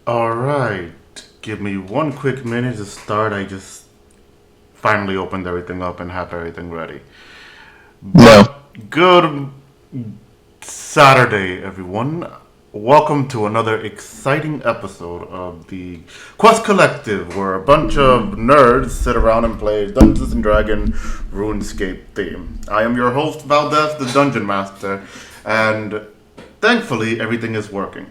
Alright, give me one quick minute to start. I just finally opened everything up and have everything ready. No. But good Saturday, everyone. Welcome to another exciting episode of the Quest Collective, where a bunch of nerds sit around and play Dungeons and Dragons RuneScape theme. I am your host, Valdez, the Dungeon Master, and thankfully everything is working.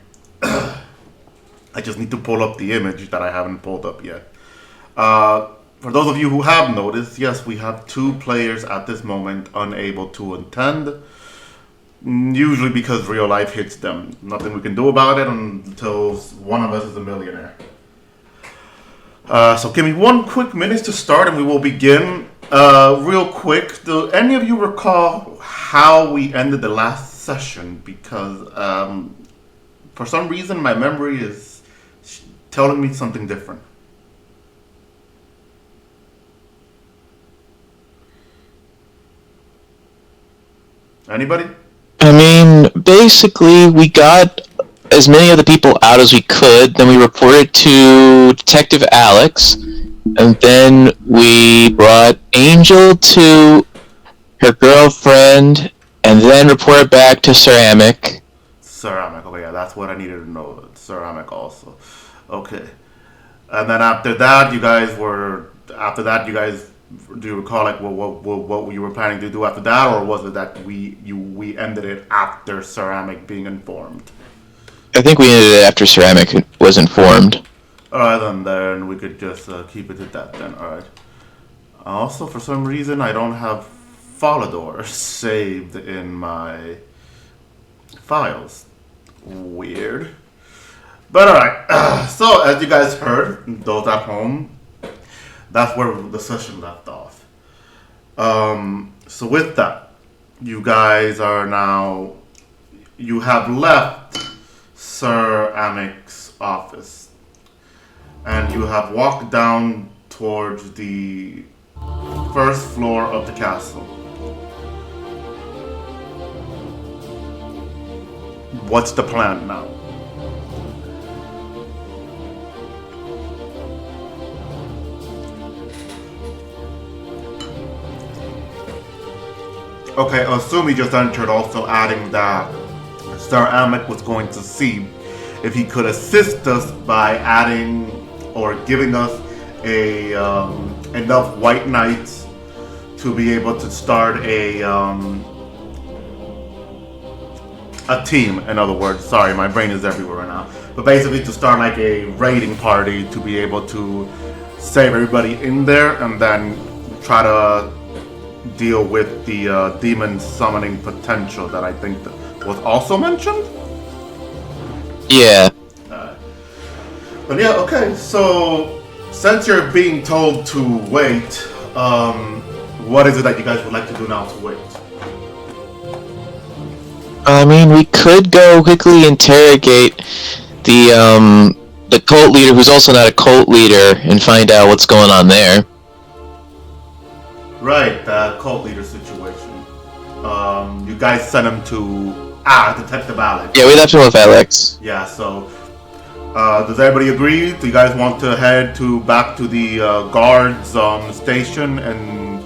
I just need to pull up the image that I haven't pulled up yet. For those of you who have noticed, yes, we have two players at this moment unable to attend. Usually because real life hits them. Nothing we can do about it until one of us is a millionaire. So give me one quick minute to start and we will begin. Real quick, do any of you recall how we ended the last session? Because for some reason my memory is telling me something different. Anybody? I mean, basically, we got as many of the people out as we could, then we reported to Detective Alex, and then we brought Angel to her girlfriend, and then reported back to Ceramic. Ceramic, okay, yeah, that's what I needed to know. Ceramic also. Okay. And then after that, you guys, do you recall like what you were planning to do after that, or was it that we ended it after Ceramic being informed? I think we ended it after Ceramic was informed. Alright, then we could just keep it at that then, alright. Also, for some reason, I don't have Folador saved in my files. Weird. But alright, so as you guys heard, those at home, that's where the session left off. So with that, you guys are now, you have left Sir Amic's office, and you have walked down towards the first floor of the castle. What's the plan now? Okay, Asumi just entered, also adding that Sir Amic was going to see if he could assist us by adding or giving us enough white knights to be able to start a team. In other words, sorry, my brain is everywhere right now. But basically, to start like a raiding party to be able to save everybody in there and then try to deal with the demon summoning potential that I think was also mentioned. Yeah. But yeah, okay. So since you're being told to wait, what is it that you guys would like to do now to wait? I mean, we could go quickly interrogate the cult leader, who's also not a cult leader, and find out what's going on there. Right, the cult leader situation. You guys sent him to Detective Alex. Yeah, we left him with Alex. Yeah, so does everybody agree? Do you guys want to head back to the guards station and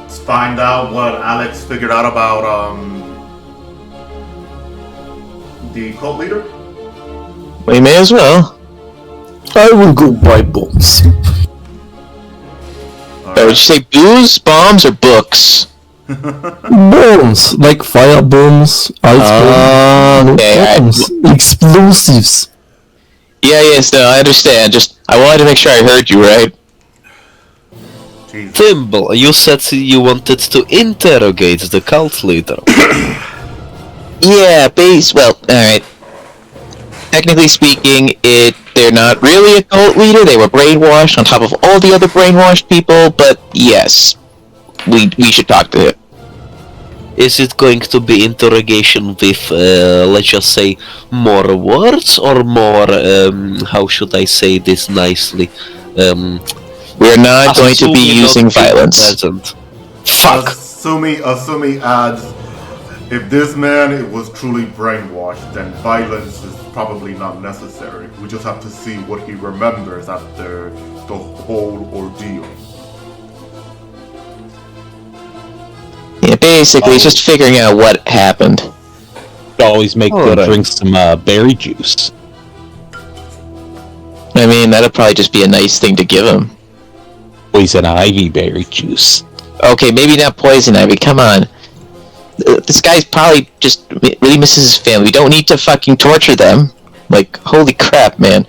find out what Alex figured out about the cult leader? We may as well. I will go buy bombs. Would you say booze, bombs, or books? Bombs, like fire bombs, ice bombs, okay, bombs, explosives. Yes, no, I understand. Just, I wanted to make sure I heard you right. Jesus. Thimble, you said you wanted to interrogate the cult leader. Yeah, well, alright. Technically speaking, they're not really a cult leader. They were brainwashed on top of all the other brainwashed people, but yes, we should talk to him. Is it going to be interrogation with, let's just say, more words, or more, how should I say this nicely? We're not going to be using violence. Present. Fuck! Asumi adds, If this man was truly brainwashed, then violence is probably not necessary. We just have to see what he remembers after the whole ordeal. Yeah, basically, it's just figuring out what happened. Always make them drink some berry juice. I mean, that'd probably just be a nice thing to give him. Poison ivy berry juice. Okay, maybe not poison ivy, come on. This guy's probably just really misses his family. We don't need to fucking torture them. Like, holy crap, man.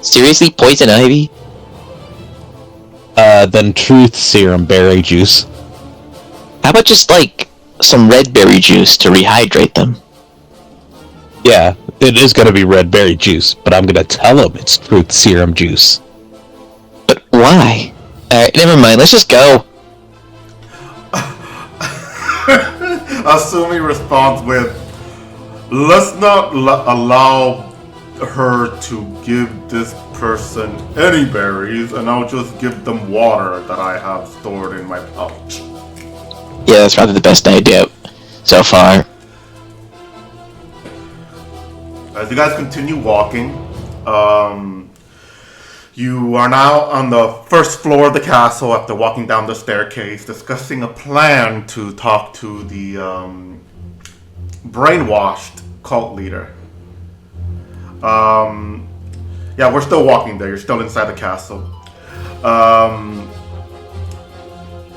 Seriously, poison ivy? Then truth serum berry juice. How about just, like, some red berry juice to rehydrate them? Yeah, it is gonna be red berry juice, but I'm gonna tell him it's truth serum juice. But why? Alright, never mind, let's just go. Asumi responds with, let's not allow her to give this person any berries, and I'll just give them water that I have stored in my pouch. Yeah, that's probably the best idea so far. As you guys continue walking, you are now on the first floor of the castle after walking down the staircase, discussing a plan to talk to the brainwashed cult leader. Yeah, we're still walking there. You're still inside the castle.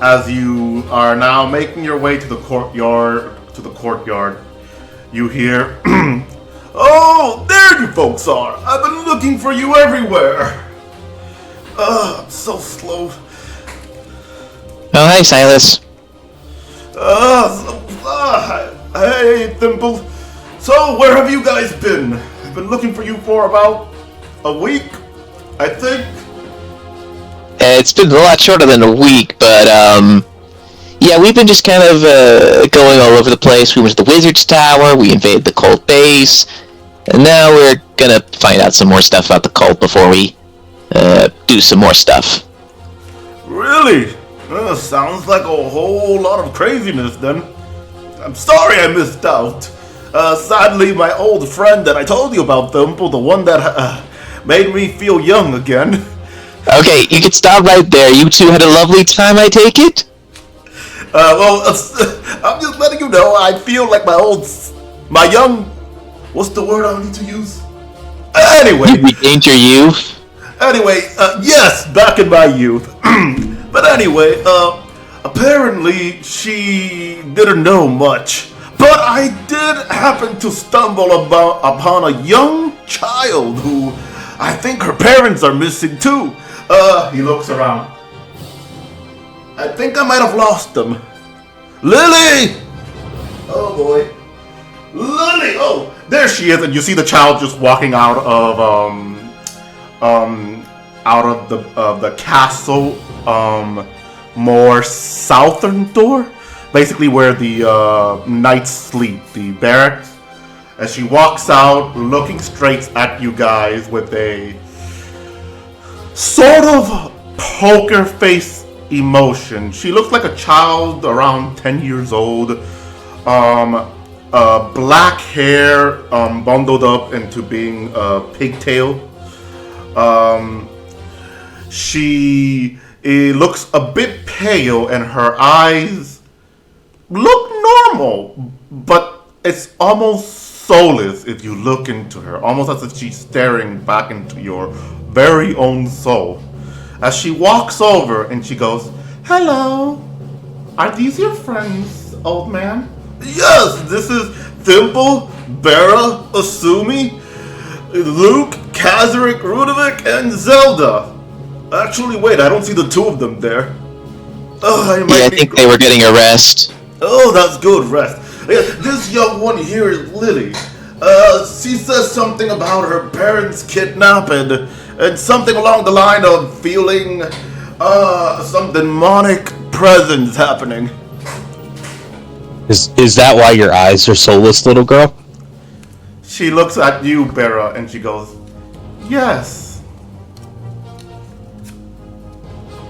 As you are now making your way to the courtyard, you hear, "Oh, there you folks are! I've been looking for you everywhere." I'm so slow. Oh, hi, Silas. Hey, Thimble. So, where have you guys been? I've been looking for you for about a week, I think. It's been a lot shorter than a week, but, yeah, we've been just kind of, going all over the place. We went to the Wizard's Tower, we invaded the cult base, and now we're gonna find out some more stuff about the cult before we, do some more stuff. Really? Sounds like a whole lot of craziness then. I'm sorry I missed out. Sadly, my old friend that I told you about, Thimble, the one that made me feel young again. Okay, you can stop right there. You two had a lovely time, I take it? Well, I'm just letting you know, I feel like my young, what's the word I need to use? Anyway. You regained your youth? Anyway, yes, back in my youth. But anyway, apparently she didn't know much. But I did happen to stumble upon a young child who I think her parents are missing too. He looks around. I think I might have lost them. Lily! Oh boy. Lily! Oh, there she is, and you see the child just walking out of the castle, more southern door, basically where the knights sleep, the barracks. As she walks out, looking straight at you guys with a sort of poker face emotion. She looks like a child around 10 years old. Black hair bundled up into being pigtail. She looks a bit pale and her eyes look normal, but it's almost soulless if you look into her, almost as if she's staring back into your very own soul. As she walks over and she goes, "Hello, are these your friends, old man?" "Yes, this is Thimble, Bera, Asumi, Luke, Kazaric, Rudovic, and Zelda. Actually, wait, I don't see the two of them there. I think they were getting a rest. Oh, that's good, rest. This young one here is Lily. She says something about her parents kidnapped and something along the line of feeling some demonic presence happening." Is that why your eyes are soulless, little girl? She looks at you, Bera, and she goes, "Yes."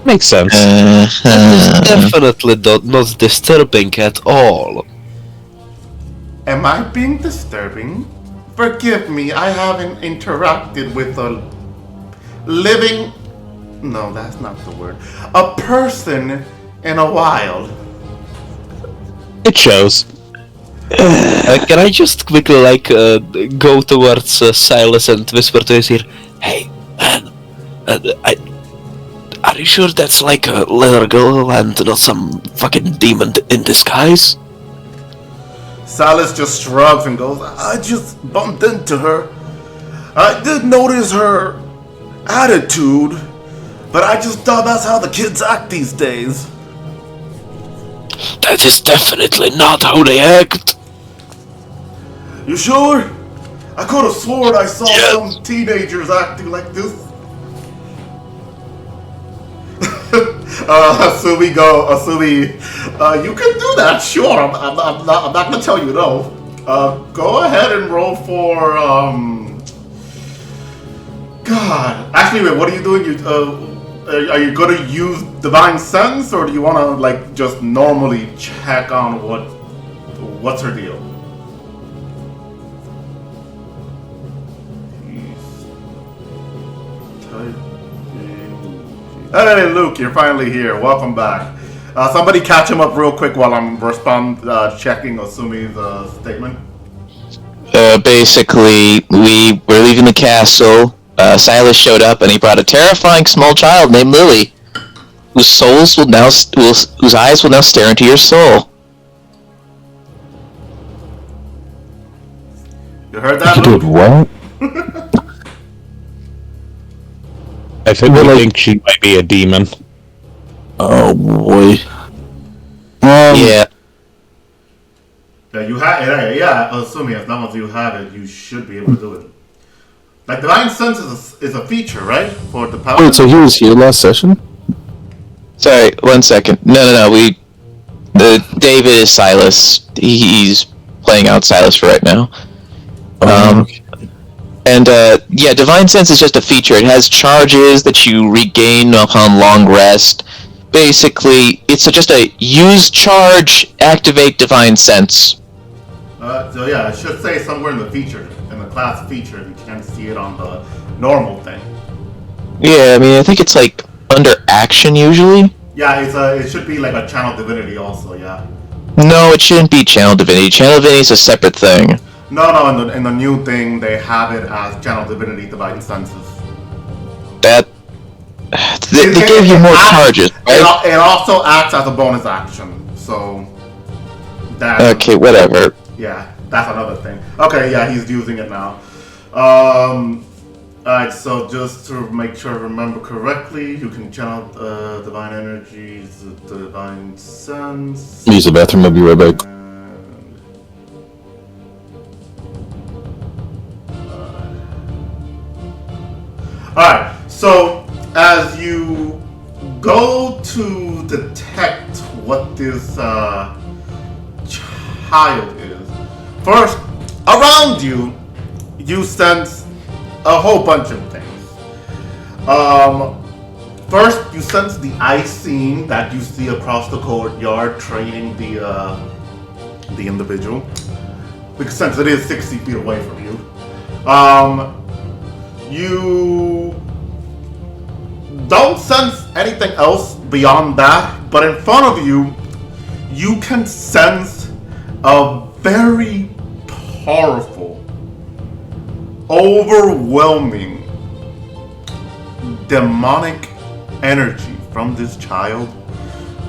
Makes sense. That is definitely not disturbing at all. Am I being disturbing? Forgive me, I haven't interacted with a living... No, that's not the word. A person in a while. It shows. Can I just quickly go towards Silas and whisper to his ear, "Hey, man, are you sure that's like a little girl and not some fucking demon in disguise?" Silas just shrugs and goes, I just bumped into her. I did notice her attitude, but I just thought that's how the kids act these days. That is definitely not how they act. You sure? I could have sworn I saw Yes. some teenagers acting like this. Asumi, you can do that, sure. I'm not gonna tell you no. Go ahead and roll for, God. Actually, wait, what are you doing? Are you gonna use Divine Sense, or do you wanna, like, just normally check on what's her deal? Hey, Luke, you're finally here. Welcome back. Somebody catch him up real quick while I'm checking Asumi's statement. Basically, we were leaving the castle. Silas showed up, and he brought a terrifying small child named Lily, whose eyes will now stare into your soul. You heard that, You Luke? did what? I think she might be a demon. Oh boy. Yeah. Yeah, you have. Yeah, assuming as long as you have it, you should be able to do it. Like Divine Sense is a feature, right, for the power. Wait, so he was here last session? Sorry, 1 second. No. David is Silas. He's playing out Silas for right now. And Divine Sense is just a feature. It has charges that you regain upon long rest. Basically, it's just a use charge, activate Divine Sense. So yeah, it should say somewhere in the feature, in the class feature, if you can't see it on the normal thing. Yeah, I mean, I think it's like under action usually. Yeah, it should be like a channel divinity also. Yeah. No, it shouldn't be Channel Divinity. Channel Divinity is a separate thing. No, in the new thing they have it as channel divinity Divine Senses. That they gave you more charges, right? It also acts as a bonus action, so that. Okay, whatever. Yeah, that's another thing. Okay, yeah, he's using it now. Alright, so just to make sure I remember correctly, you can channel divine energies, divine sense. Use the bathroom, I'll be right back. Alright, so as you go to detect what this child is, first, around you, you sense a whole bunch of things. First, you sense the icing that you see across the courtyard training the individual. Because since it is 60 feet away from you. You don't sense anything else beyond that, but in front of you, you can sense a very powerful, overwhelming, demonic energy from this child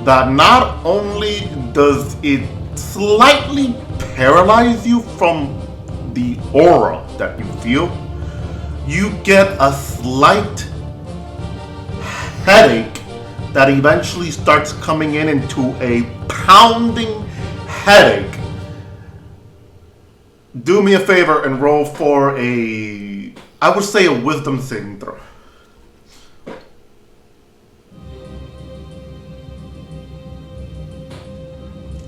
that not only does it slightly paralyze you from the aura that you feel, you get a slight headache that eventually starts coming into a pounding headache. Do me a favor and roll for I would say a wisdom saving throw.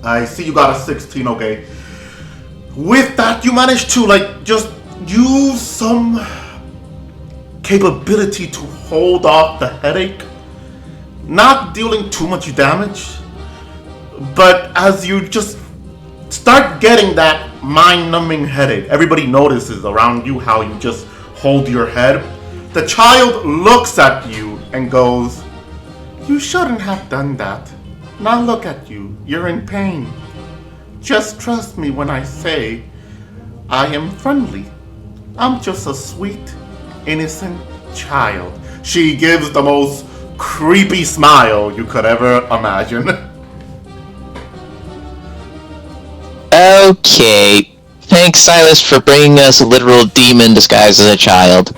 I see you got a 16, okay. With that, you managed to just use some capability to hold off the headache, not dealing too much damage, but as you just start getting that mind-numbing headache. Everybody notices around you how you just hold your head. The child looks at you and goes, "You shouldn't have done that. Now look at you. You're in pain. Just trust me when I say I am friendly. I'm just a sweet, innocent child." She gives the most creepy smile you could ever imagine. Okay. Thanks, Silas, for bringing us a literal demon disguised as a child.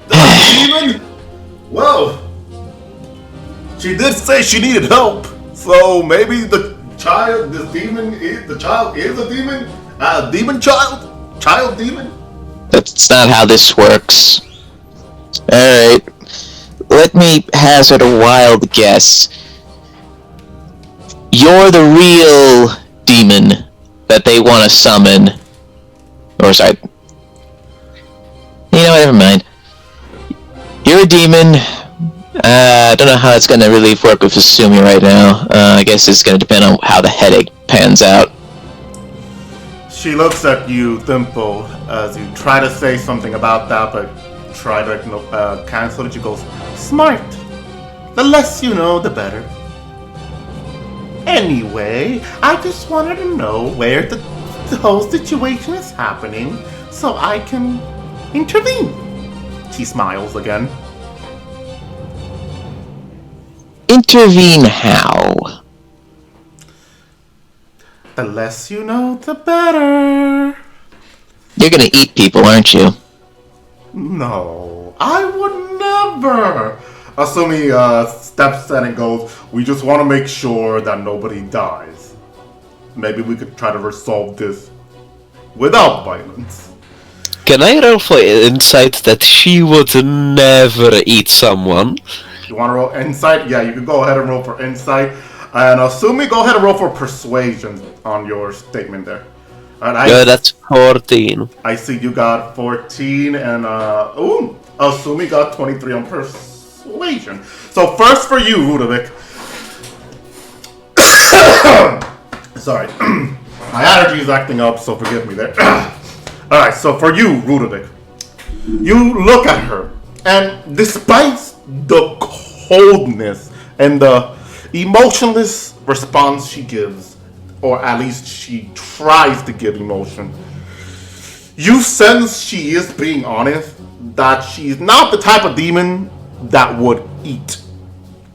Demon? Well, she did say she needed help, so maybe the child is a demon? A demon child? Child demon? That's not how this works. Alright. Let me hazard a wild guess. You're the real demon that they want to summon. Or, sorry. You know what, never mind. You're a demon. I don't know how it's going to really work with Asumi right now. I guess it's going to depend on how the headache pans out. She looks at you, Thimple, as you try to say something about that, but try to cancel it. She goes, "Smart. The less you know, the better. Anyway, I just wanted to know where the whole situation is happening so I can intervene." She smiles again. Intervene how? The less you know, the better. You're gonna eat people, aren't you? No, I would never. Asumi steps in and goes, "We just want to make sure that nobody dies. Maybe we could try to resolve this without violence." Can I roll for insight that she would never eat someone? You want to roll insight? Yeah, you can go ahead and roll for insight. And Asumi, go ahead and roll for persuasion on your statement there. And Yeah, that's 14. I see you got 14, and Asumi got 23 on persuasion. So first for you, Ludovic. Sorry, my allergy is acting up, so forgive me there. All right, so for you, Ludovic, you look at her, and despite the coldness and the emotionless response she gives, or at least she tries to give emotion, you sense she is being honest, that she's not the type of demon that would eat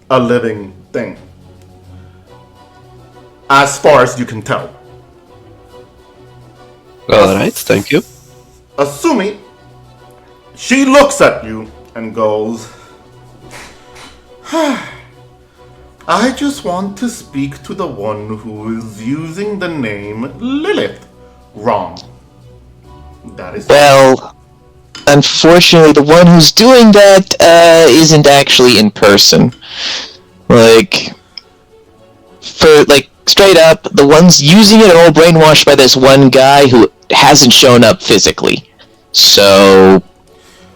a living thing. As far as you can tell. Alright, thank you. Asumi, she looks at you and goes, "I just want to speak to the one who is using the name Lilith wrong." That is Well, unfortunately, the one who's doing that isn't actually in person. Straight up, the ones using it are all brainwashed by this one guy who hasn't shown up physically. So,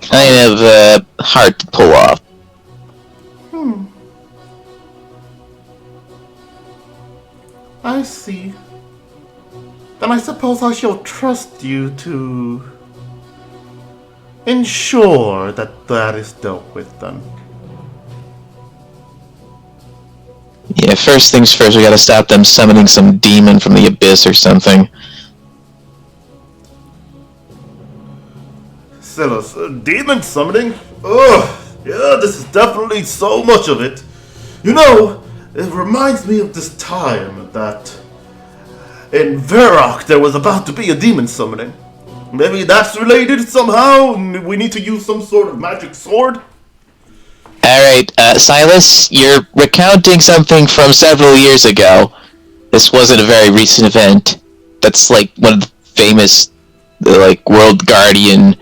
kind of hard to pull off. I see. Then I suppose I shall trust you to ensure that that is dealt with then. Yeah, first things first, we gotta stop them summoning some demon from the abyss or something. Silas, demon summoning? Ugh, yeah, this is definitely so much of it. You know, it reminds me of this time that in Verok there was about to be a demon summoning. Maybe that's related somehow, and we need to use some sort of magic sword? Alright, Silas, you're recounting something from several years ago. This wasn't a very recent event. That's like one of the famous, World Guardian,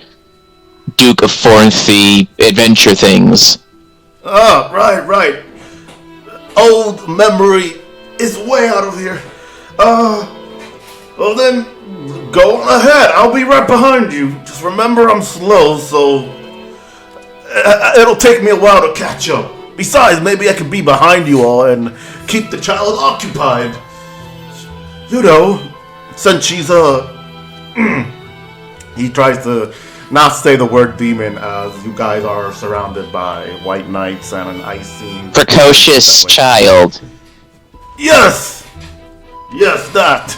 Duke of Fornthy adventure things. Ah, right. Old memory is way out of here. Well then, go on ahead. I'll be right behind you. Just remember I'm slow, so it'll take me a while to catch up. Besides, maybe I could be behind you all and keep the child occupied. You know, since she's he tries to not say the word demon as you guys are surrounded by white knights and an icy Precocious child. Yes! Yes, that!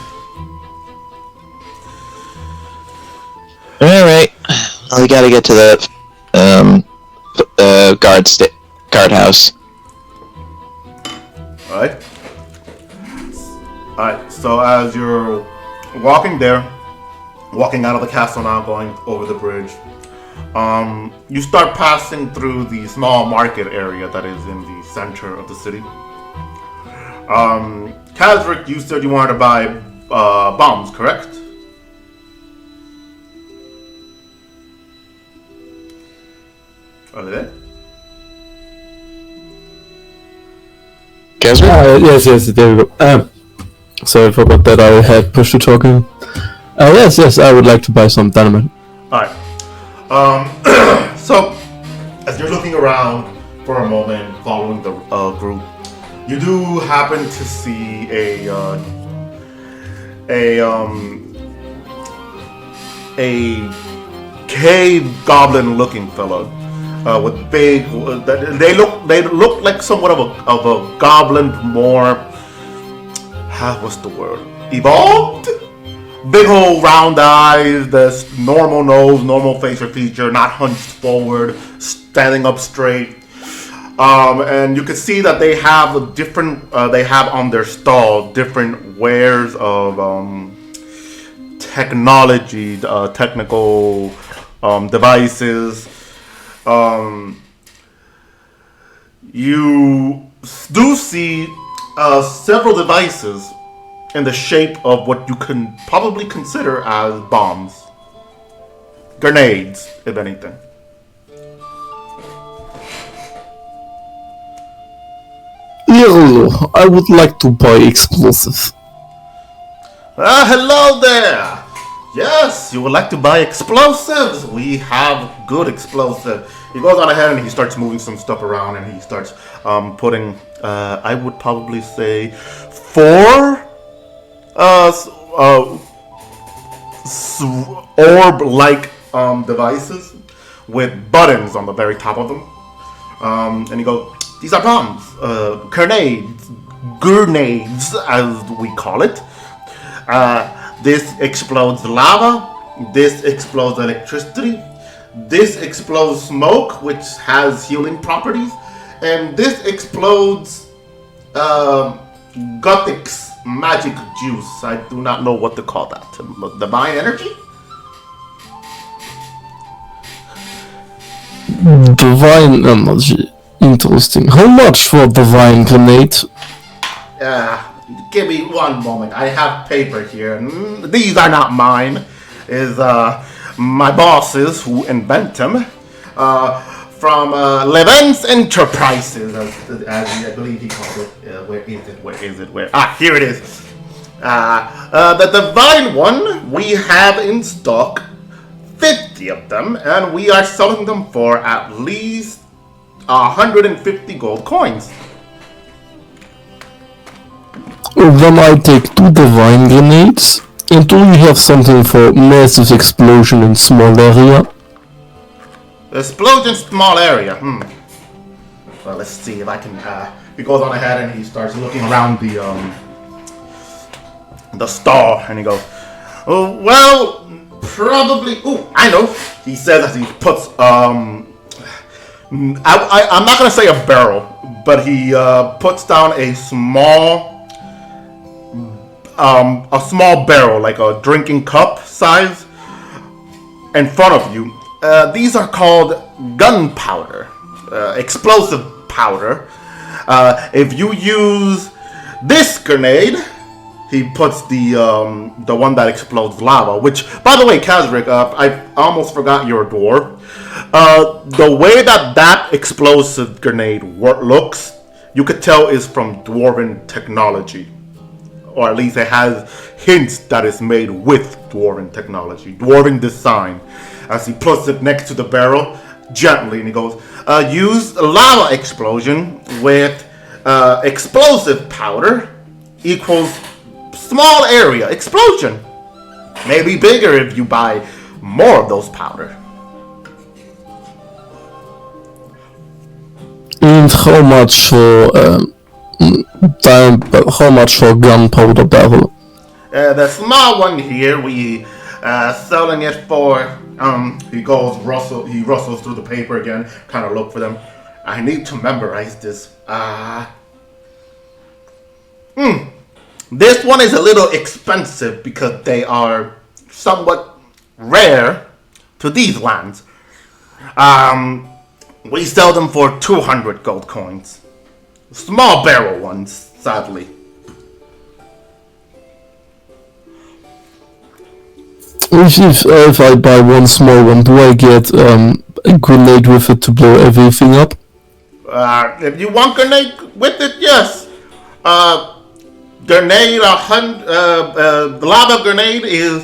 Alright. Well, we gotta get to the guardhouse. Alright, so as you're walking there, walking out of the castle now, going over the bridge, you start passing through the small market area that is in the center of the city. Kazric, you said you wanted to buy bombs, correct? Are they there? Yes, there we go. Sorry, I forgot that I had push to talking. Yes, I would like to buy some dynamite. Alright. So, as you're looking around for a moment, following the group, you do happen to see a cave goblin looking fellow with big they look like somewhat of a goblin, more what's the word, evolved, big old round eyes, this normal nose, normal facial feature, not hunched forward, standing up straight. And you can see that they have different. They have on their stall different wares of technology, technical devices. You do see several devices in the shape of what you can probably consider as bombs, grenades, if anything. Hello, I would like to buy explosives. Hello there! Yes, you would like to buy explosives? We have good explosives. He goes on ahead and he starts moving some stuff around and he starts putting, I would probably say, 4 orb-like devices with buttons on the very top of them. And he goes, these are bombs, grenades, as we call it. This explodes lava, this explodes electricity, this explodes smoke, which has healing properties, and this explodes Gothic's magic juice. I do not know what to call that. Divine energy? Divine energy. Interesting. How much for divine grenade? Give me one moment. I have paper here. These are not mine. Is my bosses who invent them. From Levin's Enterprises, as I believe he called it. Where is it? Here it is. The divine one, we have in stock 50 of them, and we are selling them for at least 150 gold coins. Then I take 2 divine grenades. And do we have something for massive explosion in small area? Explosion small area. Well, let's see if I can. He goes on ahead and he starts looking around the stall, and he goes, "Oh, well, probably. Oh, I know." He says as he puts I'm not gonna say a barrel, but he puts down a small barrel, like a drinking cup size, in front of you. These are called gunpowder, explosive powder. If you use this grenade, he puts the one that explodes lava. Which, by the way, Kazric, I almost forgot you're a dwarf. The way that explosive grenade looks, you could tell is from dwarven technology. Or at least it has hints that it's made with dwarven technology, dwarven design. As he puts it next to the barrel, gently, and he goes, use lava explosion with explosive powder equals Small area, explosion. Maybe bigger if you buy more of those powder. And how much for how much for gunpowder barrel? The small one here, we selling it for. He rustles through the paper again, kind of look for them. I need to memorize this. This one is a little expensive because they are somewhat rare to these lands. We sell them for 200 gold coins. Small barrel ones, sadly. If I buy one small one, do I get a grenade with it to blow everything up? If you want grenade with it, yes. Grenade, the lava grenade is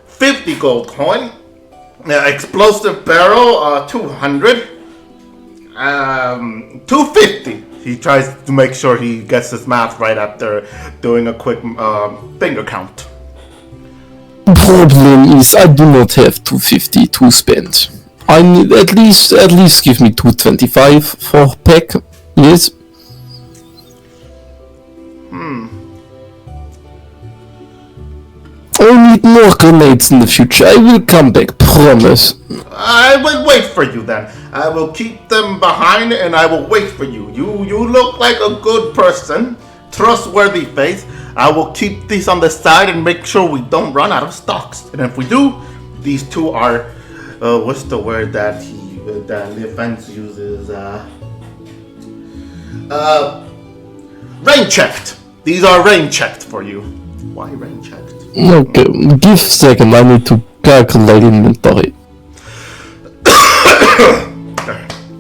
50 gold coin. Explosive barrel, 200. 250. He tries to make sure he gets his math right after doing a quick finger count. Problem is, I do not have 250 to spend. I need at least give me 225 for pack. Yes. I need more grenades in the future. I will come back, promise. I will wait for you then. I will keep them behind and I will wait for you. You look like a good person, trustworthy face. I will keep these on the side and make sure we don't run out of stocks. And if we do, these two are, what's the word that the offense uses? Rain checked. These are rain checked for you. Why rain checked? Okay, give a second. I need to calculate inventory.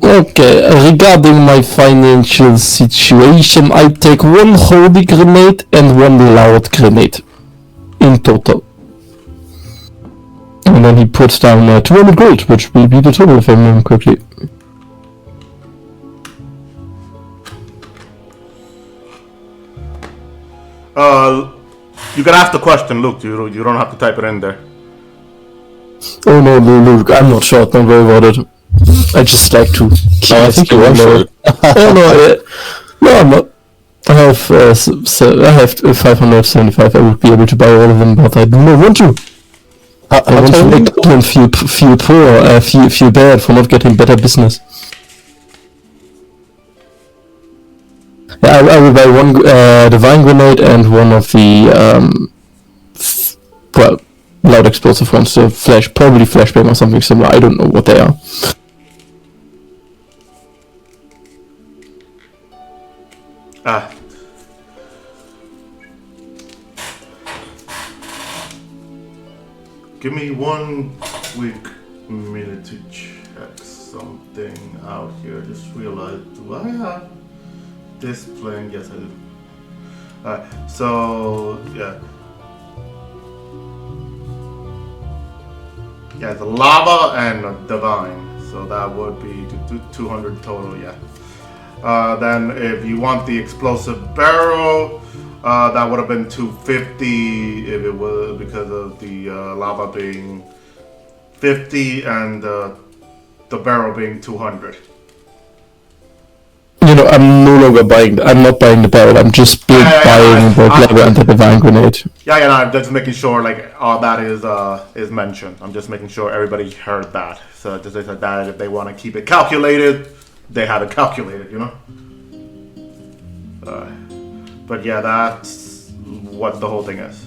Okay, regarding my financial situation, I take one holy grenade and one loud grenade in total. And then he puts down 200 gold, which will be the total if I remember correctly. You can ask the question, Luke. You don't have to type it in there. Oh no, Luke, I'm not short, don't worry about it. I just like to keep I think you are short. No, I'm not. I have 575. I would be able to buy all of them, but I do not want to. I want to make them feel poor, feel bad for not getting better business. Yeah, I will buy one divine grenade and one of the loud explosive ones, so probably flashbang or something similar. I don't know what they are. Give me 1 quick minute to check something out here. Just realized, do I have this playing? Yes, I do. Alright, so yeah. Yeah, the lava and divine. So that would be 200 total, yeah. Then if you want the explosive barrel, that would have been 250 if it was because of the lava being 50 and the barrel being 200. You know, I'm no longer buying. I'm not buying the barrel. I'm just buying the lava and the divine grenade. Yeah, I'm just making sure like all that is mentioned. I'm just making sure everybody heard that. So just like that, if they want to keep it calculated, they have it calculated. You know. But yeah, that's what the whole thing is.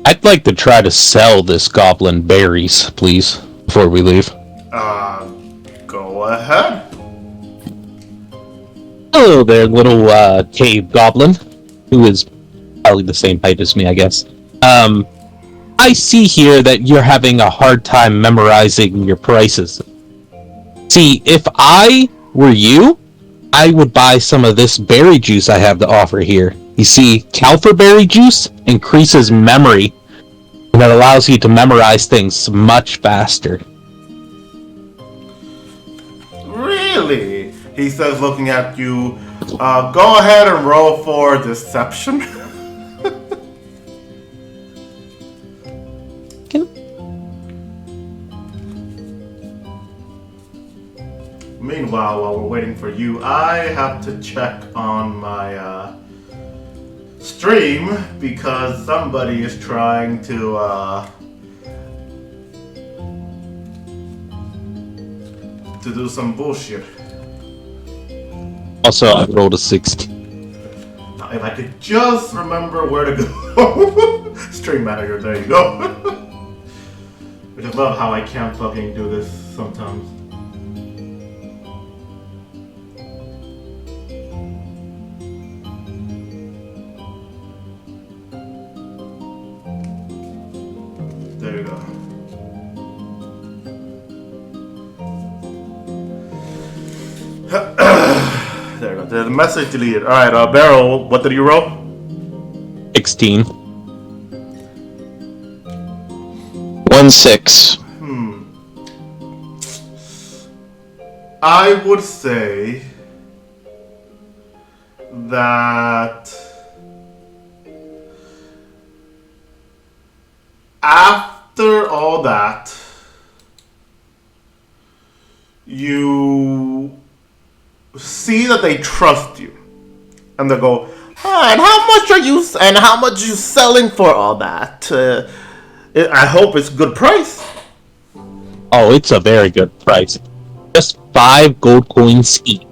I'd like to try to sell this goblin berries, please, before we leave. Go ahead. Hello there, little cave goblin, who is probably the same height as me, I guess. I see here that you're having a hard time memorizing your prices. See, if I were you, I would buy some of this berry juice I have to offer here. You see, Calfer berry juice increases memory, and it allows you to memorize things much faster. Really? He says, looking at you, go ahead and roll for deception. meanwhile, while we're waiting for you, I have to check on my stream because somebody is trying to do some bullshit. Also, I rolled a 16. Now, if I could just remember where to go. Stream manager, there you go. I just love how I can't fucking do this sometimes. There you go. There you go. The message deleted. Alright, Barrel, what did you roll? 16. 1-6. I would say that after all that, you see that they trust you, and they go, and how much are you selling for all that? I hope it's good price. Oh, it's a very good price. Just 5 gold coins each.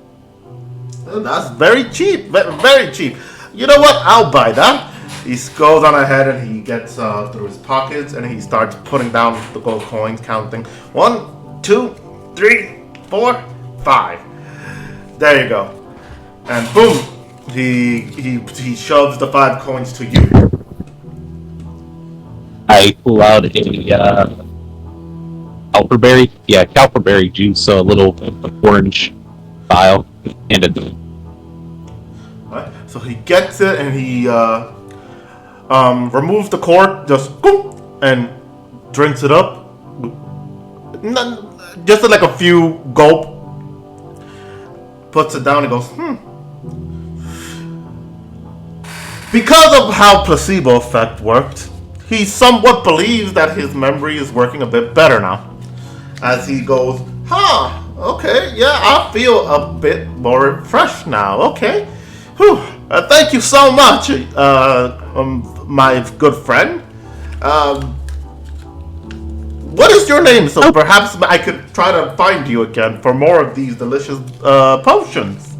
That's very cheap, very cheap. You know what? I'll buy that. He goes on ahead and he gets through his pockets and he starts putting down the gold coins, counting 1, 2, 3, 4, 5. There you go. And boom, he shoves the 5 coins to you. I pull out a Calperberry. Yeah, Calperberry juice, a little orange vial, and a. Right. So he gets it and he removes the cork, just boom, and drinks it up. Just like a few gulp. Puts it down and goes, Because of how placebo effect worked, he somewhat believes that his memory is working a bit better now. As he goes, okay, yeah, I feel a bit more fresh now, okay. Whew, thank you so much, my good friend. What is your name? So perhaps I could try to find you again for more of these delicious potions.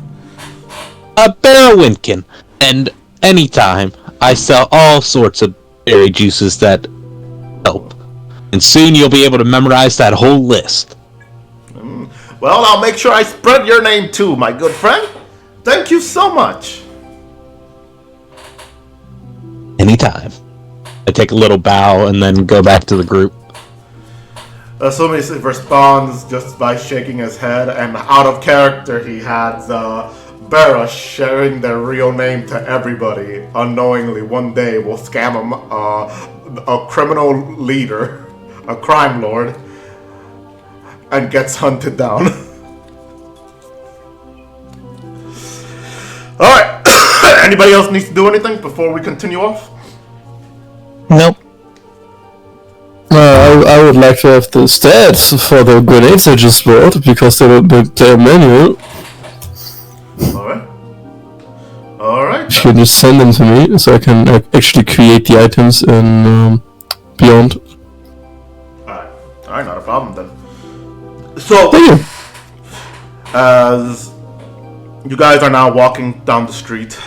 Barrowinkin. And anytime, I sell all sorts of berry juices that help. And soon you'll be able to memorize that whole list. Well, I'll make sure I spread your name too, my good friend. Thank you so much. Anytime. I take a little bow and then go back to the group. Somebody responds just by shaking his head, and out of character he has Barra sharing their real name to everybody. Unknowingly, one day will scam him, a criminal leader, a crime lord, and gets hunted down. Alright, anybody else needs to do anything before we continue off? Nope. I would like to have the stats for the grenades I just bought, because they're the player manual. Alright. You can just send them to me, so I can actually create the items in Beyond. Alright, not a problem then. So, Thank you. as you guys are now walking down the street,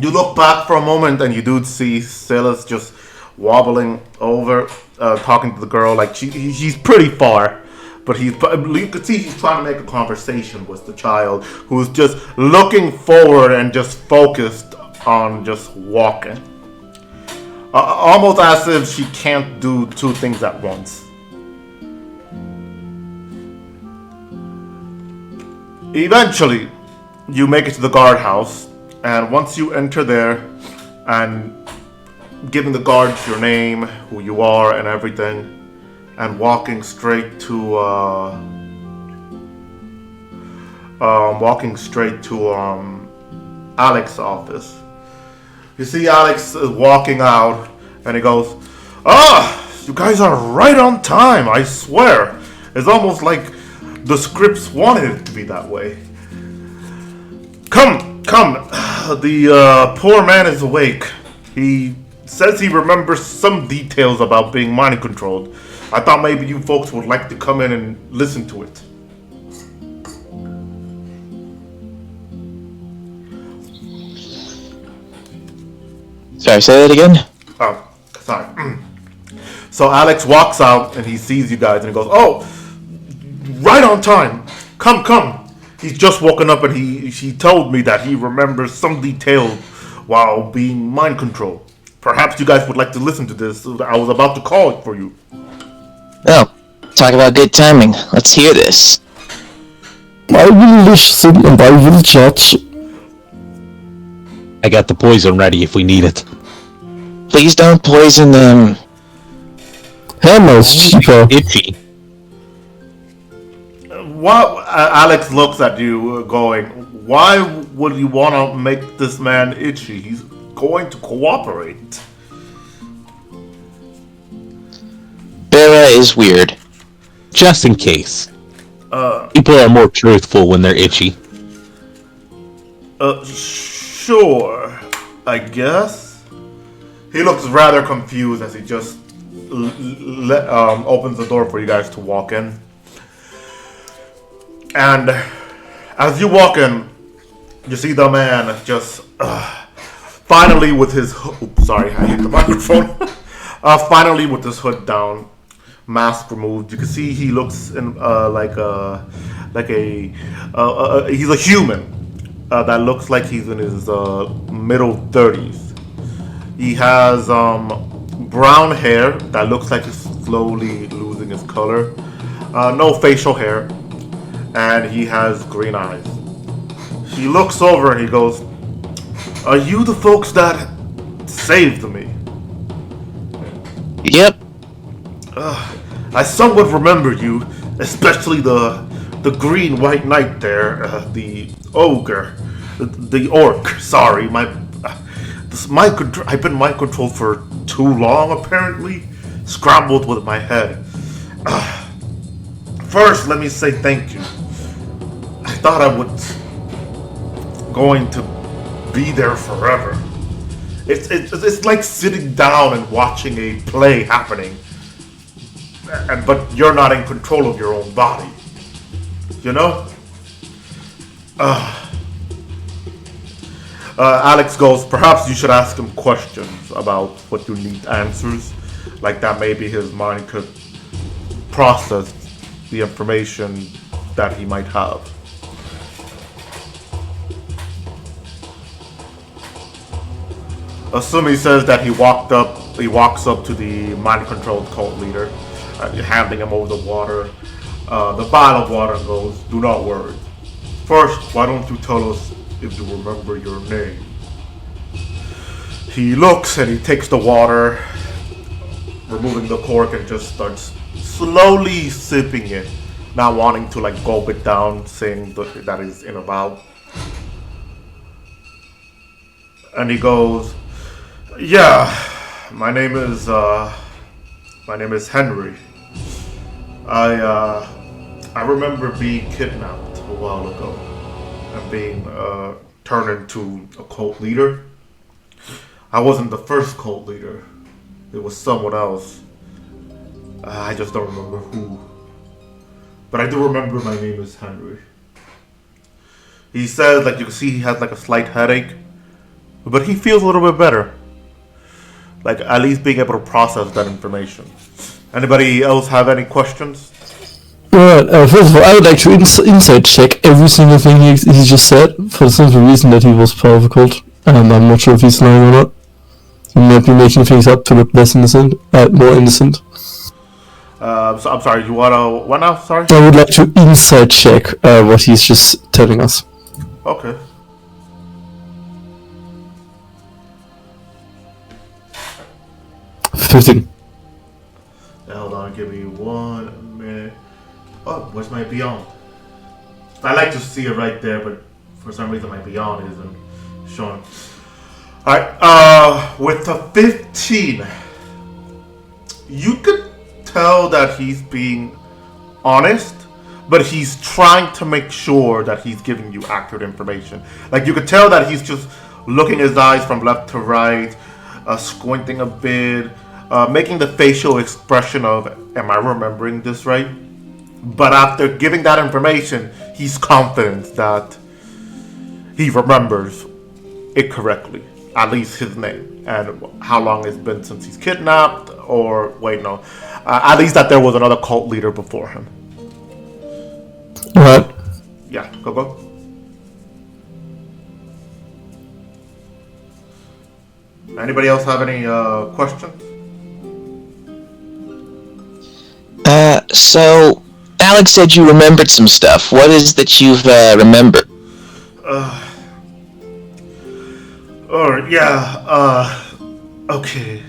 you look back for a moment and you do see Silas just wobbling over, talking to the girl. Like he's pretty far, but you can see he's trying to make a conversation with the child, who's just looking forward and just focused on just walking, almost as if she can't do two things at once. Eventually, you make it to the guardhouse, and once you enter there and giving the guards your name, who you are, and everything, and walking straight to Alex's office. You see Alex is walking out, and he goes, "You guys are right on time, I swear. It's almost like The scripts wanted it to be that way. Come. The poor man is awake. He says he remembers some details about being mind controlled. I thought maybe you folks would like to come in and listen to it. Sorry, say that again? Oh, sorry. So Alex walks out and he sees you guys and he goes, "Oh, right on time. Come. He's just woken up and he told me that he remembers some detail while being mind controlled. Perhaps you guys would like to listen to this. I was about to call it for you." Oh, talk about good timing. Let's hear this. I will listen and I will judge. I got the poison ready if we need it. Please don't poison them. Hammer's cheaper. Itchy. What? Alex looks at you going, "Why would you want to make this man itchy? He's going to cooperate." Bera is weird. Just in case. People are more truthful when they're itchy. Sure, I guess. He looks rather confused as he just opens the door for you guys to walk in. And as you walk in, you see the man just finally with his sorry, I hit the microphone. Finally with his hood down, mask removed. You can see he looks in he's a human that looks like he's in his middle 30s. He has brown hair that looks like he's slowly losing his color. No facial hair. And he has green eyes. He looks over and he goes, "Are you the folks that saved me?" Yep. I somewhat remember you, especially the green white knight there, the ogre, the orc. Sorry, I've been mind controlled for too long apparently. Scrambled with my head. First, let me say thank you. I thought I was going to be there forever. It's like sitting down and watching a play happening, but you're not in control of your own body. You know? Alex goes, "Perhaps you should ask him questions about what you need answers. Like that maybe his mind could process the information that he might have." Asumi says that he walks up to the mind-controlled cult leader, handing him over the water, the bottle of water, and goes, "Do not worry. First, why don't you tell us if you remember your name?" He looks and he takes the water, removing the cork, and just starts slowly sipping it, not wanting to like gulp it down, saying that he's in a vow. And he goes, "Yeah, my name is Henry. I remember being kidnapped a while ago and being turned into a cult leader. I wasn't the first cult leader. It was someone else. I just don't remember who. But I do remember my name is Henry." He says, like you can see he has like a slight headache, but he feels a little bit better. Like at least being able to process that information. Anybody else have any questions? Alright, first of all, I would like to inside check every single thing he just said, for the simple reason that he was part of a cult, and I'm not sure if he's lying or not. He might be making things up to look less innocent, more innocent. So I'm sorry, you wanna what now? Sorry? I would like to inside check what he's just telling us. Okay. Hold on, give me 1 minute. Oh, where's my beyond? I like to see it right there, but for some reason my beyond isn't showing. Alright, with the 15, you could tell that he's being honest, but he's trying to make sure that he's giving you accurate information. Like, you could tell that he's just looking his eyes from left to right, squinting a bit, making the facial expression of, am I remembering this right? But after giving that information, he's confident that he remembers it correctly, at least his name, and how long it's been since he's kidnapped, or, wait, no, at least that there was another cult leader before him. Alright. Yeah, go. Anybody else have any questions? So Alex said you remembered some stuff. What is that you've remembered? Okay.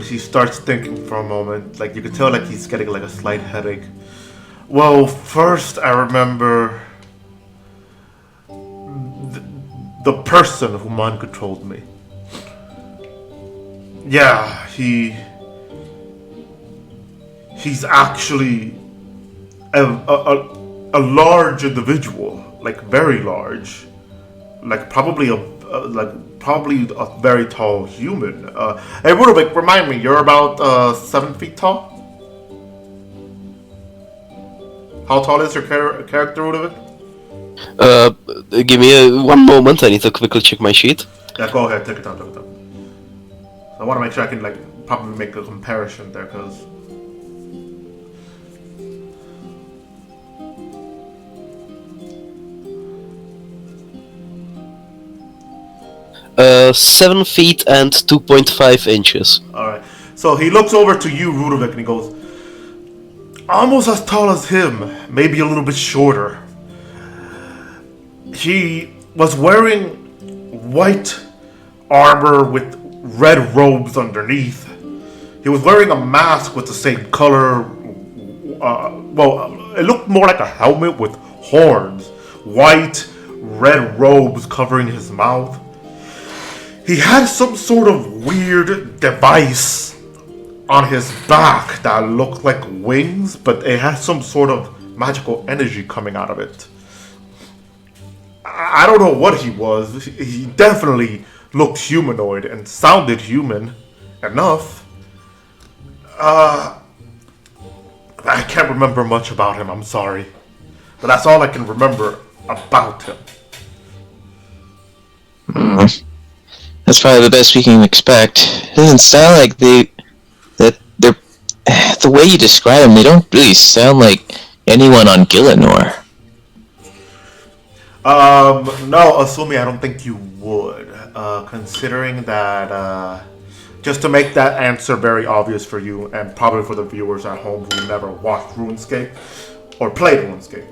He starts thinking for a moment. Like, you could tell, like, he's getting like a slight headache. Well, first I remember the person who mind controlled me. Yeah, he's actually a large individual, like very large, like probably a very tall human. Hey, Rudovik, remind me, you're about 7 feet tall? How tall is your character, Rudovik? Give me one moment. I need to quickly check my sheet. Yeah, go ahead, take it down. I want to make sure I can probably make a comparison there, because 7 feet and 2.5 inches. Alright. So he looks over to you, Rudovik, and he goes, almost as tall as him, maybe a little bit shorter. He was wearing white armor with red robes underneath. He was wearing a mask with the same color. It looked more like a helmet with horns. White, red robes covering his mouth. He had some sort of weird device on his back that looked like wings, but it had some sort of magical energy coming out of it. I don't know what he was. He definitely looked humanoid and sounded human enough. I can't remember much about him, I'm sorry. But that's all I can remember about him. That's probably the best we can expect. It doesn't sound like they're the way you describe them, they don't really sound like anyone on Gielinor. No, Asumi, I don't think you would. Considering that, just to make that answer very obvious for you, and probably for the viewers at home who never watched RuneScape, or played RuneScape.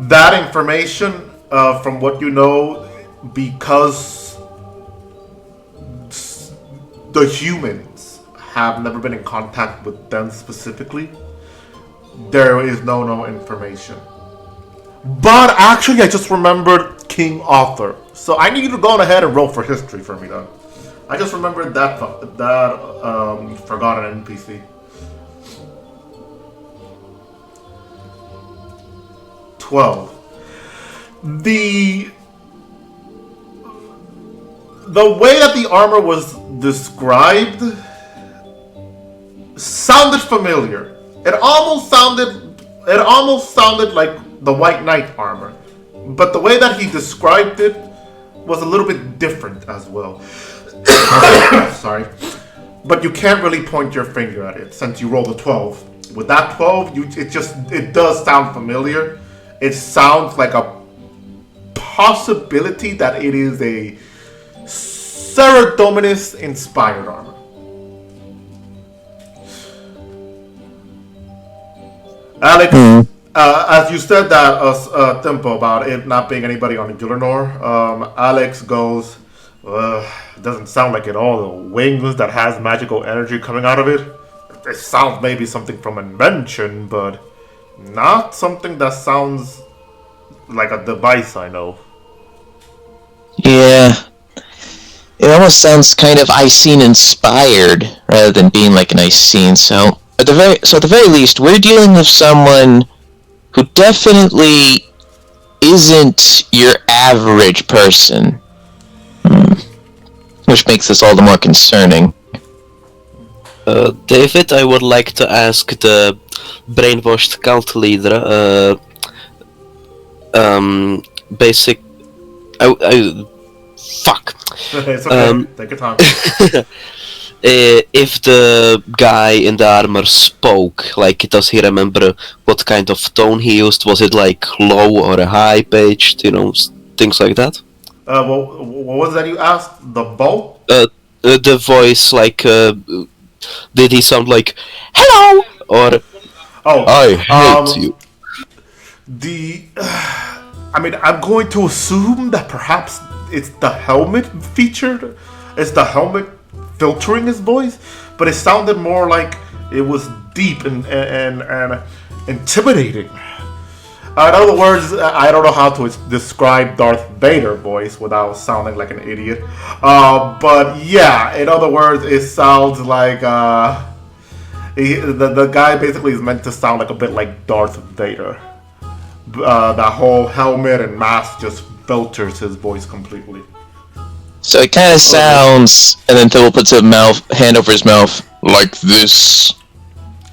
That information, from what you know, because the humans have never been in contact with them specifically, there is no information. But actually, I just remembered King Arthur. So I need you to go ahead and roll for history for me, though. I just remembered that forgotten NPC. 12. The way that the armor was described sounded familiar. It almost sounded like the White Knight armor, but the way that he described it was a little bit different as well. Sorry, but you can't really point your finger at it since you rolled a 12. With that 12, it does sound familiar. It sounds like a possibility that it is a Seradominus inspired armor. Alex, as you said that, Tempo, about it not being anybody on Gielinor, Alex goes, it doesn't sound like it all. The wings that has magical energy coming out of it. It sounds maybe something from Invention, but not something that sounds like a device I know. Yeah. It almost sounds kind of Icene inspired rather than being like an Icene, so at the very least, we're dealing with someone who definitely isn't your average person, which makes this all the more concerning. David, I would like to ask the brainwashed cult leader, basic. Fuck. It's okay. Take your time. If the guy in the armor spoke, like, does he remember what kind of tone he used? Was it like low or a high pitched, things like that? What was that you asked? The bolt? The voice, like, did he sound like, hello? Or, I hate you. I mean, I'm going to assume that perhaps it's the helmet featured. It's the helmet filtering his voice, but it sounded more like it was deep and intimidating. In other words, I don't know how to describe Darth Vader voice without sounding like an idiot. But yeah, in other words, it sounds like the guy basically is meant to sound like a bit like Darth Vader. That whole helmet and mask just filters his voice completely. So it kind of sounds, and then Thibble puts a hand over his mouth, like this.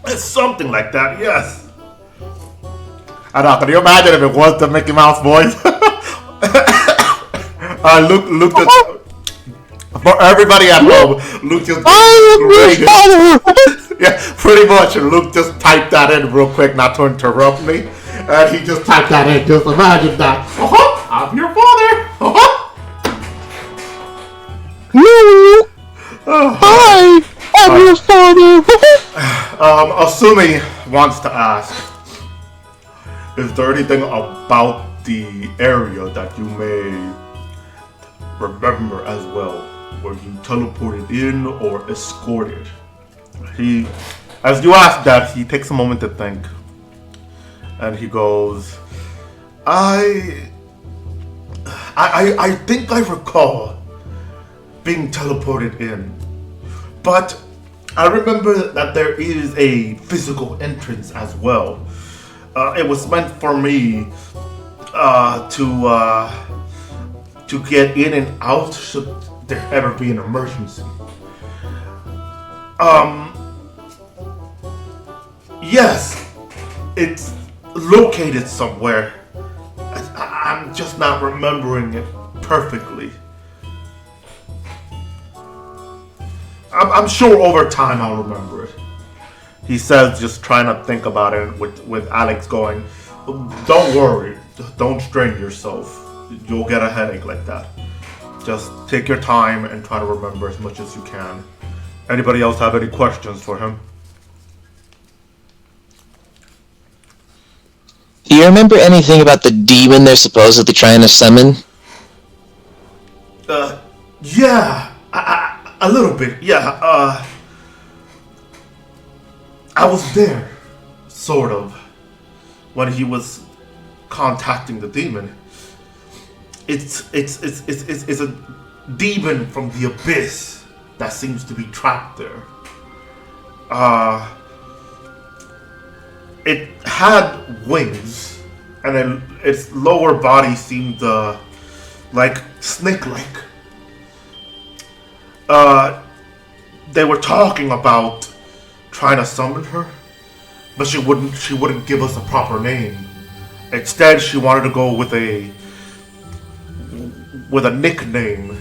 It's something like that, yes. I know, can you imagine if it was the Mickey Mouse voice? Luke just, for everybody at home, Luke just yeah, pretty much. Luke just typed that in real quick, not to interrupt me. And he just typed that in. Just imagine that. I'm your father. Hi, I'm your father. Asumi wants to ask, is there anything about the area that you may remember as well, where you teleported in or escorted? As you ask that, he takes a moment to think, and he goes, I think I recall being teleported in, but I remember that there is a physical entrance as well. It was meant for me to get in and out should there ever be an emergency. Yes, it's located somewhere. I'm just not remembering it perfectly. I'm sure over time I'll remember it. He says, just trying to think about it, with Alex going, don't worry, don't strain yourself. You'll get a headache like that. Just take your time and try to remember as much as you can. Anybody else have any questions for him? Do you remember anything about the demon they're supposedly trying to summon? Yeah, a little bit, yeah. I was there, sort of, when he was contacting the demon. It's a demon from the abyss that seems to be trapped there. It had wings, and then its lower body seemed like snake-like. They were talking about trying to summon her, but she wouldn't give us a proper name. Instead, she wanted to go with a nickname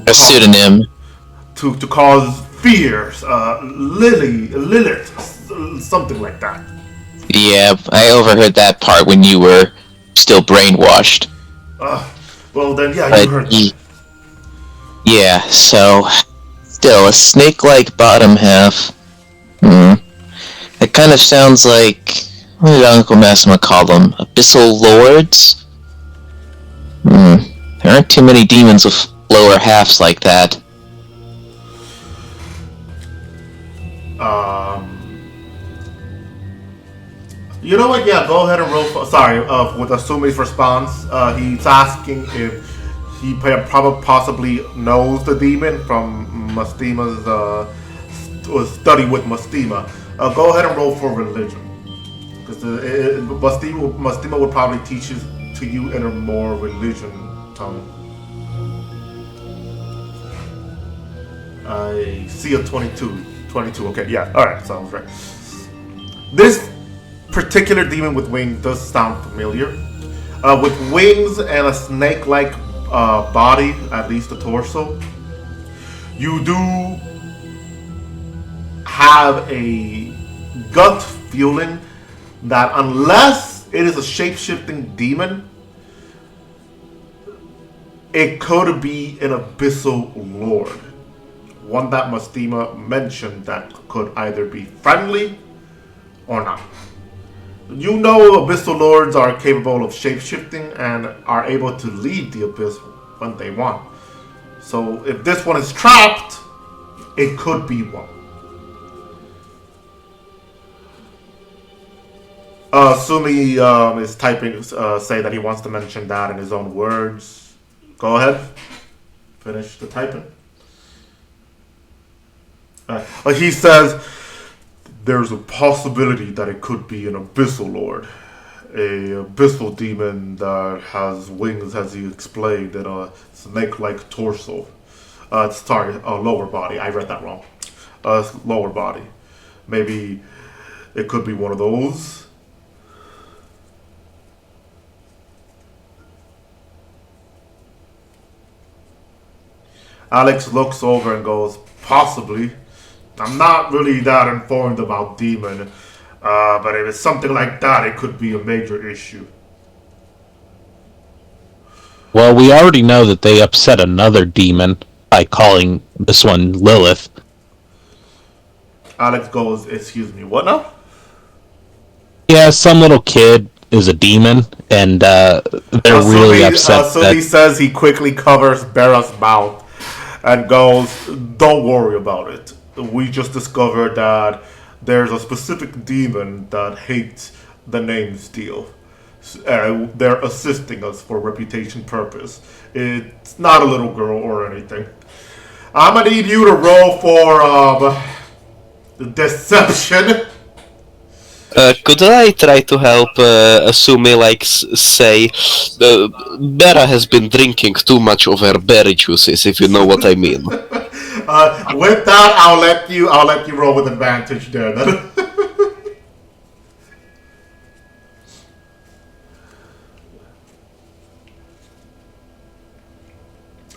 A pseudonym. to cause fears. Lilith, something like that. Yeah, I overheard that part when you were still brainwashed. Well then, yeah, But you heard that. yeah, so still a snake-like bottom half. It kind of sounds like, what did Uncle Massima call them? Abyssal lords? There aren't too many demons with lower halves like that. You know what? Yeah, go ahead and roll. With Asumi's response, he's asking if he possibly knows the demon from Mastima's study with Mastima. Go ahead and roll for religion. Because Mustima would probably teach you to you in a more religion tone. I see a 22. 22, okay, yeah, alright, sounds right. This particular demon with wings does sound familiar. With wings and a snake-like body, at least the torso, you do have a gut feeling that unless it is a shape-shifting demon, it could be an abyssal lord. One that Mustima mentioned that could either be friendly or not. You know abyssal lords are capable of shape-shifting and are able to leave the abyss when they want. So if this one is trapped, it could be one. Sumi is typing, say that he wants to mention that in his own words. Go ahead. Finish the typing. He says there's a possibility that it could be an abyssal lord, a abyssal demon that has wings, as he explained, and a snake-like torso. Sorry, a lower body. I read that wrong. Lower body. Maybe it could be one of those. Alex looks over and goes, possibly. I'm not really that informed about demon, but if it's something like that, it could be a major issue. Well, we already know that they upset another demon by calling this one Lilith. Alex goes, excuse me, what now? Yeah, some little kid is a demon, and they're really upset. So he says he quickly covers Bera's mouth and goes, don't worry about it. We just discovered that there's a specific demon that hates the name Steel. They're assisting us for reputation purpose. It's not a little girl or anything. I'm gonna need you to roll for deception. Could I try to help Asumi, like, say, Bera has been drinking too much of her berry juices, if you know what I mean. With that, I'll let you roll with advantage there then.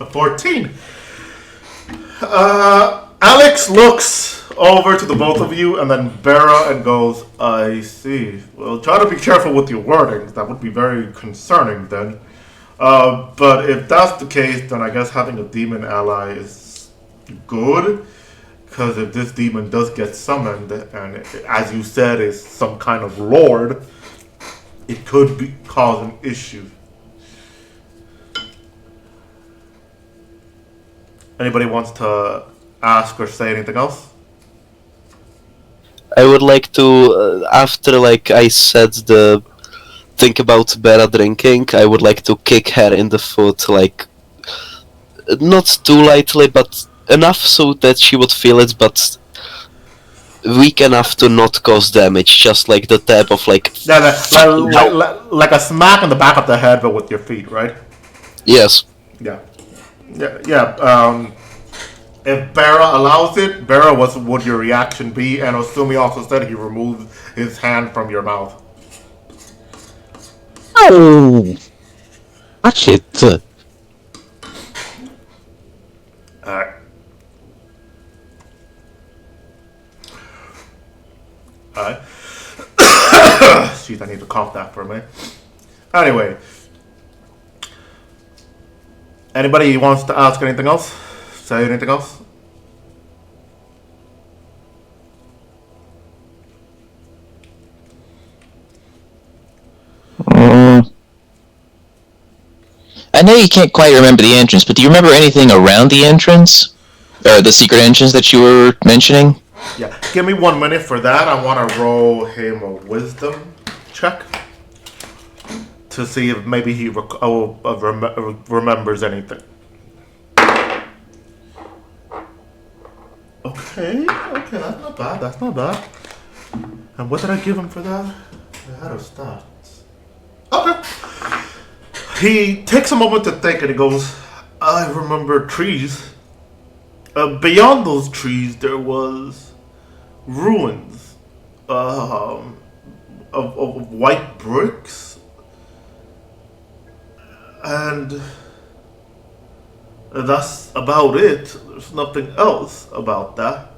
A 14. Alex looks over to the both of you and then Bera and goes, I see. Well, try to be careful with your wording. That would be very concerning then. But if that's the case, then I guess having a demon ally is good. Because if this demon does get summoned, and as you said, is some kind of lord, it could cause an issue. Anybody wants to ask or say anything else? I would like to, after, like, I said the thing about Bera drinking, I would like to kick her in the foot, like, not too lightly, but enough so that she would feel it, but weak enough to not cause damage, just like the tap of, like... Yeah, like a smack in the back of the head, but with your feet, right? Yes. Yeah. If Bera allows it, Bera, what would your reaction be? And Osumi also said he removed his hand from your mouth. Oh! Watch it! Alright. Alright. Jeez, I need to cough that for a minute. Anyway. Anybody wants to ask anything else? Say anything else? I know you can't quite remember the entrance, but do you remember anything around the entrance? Or the secret entrance that you were mentioning? Yeah, give me 1 minute for that. I want to roll him a wisdom check to see if maybe he remembers anything. Okay, that's not bad. And what did I give him for that? I had a stats. Okay. He takes a moment to think and he goes, I remember trees. Beyond those trees, there was ruins of white bricks. And that's about it. There's nothing else about that.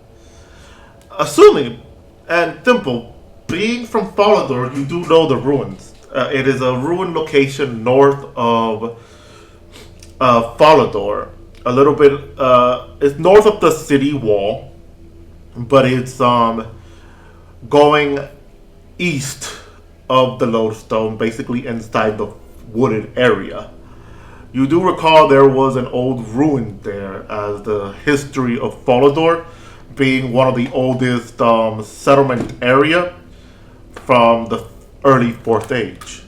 Assuming, and Thimple, being from Falador, you do know the ruins. It is a ruined location north of Falador. A little bit, it's north of the city wall, but it's going east of the lodestone, basically inside the wooded area. You do recall there was an old ruin there, as the history of Falador being one of the oldest settlement area from the early 4th Age.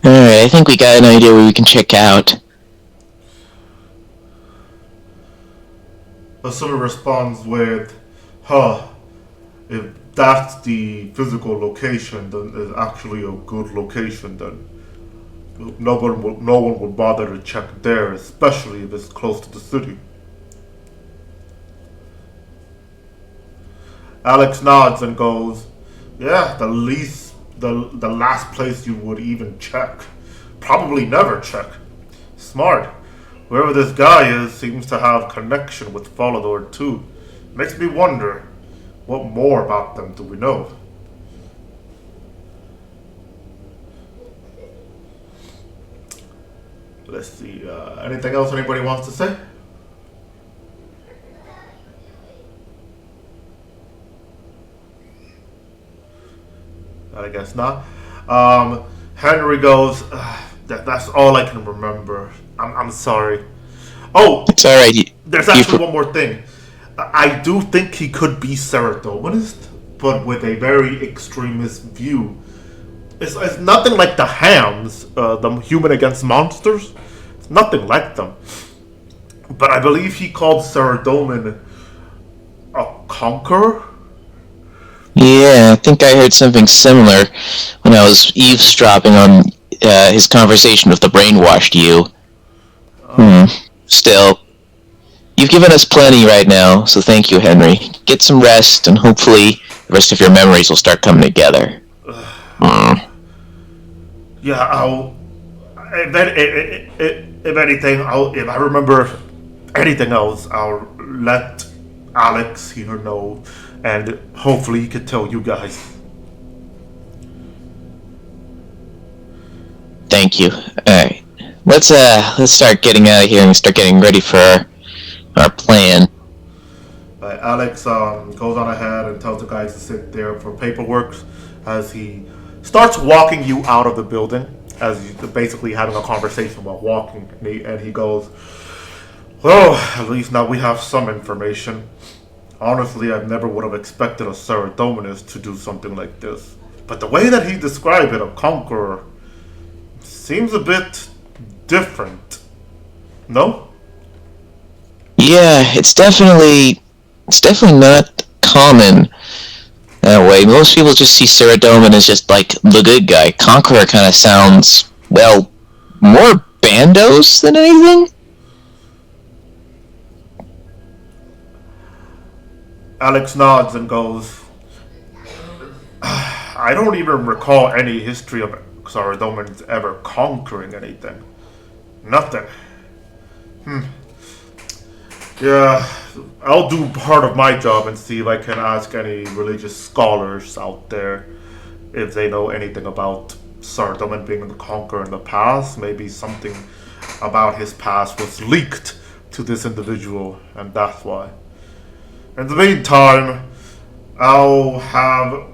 Alright, I think we got an idea where we can check out. Asuna responds with, huh, if that's the physical location, then it's actually a good location then. No one would bother to check there, especially if it's close to the city. Alex nods and goes, yeah, the last place you would even check. Probably never check. Smart. Whoever this guy is seems to have connection with Falador too. Makes me wonder, what more about them do we know? Let's see, anything else anybody wants to say? I guess not. Henry goes, that's all I can remember. I'm sorry. Oh, It's alright. there's actually one more thing. I do think he could be Serotoninist, but with a very extremist view. It's nothing like the Hams, the human against monsters. It's nothing like them. But I believe he called Saradomin a conqueror? Yeah, I think I heard something similar when I was eavesdropping on his conversation with the brainwashed you. Still, you've given us plenty right now, so thank you, Henry. Get some rest, and hopefully the rest of your memories will start coming together. Yeah, I'll. If anything, if I remember anything else, I'll let Alex here know, and hopefully he can tell you guys. Thank you. Alright. Let's start getting out of here and start getting ready for our plan. Alex goes on ahead and tells the guys to sit there for paperwork as he starts walking you out of the building, as you're basically having a conversation while walking, and he goes, well, at least now we have some information. Honestly, I never would have expected a Saradominus to do something like this. But the way that he described it, a conqueror, seems a bit different. No? Yeah, it's definitely not common that way. Most people just see Saradomin as just like the good guy. Conqueror kind of sounds, well, more bandos than anything. Alex nods and goes, I don't even recall any history of Saradomins ever conquering anything. Nothing. Yeah, I'll do part of my job and see if I can ask any religious scholars out there if they know anything about Saradomin being the conqueror in the past. Maybe something about his past was leaked to this individual, and that's why. In the meantime, I'll have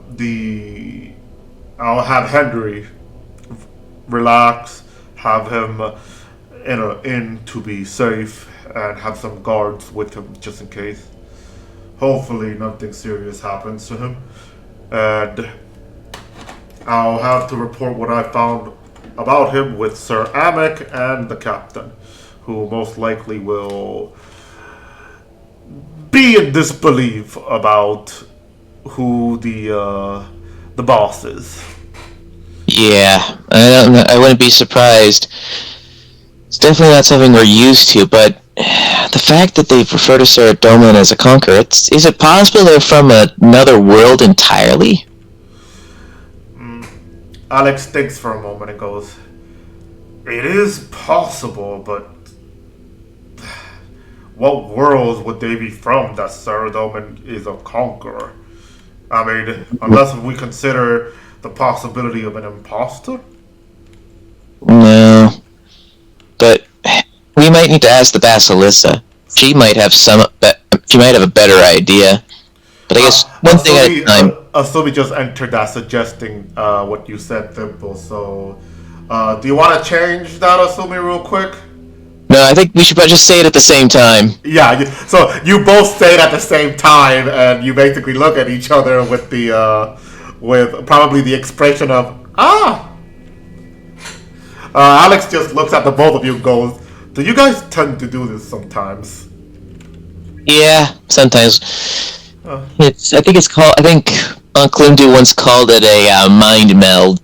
Henry relax, have him in an inn to be safe, and have some guards with him just in case. Hopefully nothing serious happens to him. And I'll have to report what I found about him with Sir Amek and the captain, who most likely will be in disbelief about who the boss is. Yeah, I wouldn't be surprised. It's definitely not something we're used to, but the fact that they refer to Saradomin as a conqueror, is it possible they're from another world entirely? Alex thinks for a moment and goes, "It is possible, but what worlds would they be from that Saradomin is a conqueror? I mean, unless we consider the possibility of an imposter?" No. But we might need to ask the Basilissa. She might have she might have a better idea. But I guess one thing at a time. Asumi just entered that, suggesting what you said, Thimble. So, do you want to change that, Asumi, real quick? No, I think we should just say it at the same time. Yeah. So you both say it at the same time, and you basically look at each other with with probably the expression of ah. Alex just looks at the both of you and goes, "Do you guys tend to do this sometimes?" Yeah, sometimes. I think Uncle Indu once called it a mind meld.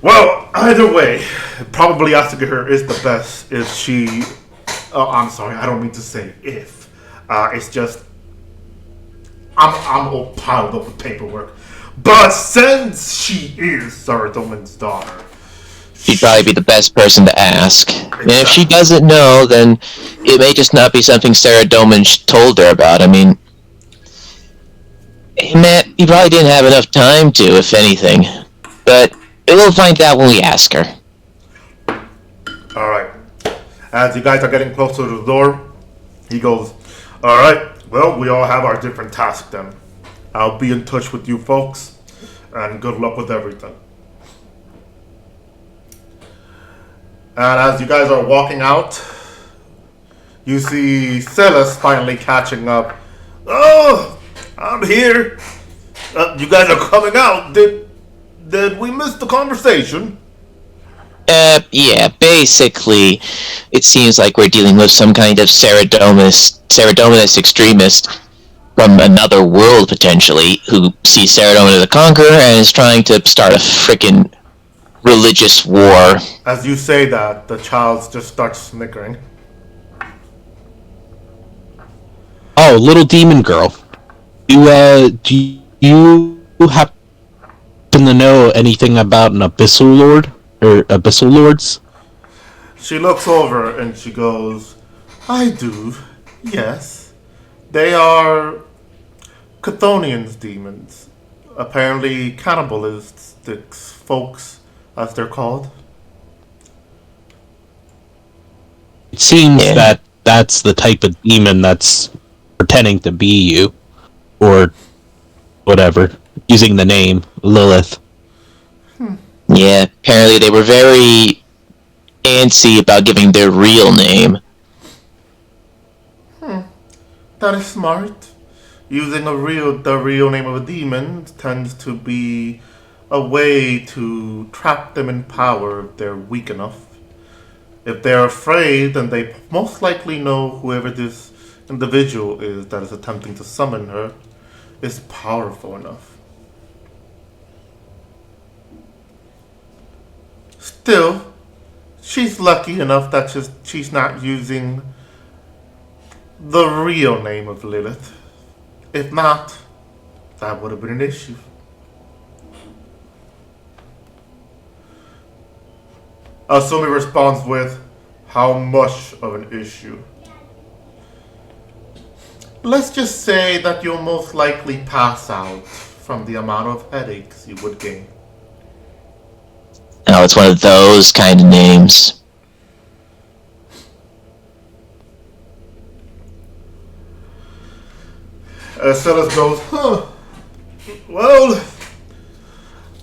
Well, either way, probably Asuka is the best if she... Oh, I'm sorry, I don't mean to say if. It's just... I'm all piled up with paperwork. But since she is Saradomin's daughter... She'd probably be the best person to ask. Exactly. And if she doesn't know, then it may just not be something Saradomin told her about. I mean... Matt, he probably didn't have enough time to, if anything. But... we'll find out when we ask her. Alright. As you guys are getting closer to the door, he goes, "Alright, well, we all have our different tasks then. I'll be in touch with you folks, and good luck with everything." And as you guys are walking out, you see Silas finally catching up. "Oh, I'm here. You guys are coming out. Did we miss the conversation?" Yeah, basically, it seems like we're dealing with some kind of Saradominist extremist from another world, potentially, who sees Saradomin as a conqueror and is trying to start a frickin' religious war. As you say that, the child just starts snickering. Oh, little demon girl. Do you happen to know anything about an Abyssal Lord? Or Abyssal Lords? She looks over and she goes, "I do, yes. They are Chthonians demons. Apparently cannibalistic folks, as they're called." It seems that that's the type of demon that's pretending to be you. Or whatever. Using the name Lilith. Yeah, apparently they were very antsy about giving their real name. That is smart. Using the real name of a demon tends to be a way to trap them in power if they're weak enough. If they're afraid, then they most likely know whoever this individual is that is attempting to summon her is powerful enough. Still, she's lucky enough that she's not using the real name of Lilith. If not, that would have been an issue. Asumi responds with, "How much of an issue?" "Let's just say that you'll most likely pass out from the amount of headaches you would gain." Oh, it's one of those kind of names. Silas goes, "Huh. Well,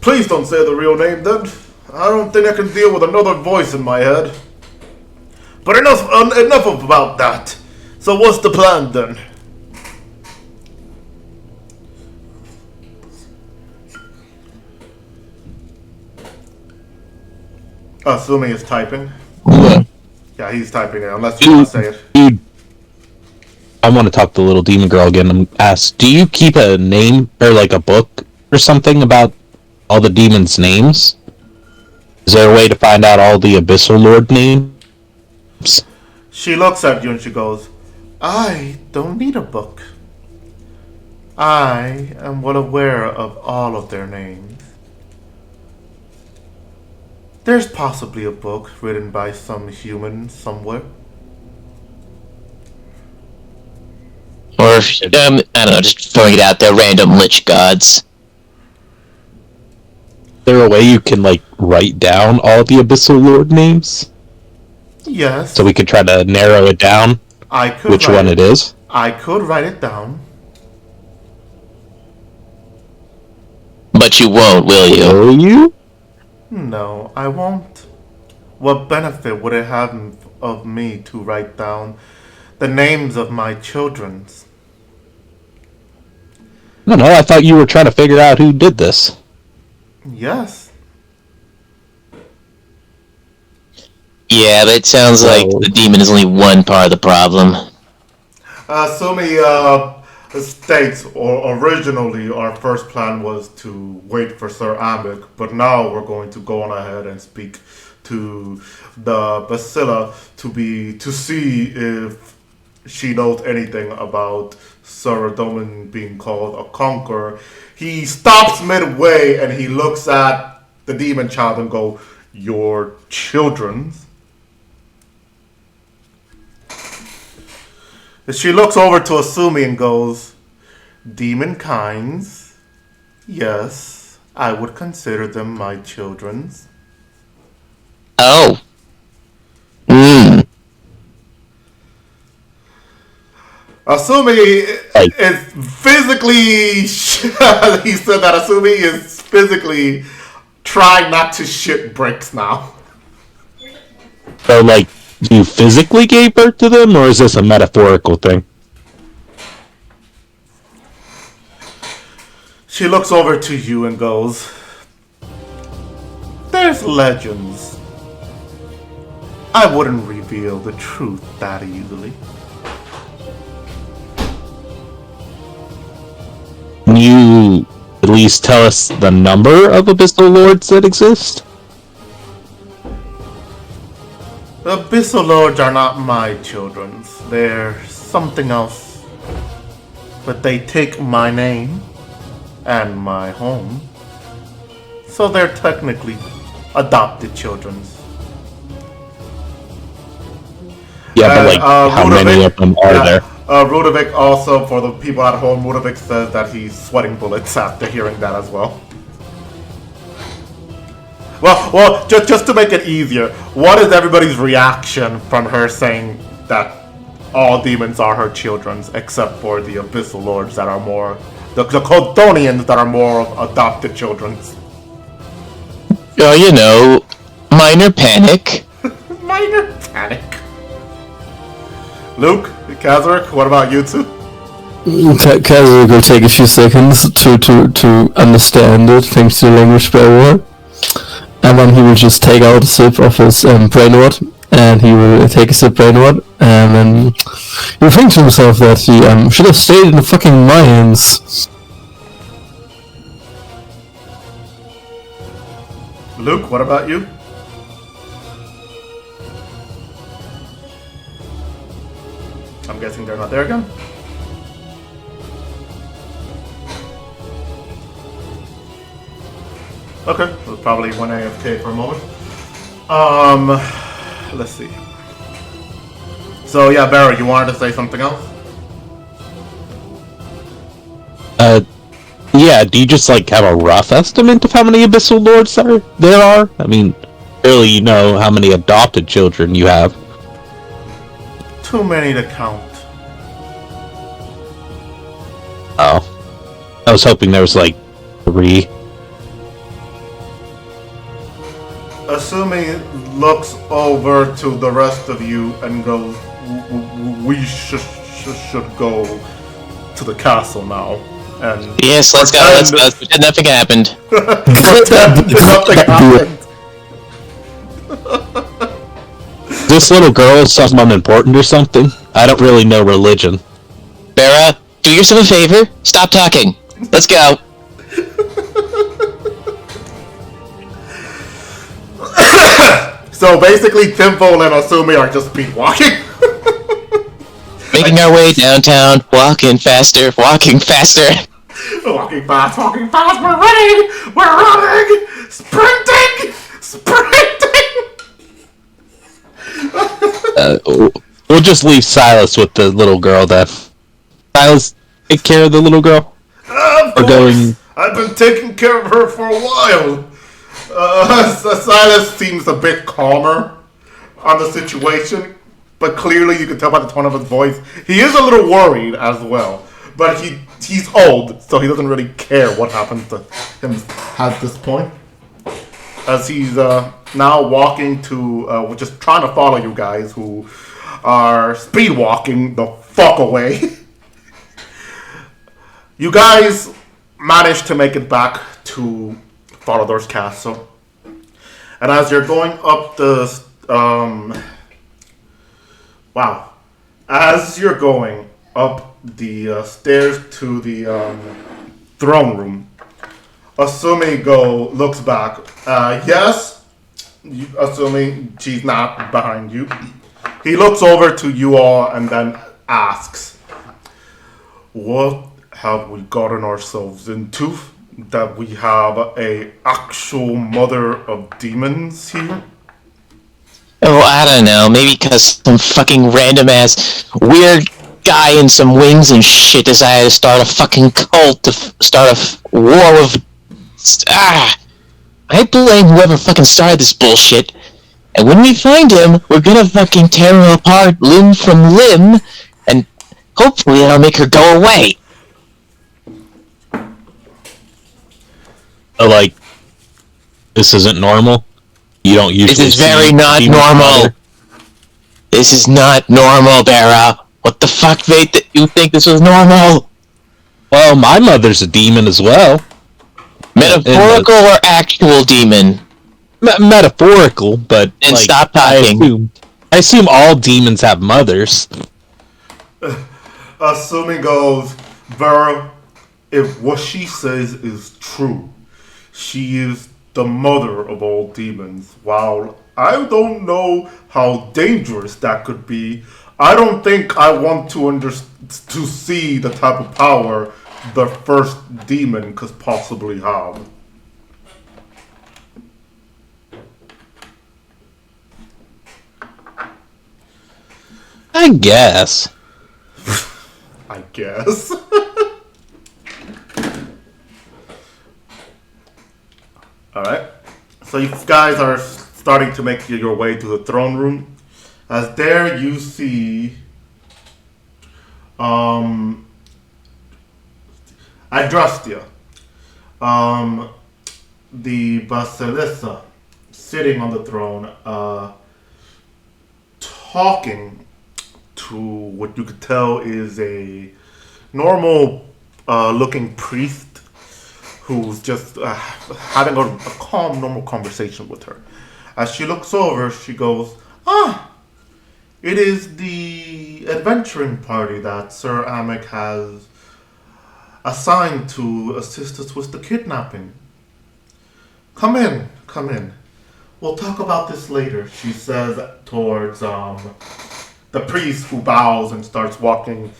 please don't say the real name then. I don't think I can deal with another voice in my head. But enough about that. So what's the plan then?" Assuming he's typing. Yeah. Yeah, he's typing it, unless you want to say it. Dude, I want to talk to the little demon girl again and ask, do you keep a name or like a book or something about all the demons' names? Is there a way to find out all the Abyssal Lord names? She looks at you and she goes, I don't need a book. I am well aware of all of their names. There's possibly a book written by some human somewhere. Or, I don't know, just throwing it out there, random lich gods. Is there a way you can, like, write down all the Abyssal Lord names? Yes. So we could try to narrow it down? I could which one it is? I could write it down. But you won't, will you? Will you? No, I won't. What benefit would it have of me to write down the names of my children's? No, I thought you were trying to figure out who did this. Yes. Yeah, but it sounds like the demon is only one part of the problem. Sumi states, or originally our first plan was to wait for Sir Amic, but now we're going to go on ahead and speak to the Basila to see if she knows anything about Sir Domin being called a conqueror. He stops midway and he looks at the demon child and go, your children's? She looks over to Asumi and goes, demon kinds? Yes, I would consider them my children's. Oh. Asumi is physically, he said that Asumi is physically trying not to shit bricks now. So, like, you physically gave birth to them, or is this a metaphorical thing? She looks over to you and goes, there's legends. I wouldn't reveal the truth that easily. Can you at least tell us the number of Abyssal Lords that exist? The Abyssal Lords are not my children's. They're something else. But they take my name and my home. So they're technically adopted children's. Yeah, but like, how many of them are there? Rudovic also, for the people at home, Rudovic says that he's sweating bullets after hearing that as well. Well, just to make it easier, what is everybody's reaction from her saying that all demons are her children's, except for the Abyssal Lords that are more, the Codonians that are more of adopted children's? Oh, you know, minor panic. Minor panic. Luke, Kazarick, what about you two? Kazarick will take a few seconds to understand it, thanks to the language barrier. And then he will just take out a sip of his brainwort, and he will take a sip brainwort, and then he'll think to himself that he should have stayed in the fucking mines. Luke, what about you? I'm guessing they're not there again. Okay, we'll probably one AFK for a moment. Let's see. So yeah, Barry, you wanted to say something else? Yeah, do you just like have a rough estimate of how many Abyssal Lords there are? I mean, clearly you know how many adopted children you have. Too many to count. Oh. I was hoping there was like 3. Asumi looks over to the rest of you and goes, we should go to the castle now. And yes, let's go, let's go. Pretend nothing happened. Nothing happened. This little girl is someone important or something? I don't really know religion. Bera, do yourself a favor. Stop talking. Let's go. So basically, Timfol and Asumi are just speed walking. Making our way downtown, walking faster, walking faster. Walking fast, we're running, sprinting. We'll just leave Silas with the little girl then. Silas, take care of the little girl. Of course. I've been taking care of her for a while. Silas seems a bit calmer on the situation, but clearly you can tell by the tone of his voice, he is a little worried as well. But he's old, so he doesn't really care what happens to him at this point. As he's now walking to, just trying to follow you guys who are speed walking the fuck away. You guys managed to make it back to Farador's castle. And as you're going up the, as you're going up the stairs to the throne room, Asumi looks back. Yes, assuming she's not behind you. He looks over to you all and then asks, "What have we gotten ourselves into? That we have a actual mother of demons here?" Oh, I don't know. Maybe because some fucking random ass weird guy in some wings and shit decided to start a fucking cult to start a war of... I blame whoever fucking started this bullshit. And when we find him, we're gonna fucking tear him apart limb from limb, and hopefully that'll make her go away. Like, this isn't normal? You don't usually This is very not normal. This is not normal, Bera. What the fuck made you think this was normal? Well, my mother's a demon as well. Metaphorical or actual demon? Metaphorical, but and like, stop talking. I assume all demons have mothers. Assuming goes, Vera, if what she says is true, she is the mother of all demons. While I don't know how dangerous that could be, I don't think I want to see the type of power the first demon could possibly have. I guess. I guess. Alright. So you guys are starting to make your way to the throne room. As there you see Adrastia, the Basilissa, sitting on the throne, talking to what you could tell is a normal looking priest who's just having a calm, normal conversation with her. As she looks over, she goes, it is the adventuring party that Sir Amic has assigned to assist us with the kidnapping. Come in. We'll talk about this later," she says towards the priest, who bows and starts walking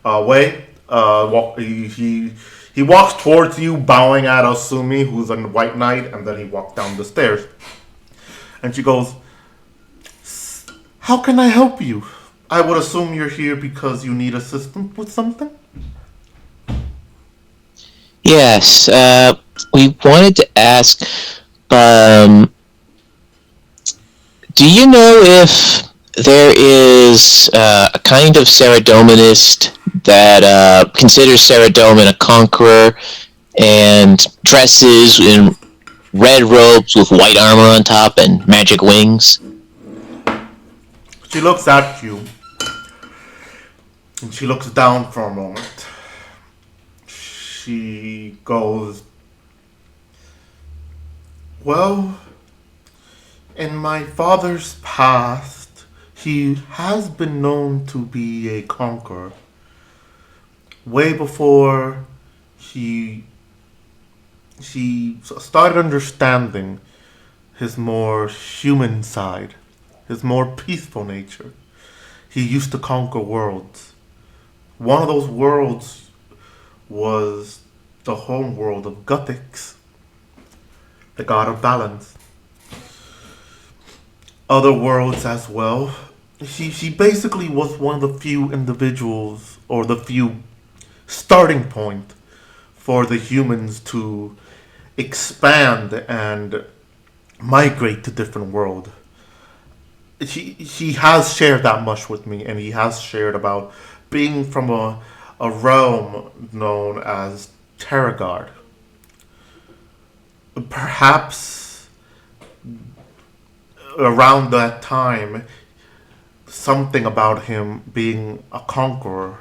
away. He walks towards you, bowing at Asumi, who's a white knight, and then he walks down the stairs. And she goes, "How can I help you? I would assume you're here because you need assistance with something?" Yes, we wanted to ask, do you know if there is a kind of Saradominist that considers Saradomin a conqueror and dresses in red robes with white armor on top and magic wings? She looks at you, and she looks down for a moment. She goes, "Well, in my father's past, he has been known to be a conqueror. way before he started understanding his more human side, his more peaceful nature. He used to conquer worlds. One of those worlds was the home world of Guthix, the god of balance. Other worlds as well. She basically was one of the few individuals, or the few starting point for the humans to expand and migrate to different worlds. He has shared that much with me, and he has shared about being from a realm known as Terragard. Perhaps around that time, something about him being a conqueror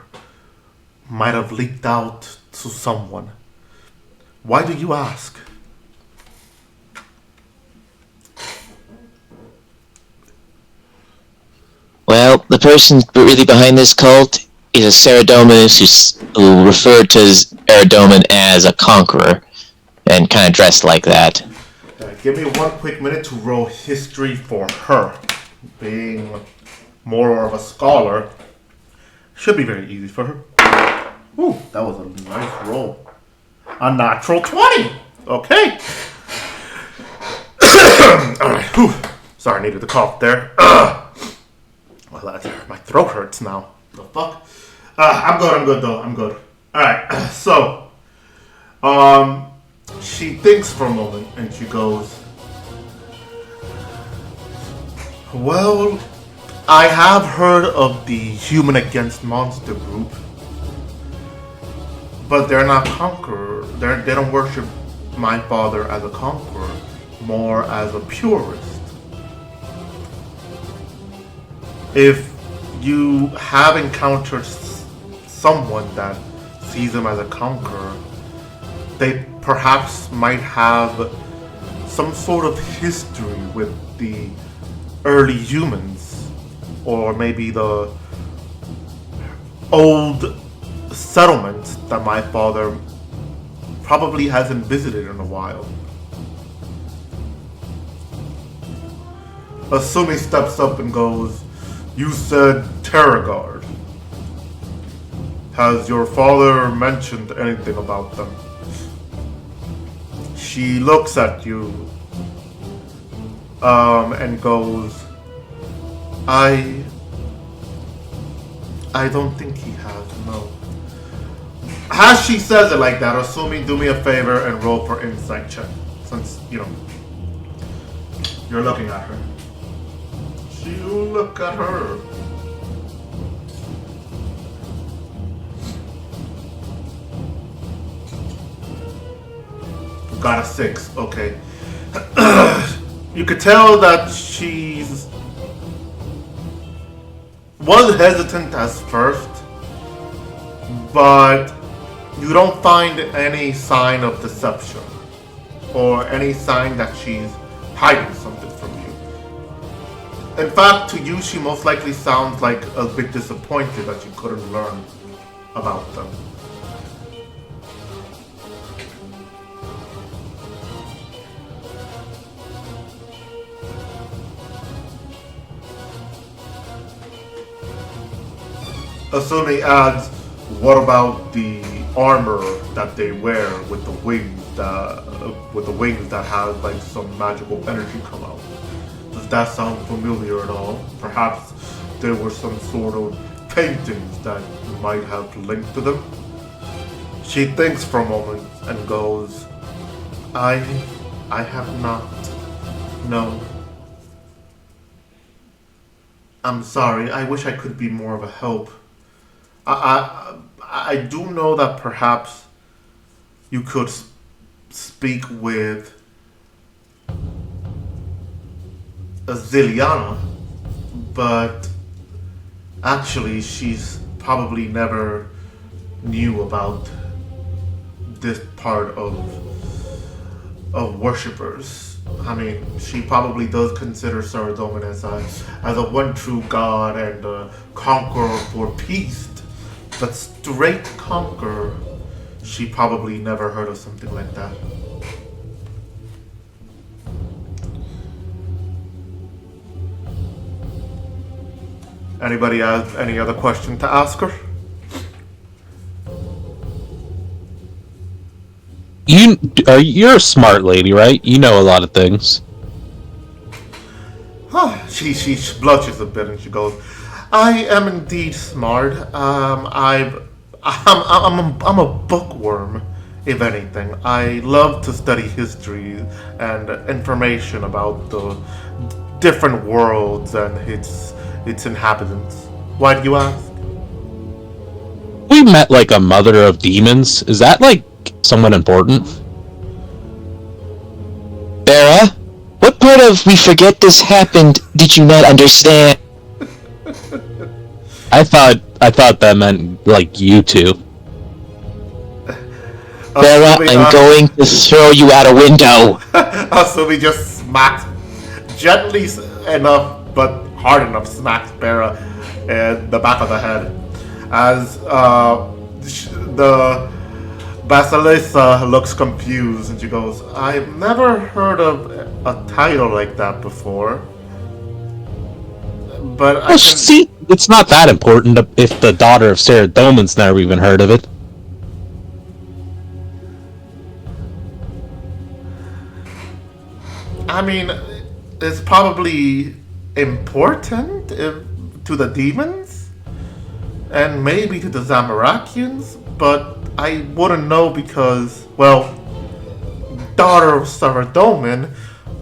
might have leaked out to someone. Why do you ask? Well, the person really behind this cult is a Ceradominus who referred to Eridoman as a conqueror and kind of dressed like that. Give me 1 quick minute to roll history for her. Being more of a scholar, should be very easy for her. Ooh, that was a nice roll. A natural 20! Okay. Alright, whew. Sorry, I needed to cough there. Well, my throat hurts now. The fuck? I'm good though, I'm good. Alright, so, she thinks for a moment and she goes, well, I have heard of the Human Against Monster group, but they're not conqueror. They don't worship my father as a conqueror, more as a purist. If you have encountered someone that sees him as a conqueror, they perhaps might have some sort of history with the early humans, or maybe the old settlements that my father probably hasn't visited in a while. Asumi steps up and goes, you said Terragard. Has your father mentioned anything about them? She looks at you and goes, I don't think he has, no. As she says it like that, Asumi, do me a favor and roll for insight check. Since, you're looking at her. You look at her. Got a 6, okay. You could tell that she's was hesitant as first, but you don't find any sign of deception or any sign that she's hiding something from you. In fact, to you, she most likely sounds like a bit disappointed that you couldn't learn about them. Asumi adds, what about the armor that they wear with the wings that have like some magical energy come out? Does that sound familiar at all? Perhaps there were some sort of paintings that might have linked to them? She thinks for a moment and goes, I have not. No. I'm sorry, I wish I could be more of a help. I do know that perhaps you could speak with a Ziliana, but actually she's probably never knew about this part of worshippers. I mean, she probably does consider Saradomin as a one true god and a conqueror for peace, But straight conquer, she probably never heard of something like that. Anybody have any other question to ask her? You're a smart lady, right? You know a lot of things. She blushes a bit and she goes, "I am indeed smart. I'm a bookworm, if anything. I love to study history and information about the different worlds and its inhabitants. Why do you ask?" We met like a mother of demons. Is that like someone important? Bera, what part of "we forget this happened" did you not understand? I thought that meant like you two. Bera, I'm going to throw you out a window. So we just smacked gently enough, but hard enough, smacked Bera in the back of the head. As the Basilissa looks confused and she goes, "I've never heard of a title like that before. But I can... See, it's not that important if the daughter of Sarah Doman's never even heard of it. I mean, it's probably important to the demons and maybe to the Zamarakians, but I wouldn't know because, well, daughter of Sarah Doman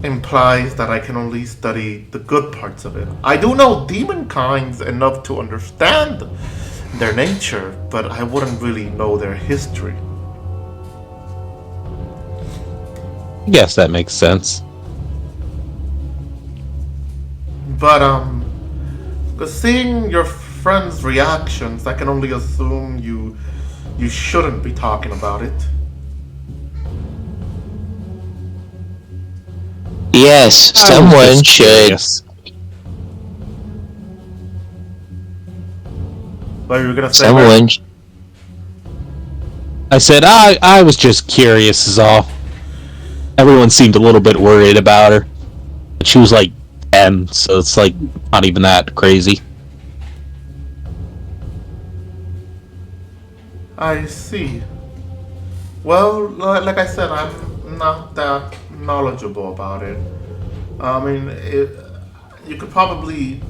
implies that I can only study the good parts of it. I do know demon kinds enough to understand their nature, but I wouldn't really know their history. Yes, that makes sense. But, seeing your friend's reactions, I can only assume you shouldn't be talking about it. Yes, someone should. Yes. What you were gonna say? Someone. I said I was just curious is all. Everyone seemed a little bit worried about her. But she was like 10, so it's like not even that crazy. I see. Well, like I said, I'm not that knowledgeable about it. I mean, you could probably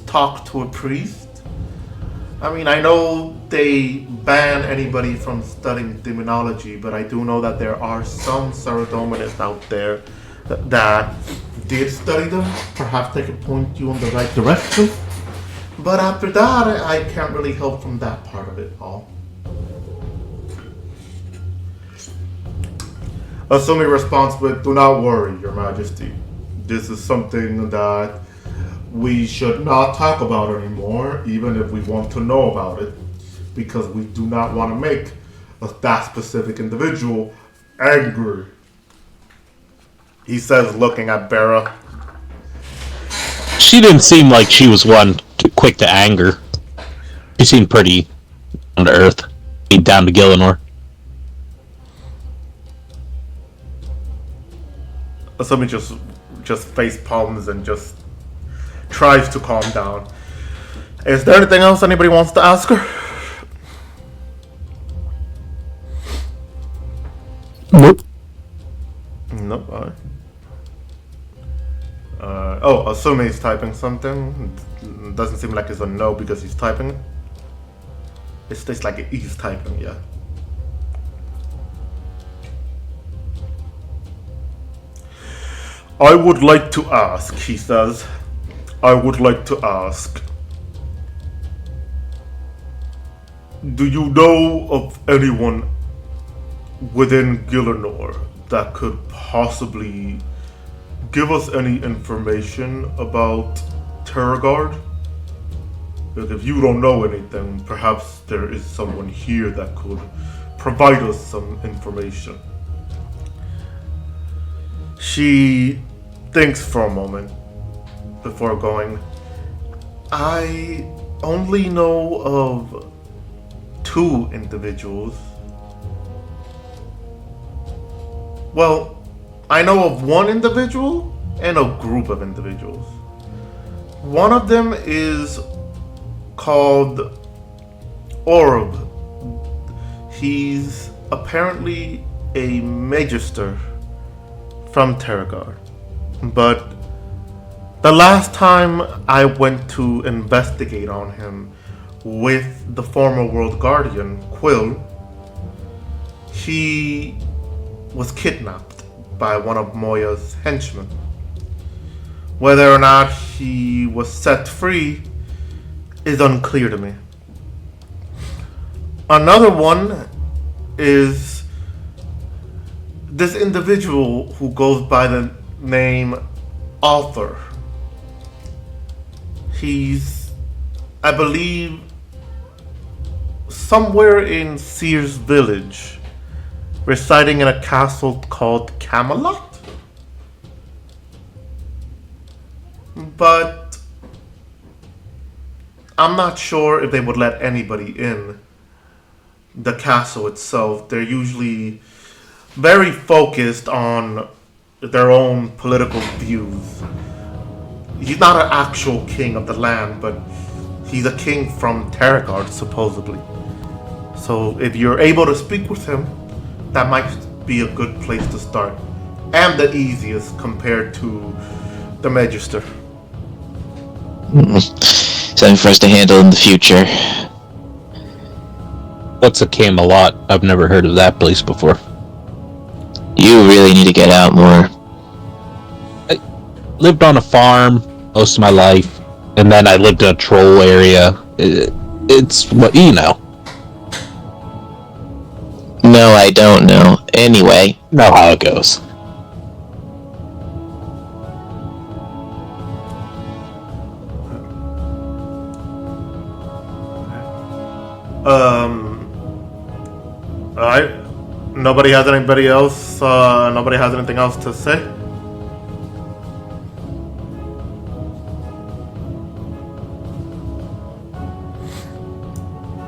talk to a priest. I mean, I know they ban anybody from studying demonology, but I do know that there are some Saradominists out there that did study them. Perhaps they could point you in the right direction. But after that, I can't really help from that part of it all. Assuming response with, "Do not worry, Your Majesty. This is something that we should not talk about anymore, even if we want to know about it, because we do not want to make that specific individual angry," he says, looking at Bera. She didn't seem like she was one quick to anger. She seemed pretty down to earth, down to Gielinor. Assuming just face palms and just tries to calm down. Is there anything else anybody wants to ask her? Nope. Nope. Oh, assuming he's typing something. It doesn't seem like it's a no because he's typing it. It's just like he's typing, yeah. "I would like to ask," he says. "I would like to ask. Do you know of anyone within Gielinor that could possibly give us any information about Terragard? Like, if you don't know anything, perhaps there is someone here that could provide us some information." She thinks for a moment before going, "I only know of two individuals. Well, I know of one individual and a group of individuals. One of them is called Orb. He's apparently a magister from Terragard. But the last time I went to investigate on him with the former World Guardian, Quill, he was kidnapped by one of Moya's henchmen. Whether or not he was set free is unclear to me. Another one is this individual who goes by the name Arthur. He's, I believe, somewhere in Sears Village, residing in a castle called Camelot. But I'm not sure if they would let anybody in the castle itself. They're usually very focused on their own political views. He's not an actual king of the land, but he's a king from Terragard, supposedly. So if you're able to speak with him, that might be a good place to start. And the easiest compared to the Magister. Something for us to handle in the future. What's a Camelot? I've never heard of that place before. You really need to get out more. I lived on a farm most of my life, and then I lived in a troll area. It's what you know. No, I don't know. Anyway. Know how it goes. Alright. Nobody has anybody else, nobody has anything else to say?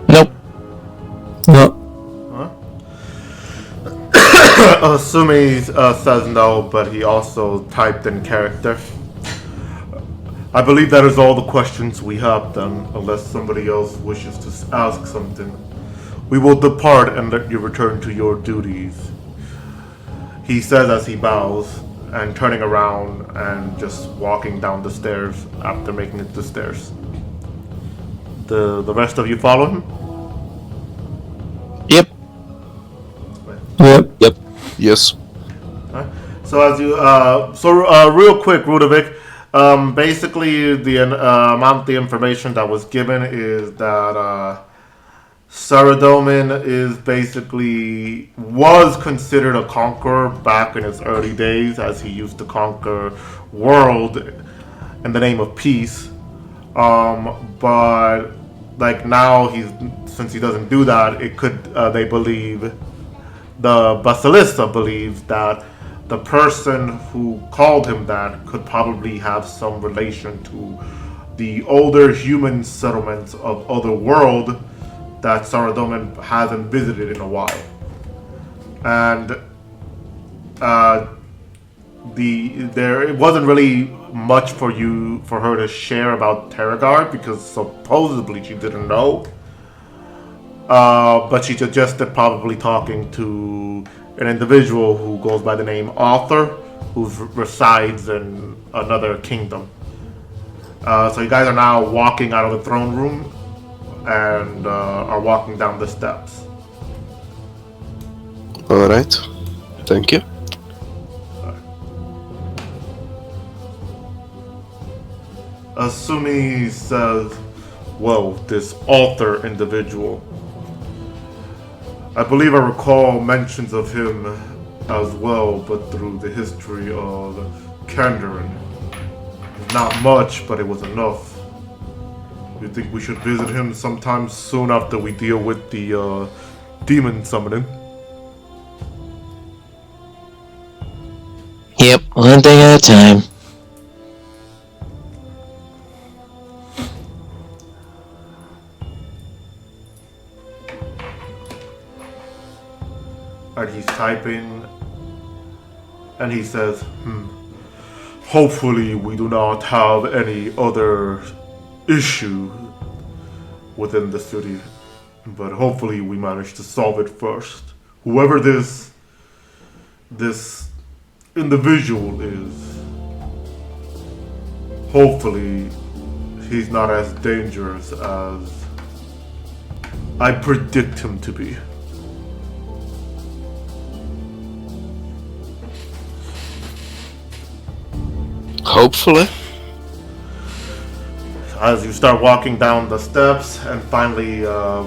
Nope. No. Assuming he says no, but he also typed in character. I believe that is all the questions we have then, unless somebody else wishes to ask something. We will depart and let you return to your duties. He says as he bows and turning around and just walking down the stairs after making it to the stairs. The rest of you follow him? Yep. Yep. Yes. So as you, real quick, Rudovic, basically the amount of the information that was given is that Saradomin was considered a conqueror back in his early days, as he used to conquer world in the name of peace. But like now, since he doesn't do that, it could they believe. The Basilissa believes that the person who called him that could probably have some relation to the older human settlements of other world that Saradomin hasn't visited in a while. And it wasn't really much for her to share about Terragard because supposedly she didn't know. But she suggested probably talking to an individual who goes by the name Arthur, who resides in another kingdom. So you guys are now walking out of the throne room and are walking down the steps. Alright. Thank you. Assuming he says, well, this Arthur individual, I believe I recall mentions of him as well, but through the history of Kandarin. Not much, but it was enough. You think we should visit him sometime soon after we deal with the demon summoning? Yep, one thing at a time. typing, and he says, hopefully we do not have any other issue within the city, but hopefully we manage to solve it first. Whoever this individual is, hopefully he's not as dangerous as I predict him to be. Hopefully. As you start walking down the steps and finally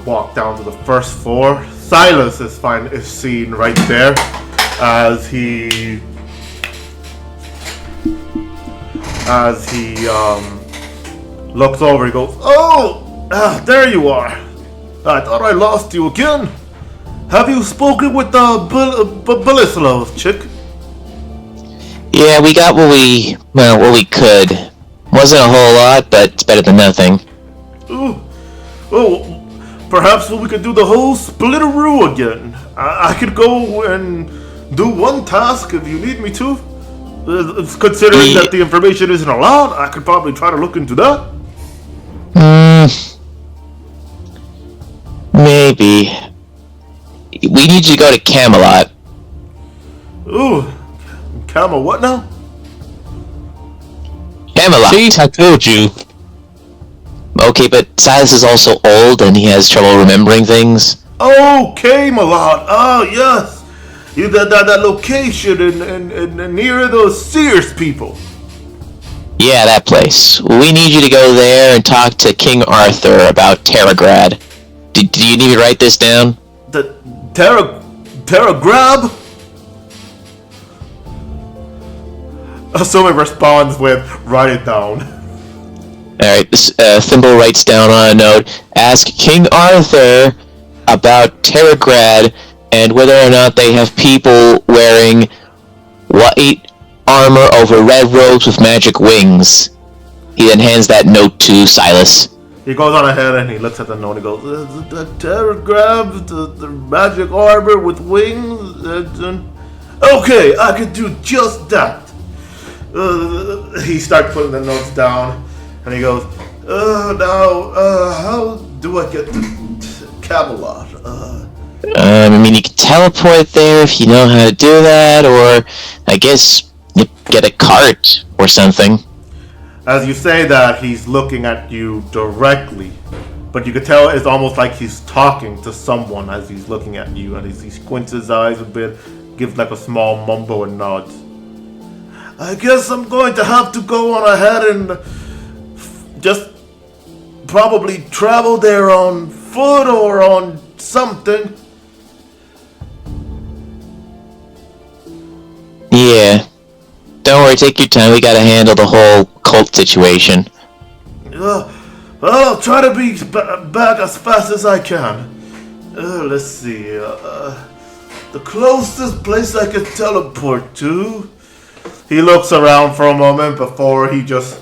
walk down to the first floor, Silas is seen right there as he looks over. He goes, "Oh, there you are. I thought I lost you again. Have you spoken with the Bilislav chick?" Yeah, we got what we could. Wasn't a whole lot, but it's better than nothing. Oh, perhaps we could do the whole splitteroo again. I could go and do one task if you need me to. Considering that the information isn't a lot, I could probably try to look into that. Maybe. We need you to go to Camelot. Ooh, Camel, what now? Camelot. See, I told you. Okay, but Silas is also old and he has trouble remembering things. Oh, Camelot. Oh, yes. You that location in near those Sears people. Yeah, that place. We need you to go there and talk to King Arthur about Terragrad. Do you need me to write this down? The Terragrab? Assuming responds with, write it down. Alright, Thimble writes down on a note, ask King Arthur about Terragrad and whether or not they have people wearing white armor over red robes with magic wings. He then hands that note to Silas. He goes on ahead and he looks at the note and he goes, the Terragrab, the magic armor with wings? Okay, I could do just that. He starts putting the notes down, and he goes, how do I get to Camelot? I mean, you can teleport there if you know how to do that, or I guess you get a cart or something. As you say that, he's looking at you directly, but you can tell it's almost like he's talking to someone as he's looking at you, and he squints his eyes a bit, gives like a small mumble and nods. I guess I'm going to have to go on ahead and just probably travel there on foot or on something. Yeah. Don't worry, take your time. We gotta handle the whole cult situation. Well, I'll try to be back as fast as I can. Let's see. The closest place I can teleport to. He looks around for a moment before he just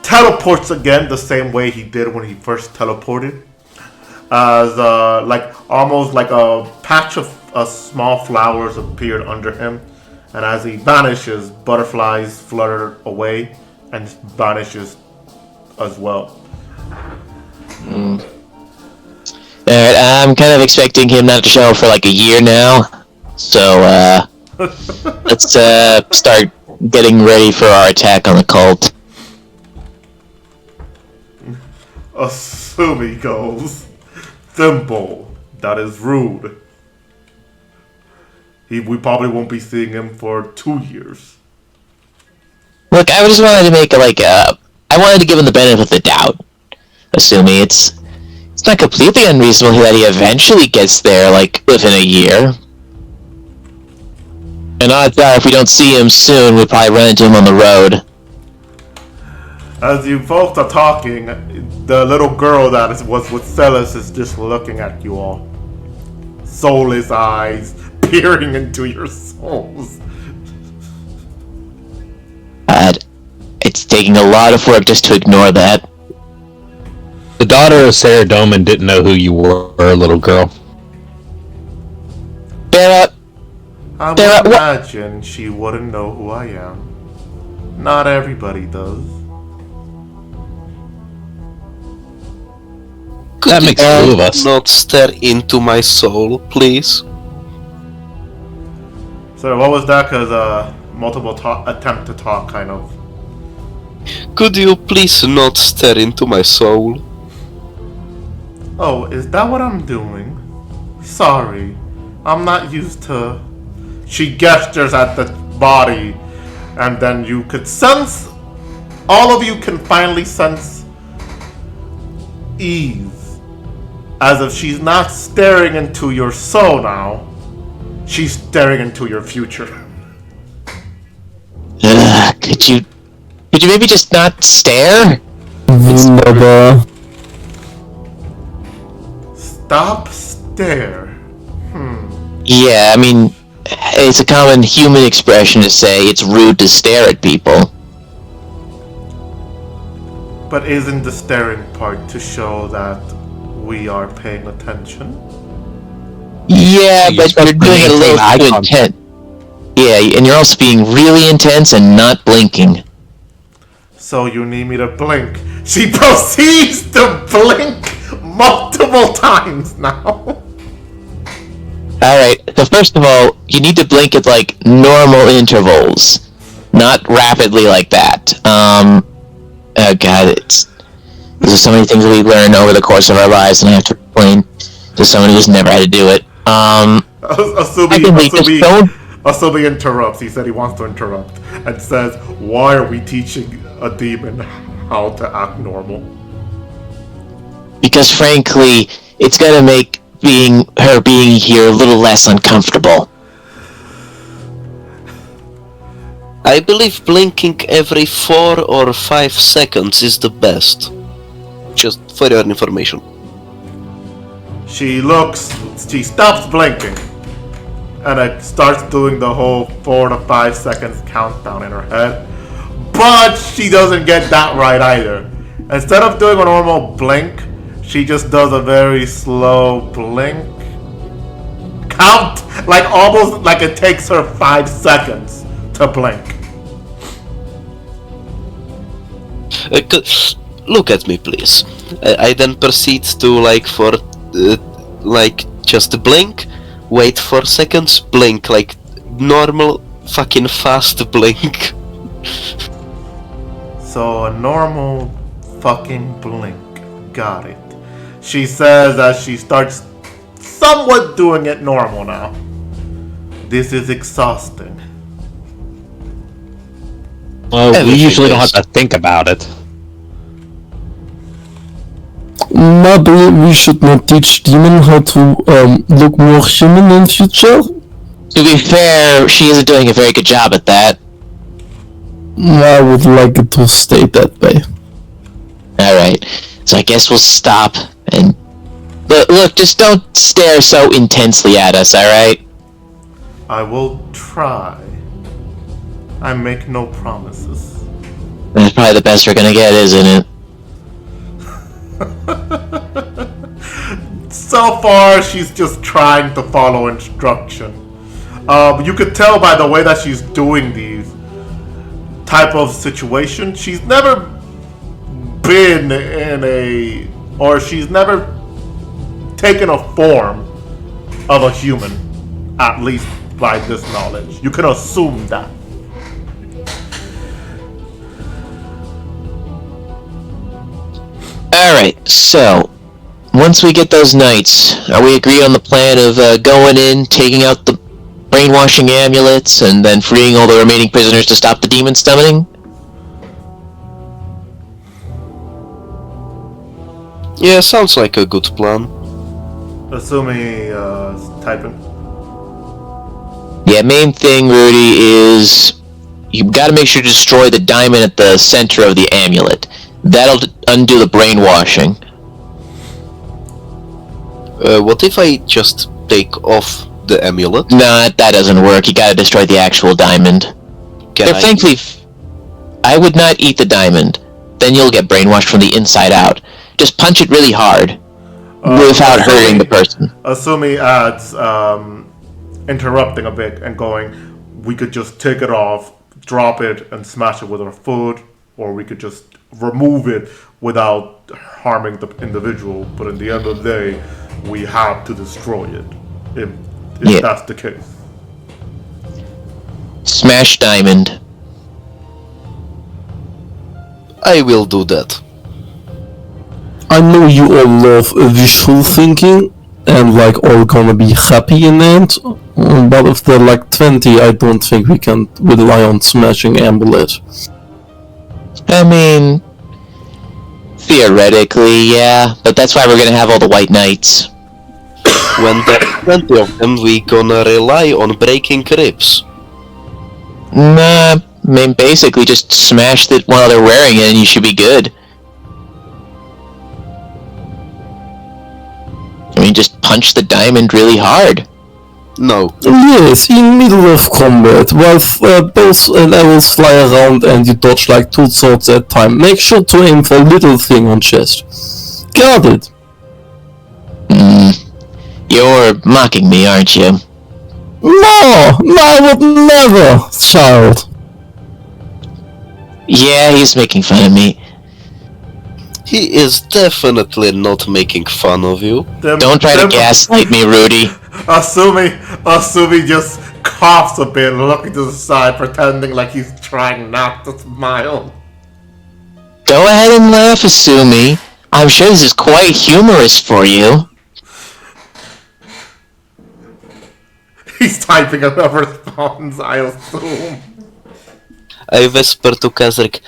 teleports again the same way he did when he first teleported. As almost like a patch of small flowers appeared under him. And as he vanishes, butterflies flutter away and vanishes as well. Alright, I'm kind of expecting him not to show up for like a year now. So, let's start getting ready for our attack on the cult. Assume he goes, Thimble, that is rude. We probably won't be seeing him for 2 years. Look, I just wanted to make I wanted to give him the benefit of the doubt. Assuming it's not completely unreasonable that he eventually gets there, like, within a year. And odds are, if we don't see him soon, we'll probably run into him on the road. As you folks are talking, the little girl that was with Celis is just looking at you all. Soulless eyes peering into your souls. It's taking a lot of work just to ignore that. The daughter of Sarah Doman didn't know who you were, little girl. Barra, I would What? imagine she wouldn't know who I am. Not everybody does. Could That you makes two of us. not stare into my soul, please? So what was that? Because multiple attempt to talk, kind of. Could you please not stare into my soul? Oh, is that what I'm doing? Sorry, I'm not used to... She gestures at the body, and then you could sense... All of you can finally sense ease. As if she's not staring into your soul now. She's staring into your future. could you maybe just not stare? Wunderbar. Stop stare. Yeah, I mean, it's a common human expression to say it's rude to stare at people. But isn't the staring part to show that we are paying attention? Yeah, You're but supposed you're to doing it a maintain little eye too contact. intense. Yeah, and you're also being really intense and not blinking. So you need me to blink. She proceeds to blink multiple times now. Alright, so first of all, you need to blink at, like, normal intervals. Not rapidly like that. Oh god, there's so many things we learn over the course of our lives, and I have to explain to someone who's never had to do it. Asubi interrupts. He said he wants to interrupt. And says, why are we teaching a demon how to act normal? Because frankly, it's gonna make her being here a little less uncomfortable. I believe blinking every 4 or 5 seconds is the best. Just for your information. She stops blinking. And it starts doing the whole 4 to 5 seconds countdown in her head. But she doesn't get that right either. Instead of doing a normal blink, she just does a very slow blink. Count! Like almost like it takes her 5 seconds to blink. Look at me, please. I then proceed to just blink, wait 4 seconds, blink like normal fucking fast blink. So a normal fucking blink. Got it. She says as she starts somewhat doing it normal now. This is exhausting. Well, we Everything usually don't is. have to think about it. Maybe we should not teach demon how to look more human in future. To be fair, she isn't doing a very good job at that. I would like it to stay that way. Alright, so I guess we'll stop and... But look, just don't stare so intensely at us, alright? I will try. I make no promises. That's probably the best we're gonna get, isn't it? So far, she's just trying to follow instruction. You could tell by the way that she's doing these type of situations. She's never been she's never taken a form of a human, at least by this knowledge. You can assume that. Alright, so... Once we get those knights, are we agreed on the plan of going in, taking out the brainwashing amulets, and then freeing all the remaining prisoners to stop the demon summoning? Yeah, sounds like a good plan. Assuming typing. Yeah, main thing, Rudy, is... You've got to make sure to destroy the diamond at the center of the amulet. That'll undo the brainwashing. What if I just take off the amulet? Nah, that doesn't work. You gotta destroy the actual diamond. Thankfully, I would not eat the diamond. Then you'll get brainwashed from the inside out. Just punch it really hard. Without hurting the person. Asumi adds, interrupting a bit and going, we could just take it off, drop it, and smash it with our foot, or we could just remove it without harming the individual. But at the end of the day, we have to destroy it. If Yeah. that's the case. Smash diamond. I will do that. I know you all love visual thinking and like all gonna be happy in the end, but if they're like 20, I don't think we can rely on smashing amulet. I mean, theoretically, yeah, but that's why we're gonna have all the white knights. When there are 20 of them, we gonna rely on breaking ribs. Nah, I mean, basically just smash it while they're wearing it and you should be good. I mean, just punch the diamond really hard. No. Yes, in middle of combat, while both arrows fly around and you dodge like 2 swords at a time, make sure to aim for little thing on chest. Got it. You're mocking me, aren't you? No, I would never, child. Yeah, he's making fun of me. He is definitely not making fun of you. Don't try to gaslight me, Rudy. Asumi just coughs a bit, looking to the side, pretending like he's trying not to smile. Go ahead and laugh, Asumi. I'm sure this is quite humorous for you. He's typing a response, I assume. I whisper to Kazrik.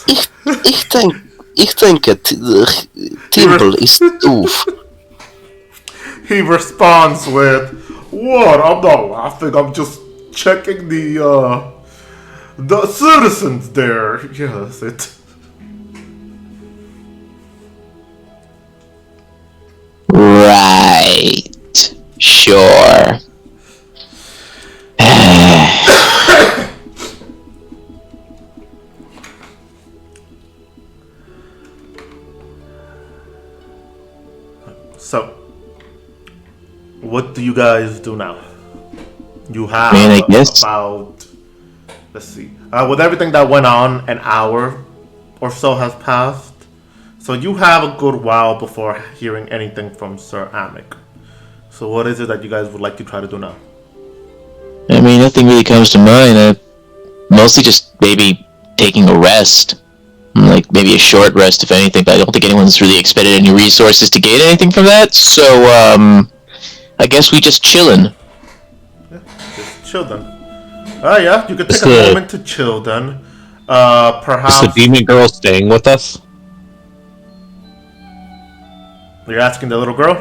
Ich denke, Timble is doof. He responds with, "What? I'm not laughing. I'm just checking the citizens there." Yes, it. Right. Sure. So, what do you guys do now? You have I guess- about, let's see, with everything that went on, an hour or so has passed. So you have a good while before hearing anything from Sir Amic. So what is it that you guys would like to try to do now? I mean, nothing really comes to mind. Mostly just maybe taking a rest. Like, maybe a short rest, if anything, but I don't think anyone's really expended any resources to gain anything from that, so, I guess we just chillin'. Yeah, just chill then. Yeah, you could take Is a the- moment to chill then. Is Perhaps the demon girl staying with us? you're asking the little girl?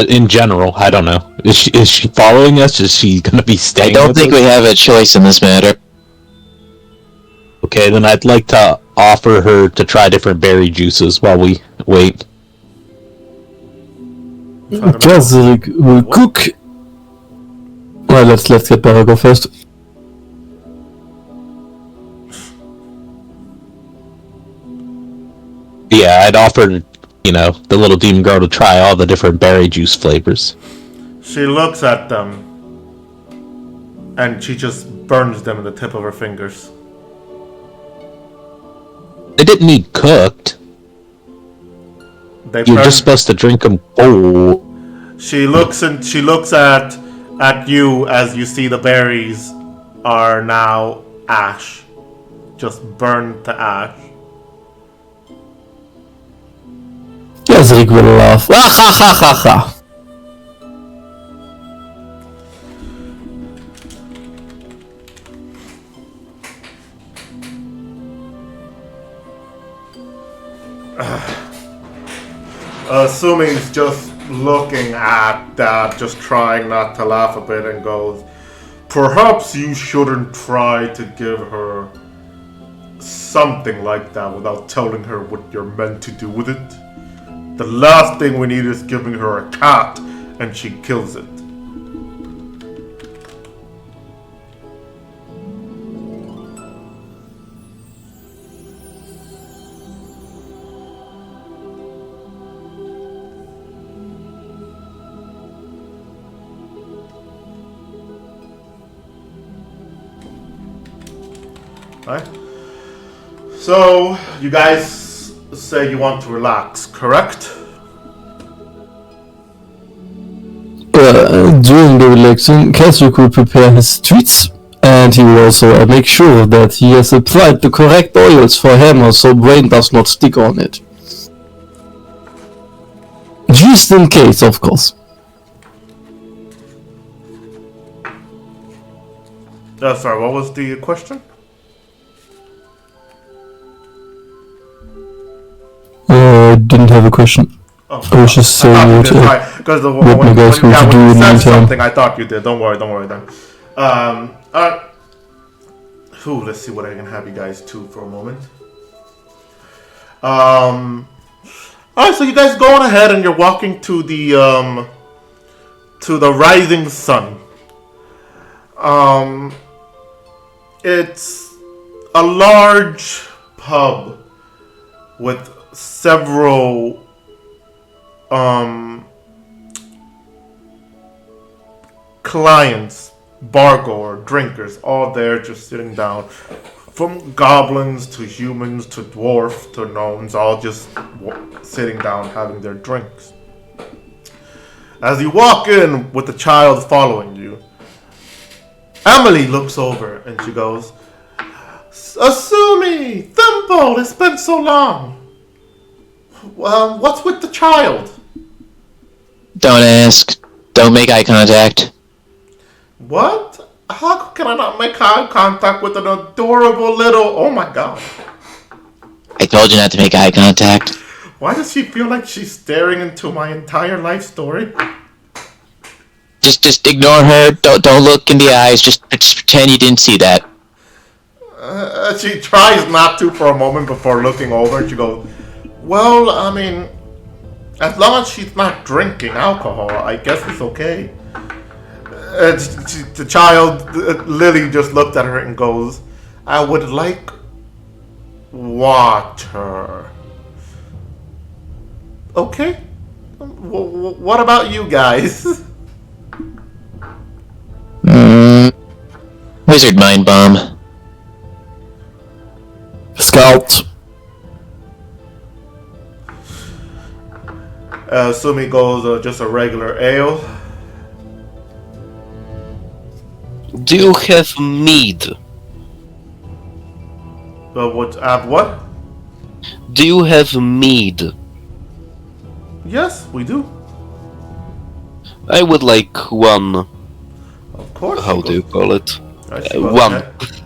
In general, I don't know. Is she following us? Is she gonna be I staying don't with think us? we have a choice in this matter. Okay, then I'd like to offer her to try different berry juices while we wait. Kazrik will cook. Well, let's get Barago first. Yeah, I'd offer, the little demon girl to try all the different berry juice flavors. She looks at them and she just burns them in the tip of her fingers. They didn't need cooked. They You're burn- just supposed to drink them cold. She looks at you as you see the berries are now ash, just burned to ash. Kazrik will laugh. Ah, ha ha ha ha. Assuming he's just looking at that, just trying not to laugh a bit, and goes, "Perhaps you shouldn't try to give her something like that without telling her what you're meant to do with it. The last thing we need is giving her a cat and she kills it." Right? So, you guys say you want to relax, correct? During the relaxing, Keswick will prepare his treats, and he will also make sure that he has applied the correct oils for hammer so brain does not stick on it. Just in case, of course. Sorry, what was the question? Didn't have a question. Oh, I was just saying what my guys going to do in the meantime. Something I thought you did. Don't worry then. Alright. Let's see what I can have you guys do for a moment. Alright, so you guys go on ahead and you're walking to the rising sun. It's a large pub with several clients, bargoer, drinkers, all there just sitting down. From goblins to humans to dwarf to gnomes, all just sitting down having their drinks. As you walk in with the child following you, Emily looks over and she goes, Asumi, Thimble, it's been so long. What's with the child? Don't ask. Don't make eye contact. What? How can I not make eye contact with an adorable little... Oh my god. I told you not to make eye contact. Why does she feel like she's staring into my entire life story? Just ignore her. Don't look in the eyes. Just pretend you didn't see that. She tries not to for a moment before looking over and she goes, well, I mean, as long as she's not drinking alcohol, I guess it's okay. The child, Lily, just looked at her and goes, I would like water. Okay. What about you guys? Wizard mind bomb. Scout. Sumi goes just a regular ale. Do you have mead? What? Do you have mead? Yes, we do. I would like one. Of course. How do you call it? Right, one. Okay.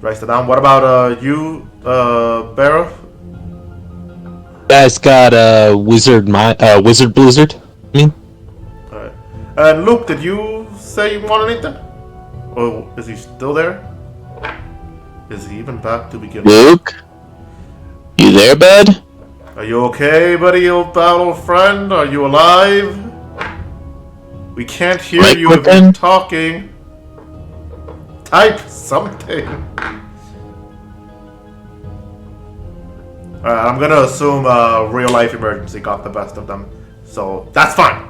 Write it down. What about you, Barrow? Guys got a wizard blizzard. Alright. And Luke, did you say you want anything? Or is he still there? Is he even back to begin with? Luke? You there, bud? Are you okay, buddy, old battle friend? Are you alive? We can't hear Like you if within? you're talking. Type something. Alright, I'm gonna assume a real life emergency got the best of them. So, that's fine.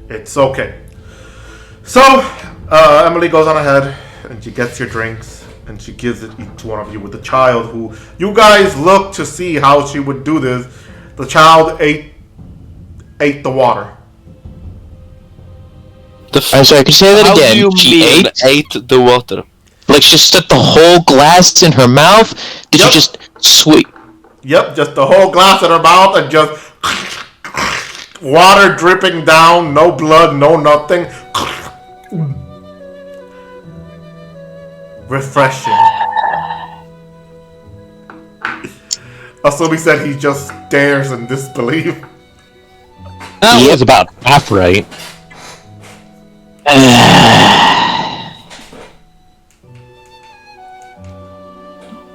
It's okay. So, Emily goes on ahead and she gets your drinks and she gives it each one of you with the child who you guys look to see how she would do this. The child ate the water. I'm sorry, could you say that How again? do you She mean ate? the water? Like she just stuck the whole glass in her mouth? Did Yep. you just sweet? Yep, just the whole glass in her mouth and just water dripping down, no blood, no nothing. Refreshing. Asumi said he just stares in disbelief. That was about half right.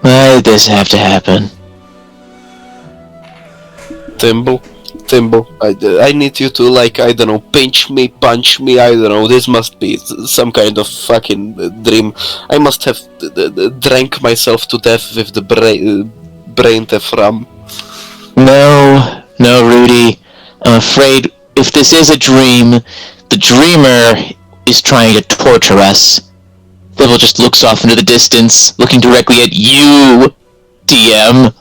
Why did this have to happen? Thimble, I need you to, like, I don't know, pinch me, punch me, I don't know, this must be some kind of fucking dream. I must have drank myself to death with the brain rum. No, Rudy. I'm afraid if this is a dream, the dreamer is trying to torture us. Devil just looks off into the distance, looking directly at you, DM.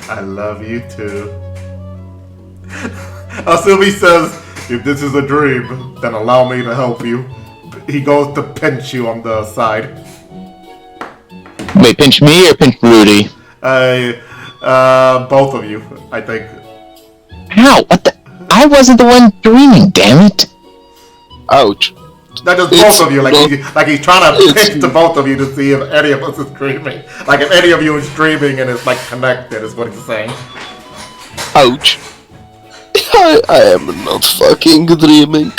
I love you too. Asumi says, if this is a dream, then allow me to help you. He goes to pinch you on the side. Wait, pinch me or pinch Rudy? Both of you, I think. How? What the? I wasn't the one dreaming, damn it. Ouch. Not just both of you, like he's trying to pinch to both of you to see if any of us is dreaming. Like if any of you is dreaming and it's like connected, is what he's saying. Ouch. I am not fucking dreaming.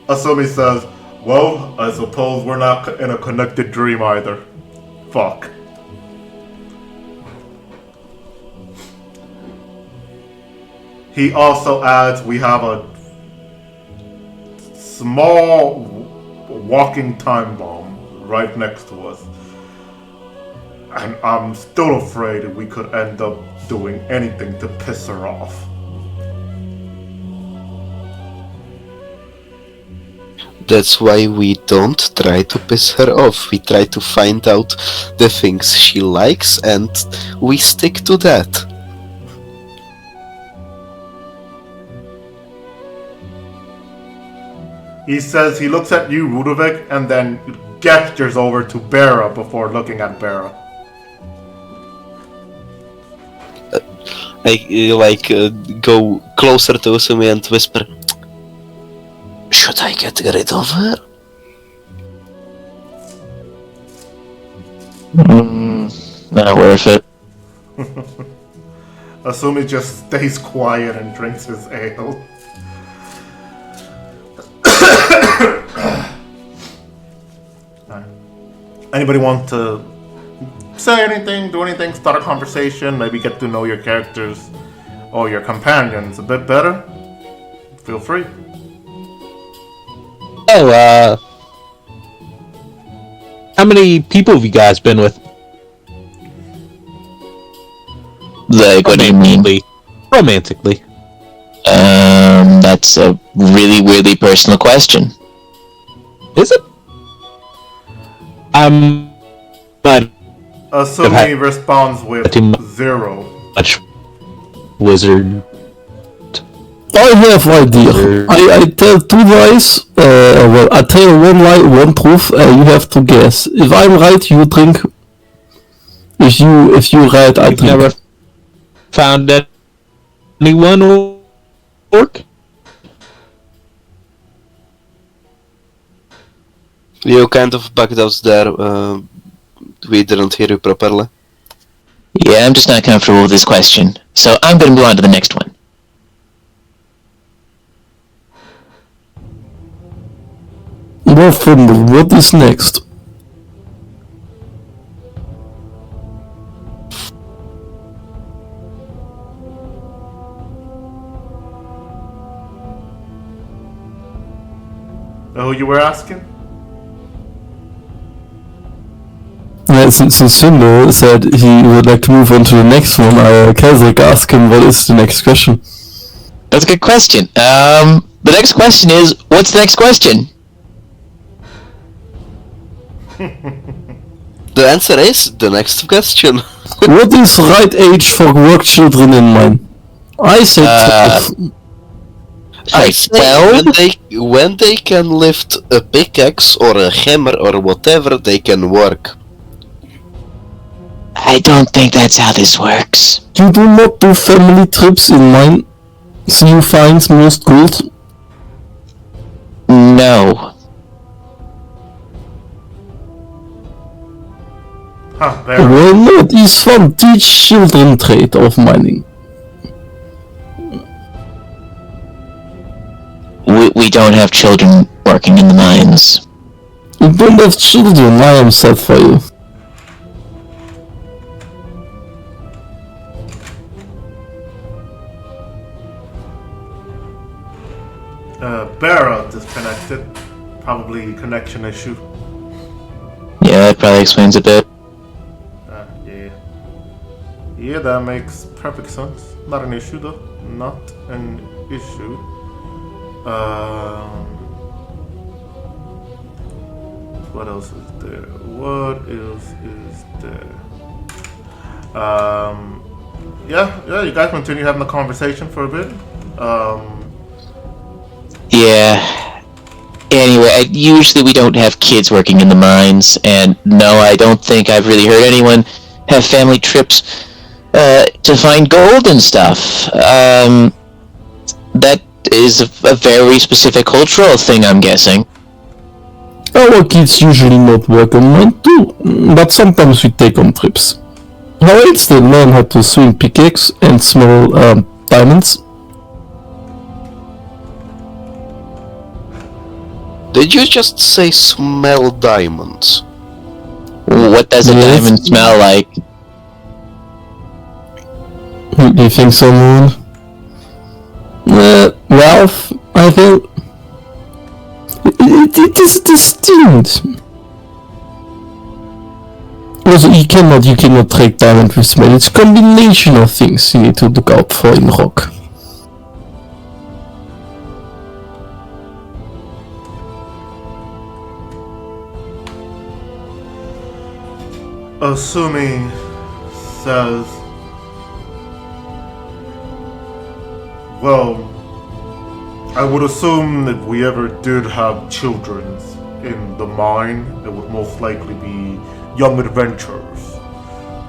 Asumi says, well, I suppose we're not in a connected dream either. Fuck. He also adds, we have a small walking time bomb right next to us. And I'm still afraid we could end up doing anything to piss her off. That's why we don't try to piss her off. We try to find out the things she likes and we stick to that. He says he looks at you, Rudovic, and then gestures over to Bera before looking at Bera. I go closer to Usumi and whisper, should I get rid of her? Not worth it. Asumi just stays quiet and drinks his ale. Anybody want to say anything, do anything, start a conversation, maybe get to know your characters or your companions a bit better? Feel free. Oh, how many people have you guys been with? Like, what do you mean? Romantically. That's a really weirdly personal question. Is it? But Asumi responds with 0. much wizard. I have idea. I tell 2 lies. Well, I tell 1 lie, 1 proof. You have to guess. If I'm right, you drink. If you right, I You've drink. never found anyone orc? You kind of bugged out there. We didn't hear you properly. Yeah, I'm just not comfortable with this question. So I'm gonna move on to the next one. Well, Fumble, what is next? Who you were asking? So Cinder said he would like to move on to the next one. Kazak asked him what is the next question. That's a good question. The next question is, what's the next question? The answer is the next question. What is right age for work children in mine? I said 12. I say when they can lift a pickaxe or a hammer or whatever, they can work. I don't think that's how this works. You do not do family trips in mine? See who finds most gold? No. Huh, there. Why not? Is fun. Teach children trade of mining. We don't have children working in the mines. You don't have children, I am sad for you. Bera disconnected. Probably connection issue. Yeah, that probably explains a bit. Yeah. Yeah, that makes perfect sense. Not an issue, though. Not an issue. What else is there? What else is there? Yeah, you guys continue having the conversation for a bit. Yeah. Anyway, usually we don't have kids working in the mines, and no, I don't think I've really heard anyone have family trips to find gold and stuff. That is a very specific cultural thing, I'm guessing. Our kids usually not work on mine too, but sometimes we take on trips. How else they learn how to swing pickaxe and small diamonds? Did you just say smell diamonds? What does a Yes. diamond smell like? Do you think so, Moon? Ralph, I think it is distinct. Also, you cannot track diamond with smell. It's a combination of things you need to look out for in rock. Assuming says, well, I would assume if we ever did have children in the mine, it would most likely be young adventurers.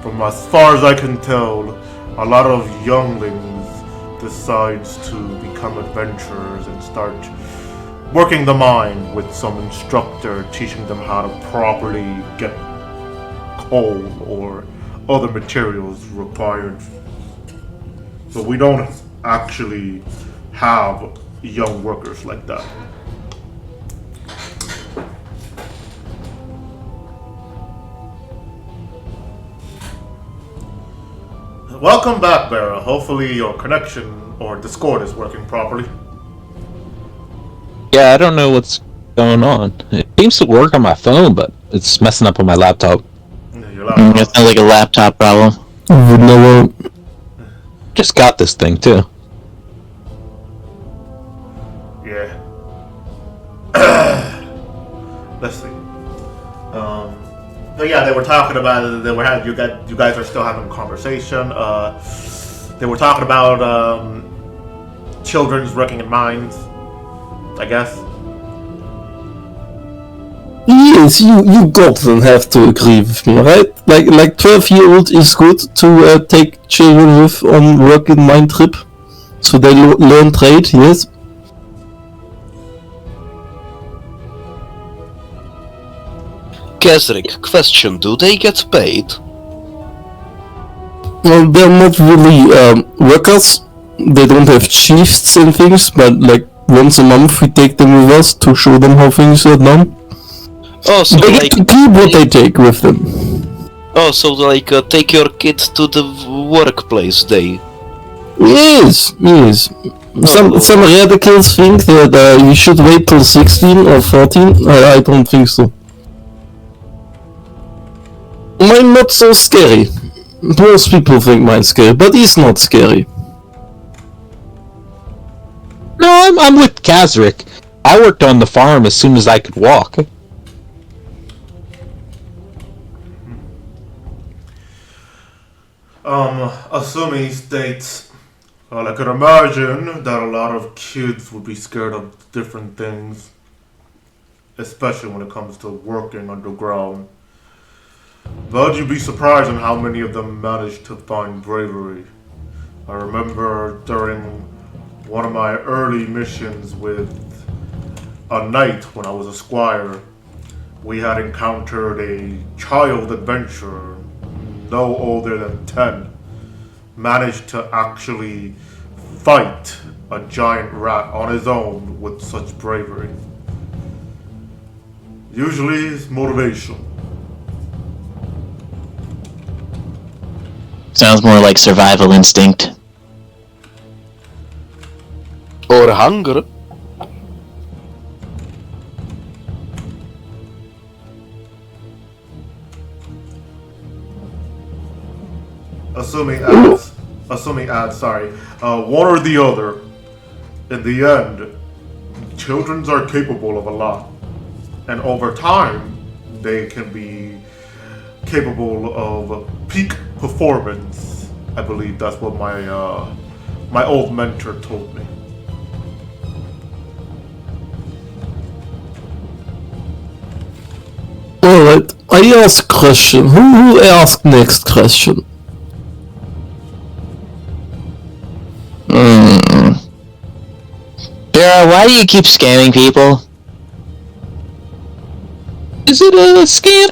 From as far as I can tell, a lot of younglings decides to become adventurers and start working the mine with some instructor teaching them how to properly get coal or other materials required. So we don't actually have young workers like that. Welcome back, Vera. Hopefully your connection or Discord is working properly. Yeah, I don't know what's going on. It seems to work on my phone, but it's messing up on my laptop. Your laptop. It sounds like a laptop problem. Would never. Just got this thing too. Yeah. Let's see. But yeah, they were talking about it. You guys are still having a conversation. They were talking about children's working in mines, I guess. Yes, you goddamn have to agree with me, right? Like 12-year-old is good to take children with on work in mine trip, so they learn trade. Yes. Kesrick, question, do they get paid? Well, they're not really workers. They don't have shifts and things, but like once a month we take them with us to show them how things are done. Oh, so They like, get to keep what they take with them. take your kid to the workplace day. Yes. Some radicals think that you should wait till 16 or 14. I don't think so. Mine not so scary. Most people think mine's scary, but it's not scary. No, I'm with Kazrick. I worked on the farm as soon as I could walk. Assuming he states, well, I could imagine that a lot of kids would be scared of different things, especially when it comes to working underground. But you'd be surprised on how many of them manage to find bravery. I remember during one of my early missions with a knight when I was a squire, we had encountered a child adventurer, no older than 10, managed to actually fight a giant rat on his own with such bravery. Usually it's motivation. Sounds more like survival instinct. Or hunger. assuming ads, sorry, one or the other. In the end, children are capable of a lot, and over time, they can be capable of peak performance. I believe that's what my old mentor told me. Alright, I ask question. Who asked next question? Vera, why do you keep scamming people? Is it a scam?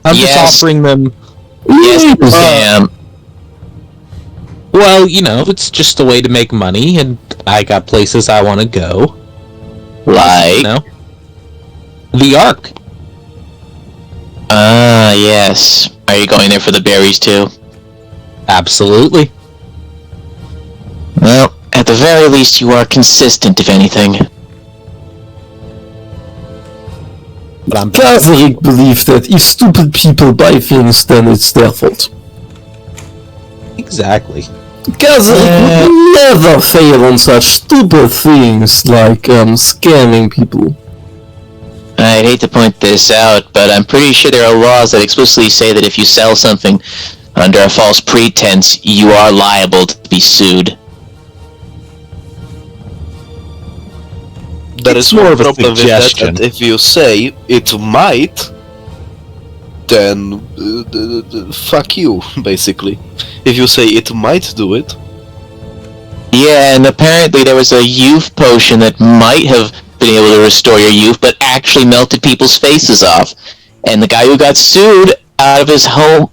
I'm Yes. just offering them. Yes, it's a scam. Well, it's just a way to make money, and I got places I want to go. Like? The Ark. Ah, yes. Are you going there for the berries too? Absolutely. Well, at the very least, you are consistent, if anything. But I'm Kazaric believes that if stupid people buy things, then it's their fault. exactly. Kazaric would never fail on such stupid things like scamming people. I'd hate to point this out, but I'm pretty sure there are laws that explicitly say that if you sell something under a false pretense, you are liable to be sued. There It's is more one of a problem with that, suggestion. and if you say it might, then fuck you, basically. If you say it might do it, Yeah, and apparently there was a youth potion that might have been able to restore your youth, but actually melted people's faces off. And the guy who got sued out of his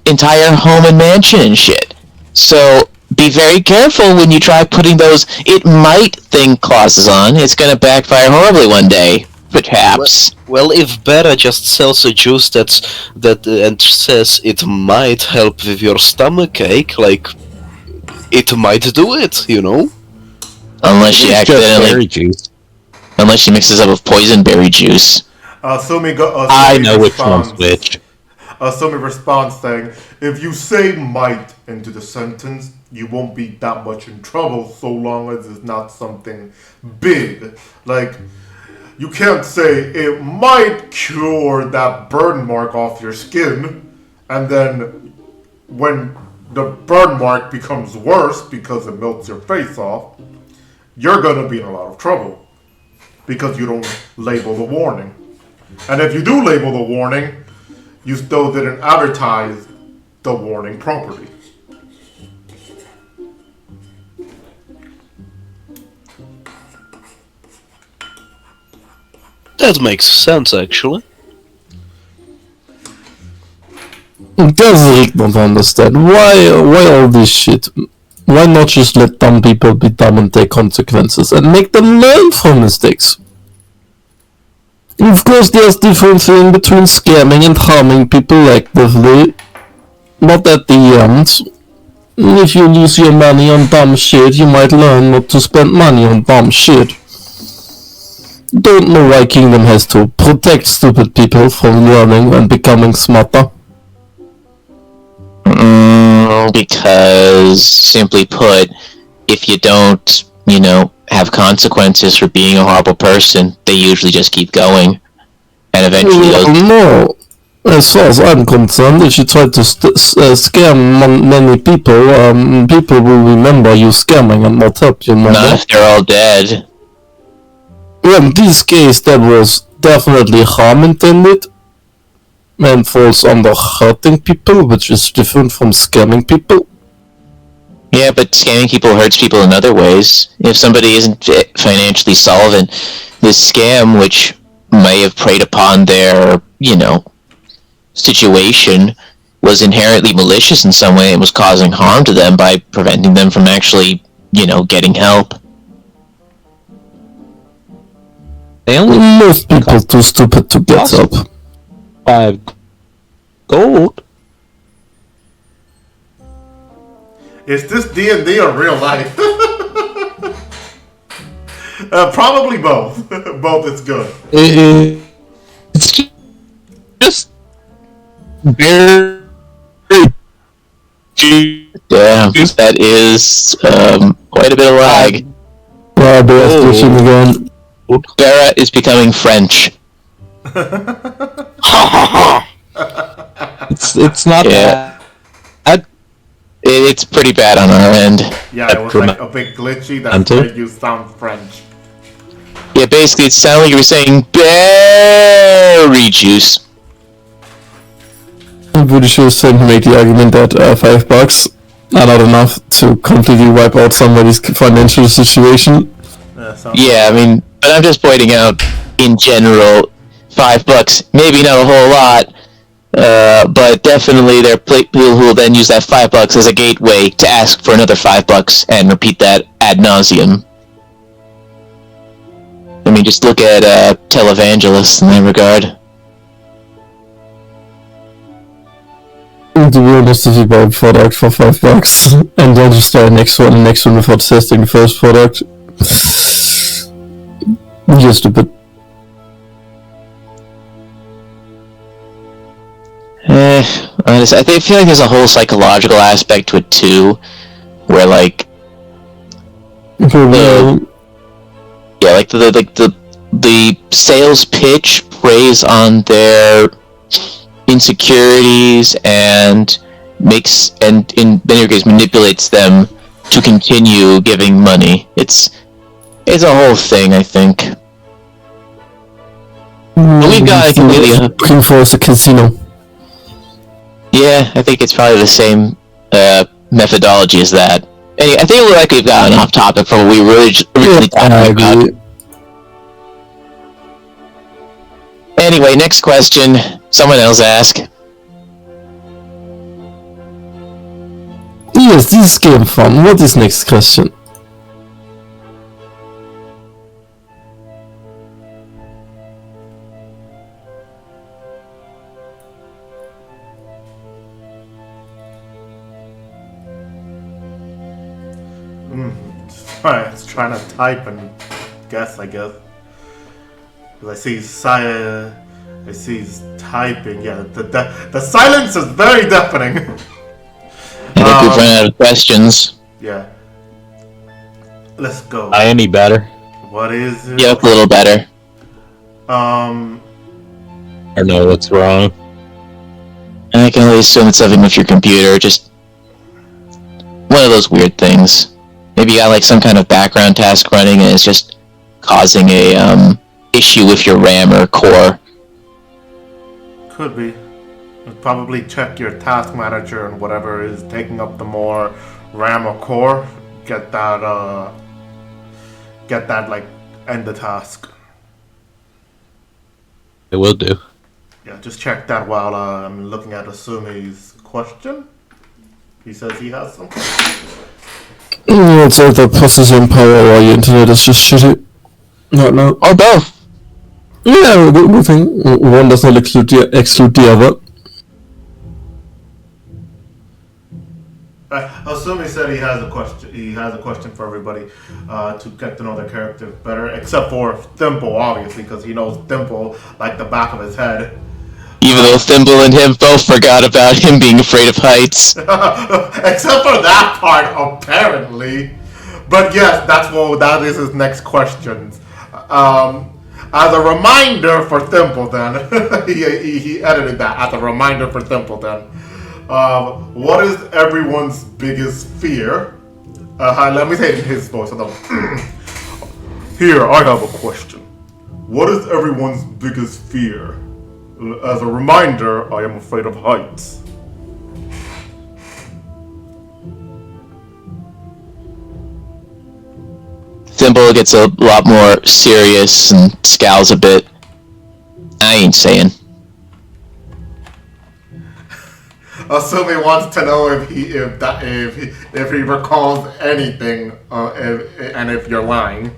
entire home and mansion and shit. So, be very careful when you try putting those "it might" thing clauses on. It's gonna backfire horribly one day, perhaps. well, if Bera just sells a juice and says it might help with your stomach ache, like, it might do it, Unless she It's just berry accidentally, juice. unless she mixes up with poisonberry juice. I know which one's which. Assuming response saying, if you say might into the sentence, you won't be that much in trouble so long as it's not something big. Like, you can't say it might cure that burn mark off your skin, and then when the burn mark becomes worse because it melts your face off, you're gonna be in a lot of trouble because you don't label the warning. And if you do label the warning, you still didn't advertise the warning properly. That makes sense, actually. Kazaric don't understand. Why all this shit? Why not just let dumb people be dumb and take consequences and make them learn from mistakes? Of course, there's difference in between scamming and harming people actively, but at the end, if you lose your money on dumb shit, you might learn not to spend money on dumb shit. Don't know why Kingdom has to protect stupid people from learning and becoming smarter. Because, simply put, if you don't, have consequences for being a horrible person, they usually just keep going. And eventually No. As far as I'm concerned, if you try to scam many people, people will remember you scamming and not help you. not if they're all dead. In this case, that was definitely harm intended and falls under hurting people, which is different from scamming people. Yeah, but scamming people hurts people in other ways. If somebody isn't financially solvent, this scam, which may have preyed upon their, situation, was inherently malicious in some way and was causing harm to them by preventing them from actually, getting help. They only Most people too stupid to get Awesome. help. 5 gold. Is this D&D or real life? Probably both. Both is good. It's just very Damn, that is quite a bit of lag. Wow, Bear's glitching again. Barra is becoming French. It's not Yeah. bad. It's pretty bad on our end. Yeah, it was like a bit glitchy. That's made you sound French. Yeah, basically it sounded like you were saying berry juice. I'm pretty sure it's trying to make the argument that $5 are not enough to completely wipe out somebody's financial situation. Yeah, I mean, but I'm just pointing out, in general, $5, maybe not a whole lot, but definitely there are people who will then use that $5 as a gateway to ask for another $5 and repeat that ad nauseum. I mean, just look at televangelists in that regard. To be honest, if you buy a product for $5 and then just try the next one without testing the first product, you're stupid. Honestly, I feel like there's a whole psychological aspect to it too, where like, the sales pitch preys on their insecurities and in many cases manipulates them to continue giving money. It's a whole thing, I think. But we've got a completely looking for is a casino. Yeah, I think it's probably the same methodology as that. Anyway, I think we're likely we've gotten off topic from what we originally talked about. Anyway, next question. Someone else ask. Yes, this is game fun. What is next question? It's trying to type and guess, I guess. I see he's typing. Yeah, the silence is very deafening. I think we've run out of questions. Yeah. Let's go. Any better? What is it? Yep, a little better. I don't know what's wrong. I can only assume it's something with your computer, just one of those weird things. Maybe you got like some kind of background task running and it's just causing a issue with your RAM or core. Could be. Probably check your task manager and whatever is taking up the more RAM or core. Get that like end the task. It will do. Yeah, just check that while I'm looking at Asumi's question. He says he has some. Yeah, it's either processing power or your internet is just shitty. No. Or both. Yeah, good thing. One does not exclude the other. Asumi said he has a question. He has a question for everybody to get to know their characters better, except for Thimble, obviously, because he knows Thimble like the back of his head. Even though Thimble and him both forgot about him being afraid of heights. Except for that part, apparently. But yes, that is his next question. As a reminder for Thimble, then he edited that as a reminder for Thimble, then. What is everyone's biggest fear? Let me say it in his voice. Here, I have a question. What is everyone's biggest fear? As a reminder, I am afraid of heights. Thimble gets a lot more serious and scowls a bit. I ain't saying. Asumi wants to know if he recalls anything, and if you're lying.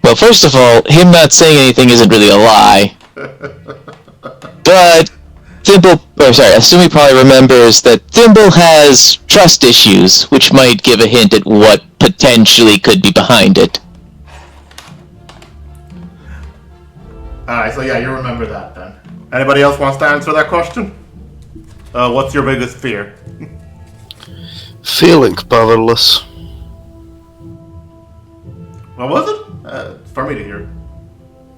Well, first of all, him not saying anything isn't really a lie. But Asumi probably remembers that Thimble has trust issues, which might give a hint at what potentially could be behind it. Alright, so yeah, you remember that then. Anybody else wants to answer that question? What's your biggest fear? Feeling powerless. What was it? It's for me to hear.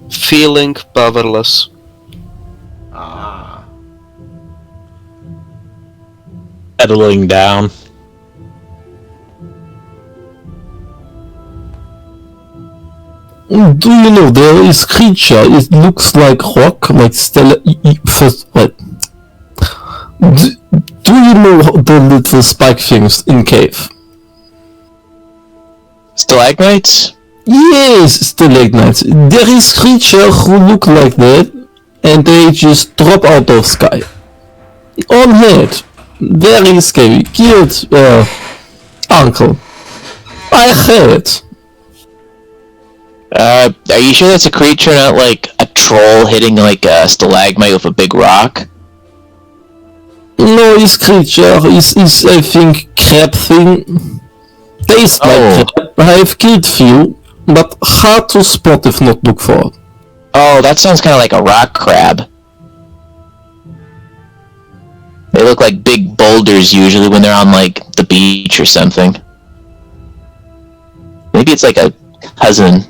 Feeling powerless. Ah. Settling down. Do you know there is creature? It looks like rock, like first. What? Do you know the little spike things in cave? Stalagmites? Yes, stalagmites. There is creature who look like that, and they just drop out of sky. On head. Very scary. Killed uncle. I heard. Are you sure that's a creature, not like a troll hitting like a stalagmite with a big rock? No, this creature is I think crab thing. Tastes like crab. I have killed few, but hard to spot if not look for. Oh, that sounds kind of like a rock crab. They look like big boulders usually when they're on like the beach or something. Maybe it's like a cousin.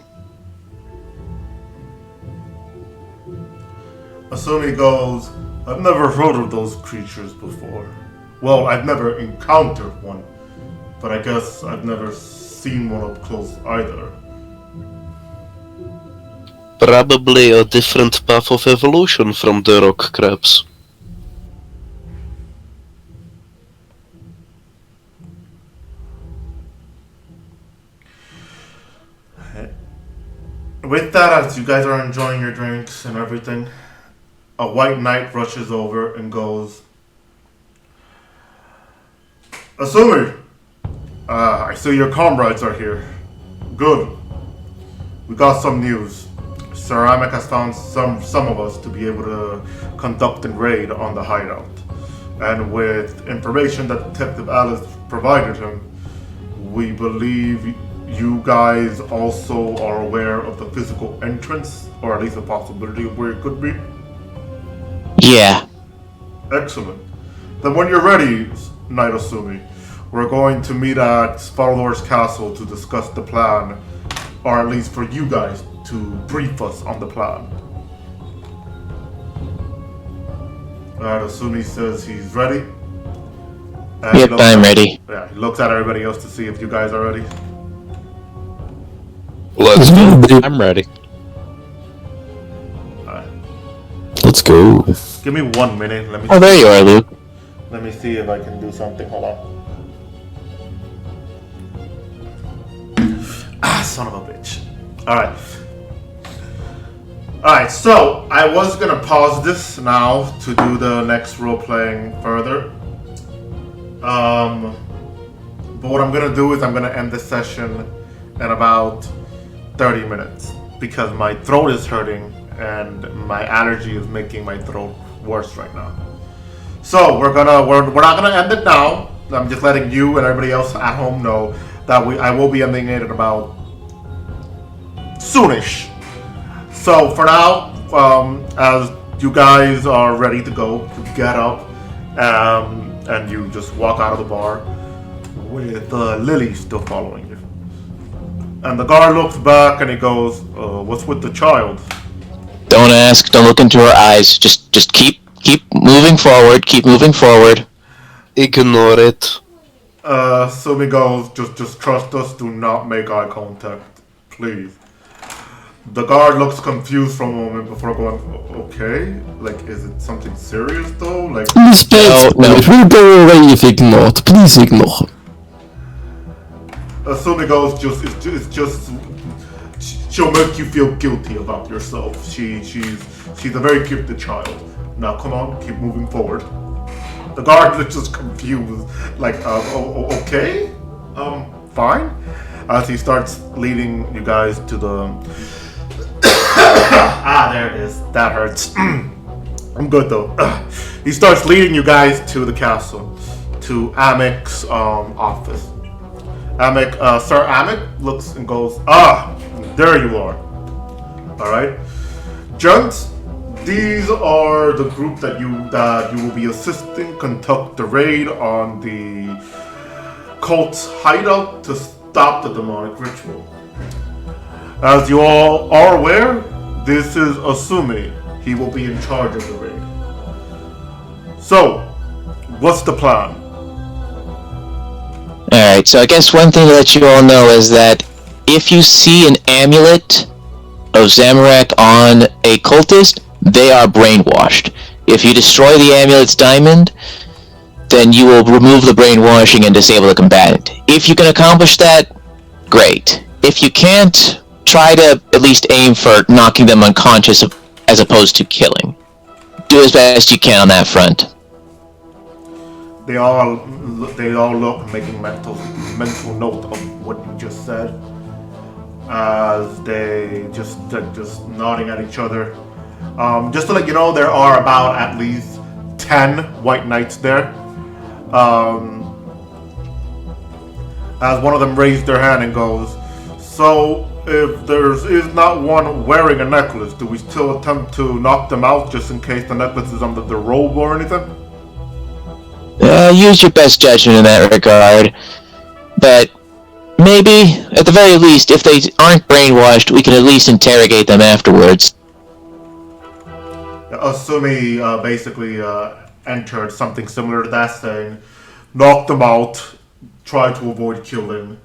Asumi goes, I've never heard of those creatures before. Well, I've never encountered one, but I guess I've never seen one up close either. Probably a different path of evolution from the rock crabs. With that, as you guys are enjoying your drinks and everything, a white knight rushes over and goes, Asumi, I see your comrades are here. Good. We got some news. Sir Amek has found some of us to be able to conduct a raid on the hideout. And with information that Detective Alice provided him, we believe you guys also are aware of the physical entrance, or at least a possibility of where it could be? Yeah. Excellent. Then when you're ready, Knight Asumi, we're going to meet at Spaldor's castle to discuss the plan, or at least for you guys to brief us on the plan. Asumi says he's ready. And Yep, I'm ready. Yeah, he looks at everybody else to see if you guys are ready. Let's go. I'm ready. Let's go. Give me 1 minute. Let me. Oh, there you are, Luke. Let me see if I can do something. Hold on. Ah, son of a bitch. Alright. Alright, so I was gonna pause this now to do the next role playing further. But what I'm gonna do is I'm gonna end this session in about 30 minutes because my throat is hurting and my allergy is making my throat worse right now. So we're not gonna end it now. I'm just letting you and everybody else at home know that I will be ending it in about soonish. So for now, as you guys are ready to go, you get up and you just walk out of the bar with Lily still following you. And the guard looks back and he goes, "What's with the child?" Don't ask. Don't look into her eyes. Just keep moving forward. Keep moving forward. Ignore it. Sumi goes, just trust us. Do not make eye contact, please. The guard looks confused for a moment before going, "Okay, like, is it something serious though? Like." Respect, No. it will go away if ignored. Please ignore. Sumi goes, it's just. She'll make you feel guilty about yourself. She's a very gifted child. Now come on, keep moving forward. The guard looks just confused, like, okay, fine. As he starts leading you guys to the. There it is. That hurts. I'm good though. He starts leading you guys to the castle, to Amek's office. Sir Amek looks and goes, there you are. Alright. Gents, these are the group that you will be assisting conduct the raid on the cult's hideout to stop the demonic ritual. As you all are aware, this is Asumi. He will be in charge of the raid. So, what's the plan? Alright, so I guess one thing to let you all know is that if you see an amulet of Zamorak on a cultist, they are brainwashed. If you destroy the amulet's diamond, then you will remove the brainwashing and disable the combatant. If you can accomplish that, great. If you can't, try to at least aim for knocking them unconscious as opposed to killing. Do as best you can on that front. They all look, making mental note of what you just said, as they just nodding at each other. Just to let you know, there are about at least 10 white knights there. As one of them raised their hand and goes, "So if there is not one wearing a necklace, do we still attempt to knock them out just in case the necklace is under the robe or anything?" Use your best judgment in that regard. But maybe, at the very least, if they aren't brainwashed, we can at least interrogate them afterwards. Asumi basically entered something similar to that, saying, "Knock them out, try to avoid killing.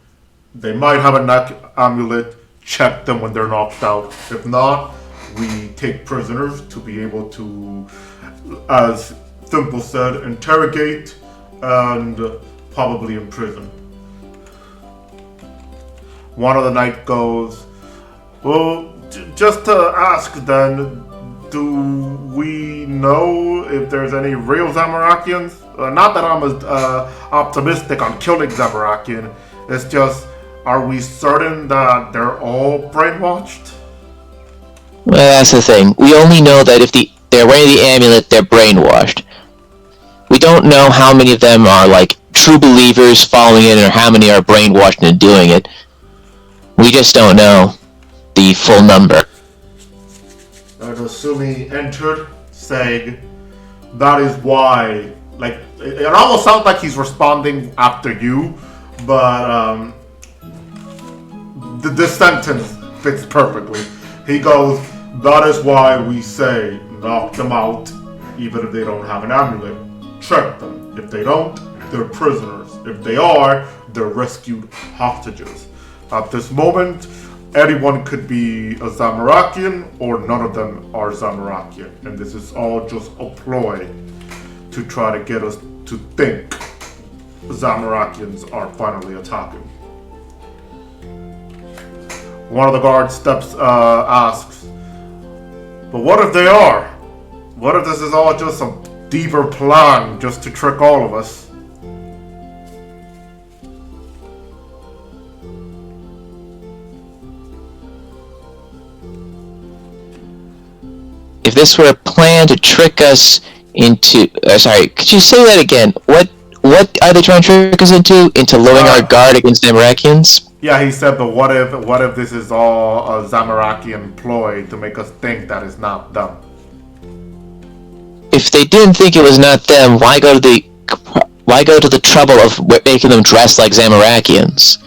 They might have a neck amulet, check them when they're knocked out. If not, we take prisoners to be able to, as Thimble said, interrogate and probably imprison." One of the knights goes, "Well, just to ask then, do we know if there's any real Zamorakians? Not that I'm optimistic on killing Zamorakian. It's just, are we certain that they're all brainwashed?" Well, that's the thing. We only know that if they're wearing the amulet, they're brainwashed. We don't know how many of them are, like, true believers following it, or how many are brainwashed into doing it. We just don't know the full number. Asumi entered, saying, "That is why," like, it almost sounds like he's responding after you, but this sentence fits perfectly. He goes, "That is why we say knock them out, even if they don't have an amulet. Check them. If they don't, they're prisoners. If they are, they're rescued hostages. At this moment, anyone could be a Zamorakian, or none of them are Zamorakian. And this is all just a ploy to try to get us to think Zamorakians are finally attacking." One of the guards asks, "But what if they are? What if this is all just a deeper plan just to trick all of us?" If this were a plan to trick us into... sorry, could you say that again? What are they trying to trick us into? Into lowering our guard against Zamorakians? Yeah, he said, but what if this is all a Zamorakian ploy to make us think that it's not them? If they didn't think it was not them, why go to the trouble of making them dress like Zamorakians?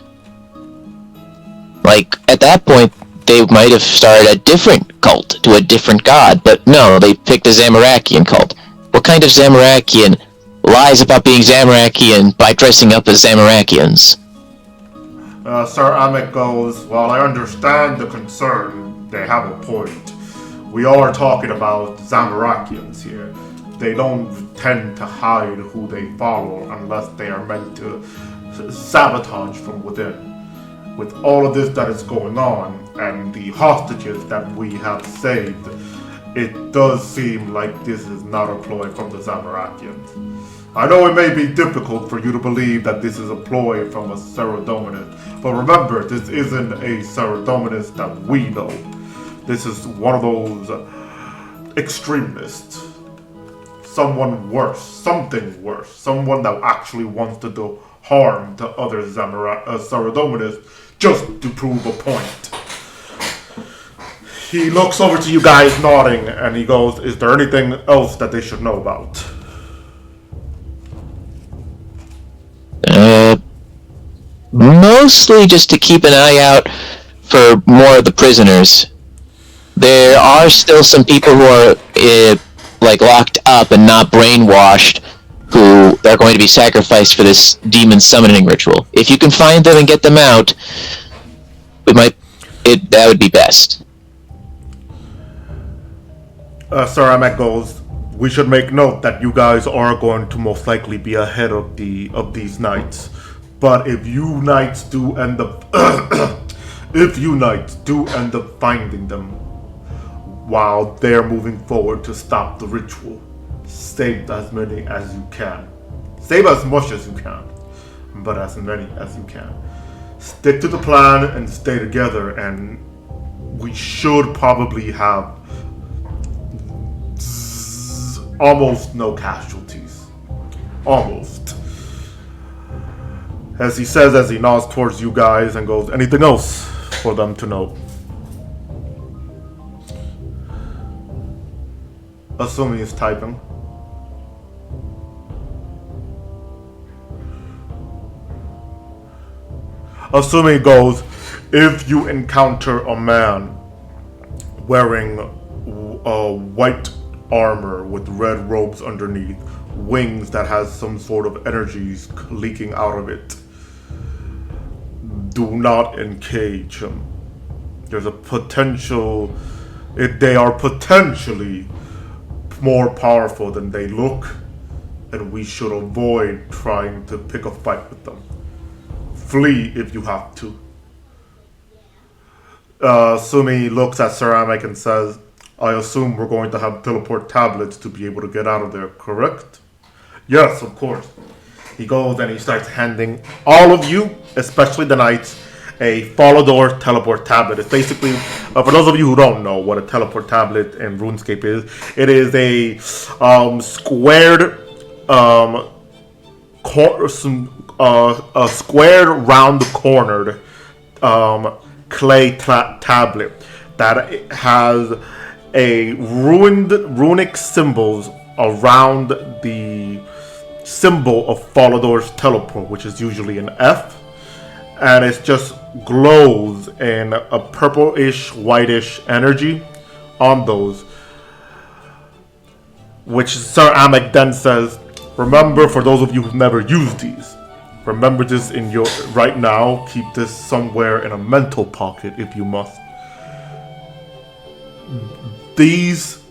Like, at that point, they might have started a different cult to a different god, but no, they picked a Zamorakian cult. What kind of Zamorakian lies about being Zamorakian by dressing up as Zamorakians? Sir Amit goes, "Well, I understand the concern. They have a point. We are talking about Zamorakians here. They don't tend to hide who they follow unless they are meant to sabotage from within. With all of this that is going on, and the hostages that we have saved, it does seem like this is not a ploy from the Zamorakians. I know it may be difficult for you to believe that this is a ploy from a Saradominus, but remember, this isn't a Saradominus that we know. This is one of those extremists. Someone worse, something worse, someone that actually wants to do harm to other Saradominus just to prove a point." He looks over to you guys nodding, and he goes, "Is there anything else that they should know about?" mostly just to keep an eye out for more of the prisoners. There are still some people who are like locked up and not brainwashed, who are going to be sacrificed for this demon summoning ritual. If you can find them and get them out, that would be best. Sir Amek goes, we should make note that you guys are going to most likely be ahead of these knights. But if you knights do end up finding them while they're moving forward to stop the ritual, save as many as you can. Save as much as you can, but as many as you can. Stick to the plan and stay together, and we should probably have almost no casualties. Almost. As he says, as he nods towards you guys and goes, anything else for them to know? Assuming he's typing. Assuming goes, if you encounter a man wearing a white armor with red robes underneath, wings that has some sort of energies leaking out of it, do not engage him. There's a potential, they are potentially more powerful than they look, and we should avoid trying to pick a fight with them. Flee if you have to. Sumi looks at Ceramic and says, I assume we're going to have teleport tablets to be able to get out of there, correct? Yes, of course. He goes and he starts handing all of you, especially the knights, a follow door teleport tablet. It's basically, for those of you who don't know what a teleport tablet in RuneScape is, it is a squared, squared round-cornered clay tablet that has a runic symbols around the symbol of Falador's teleport, which is usually an F, and it just glows in a purplish, whitish energy on those. Which Sir Amek then says, remember, for those of you who've never used these, remember this in your right now. Keep this somewhere in a mental pocket if you must. These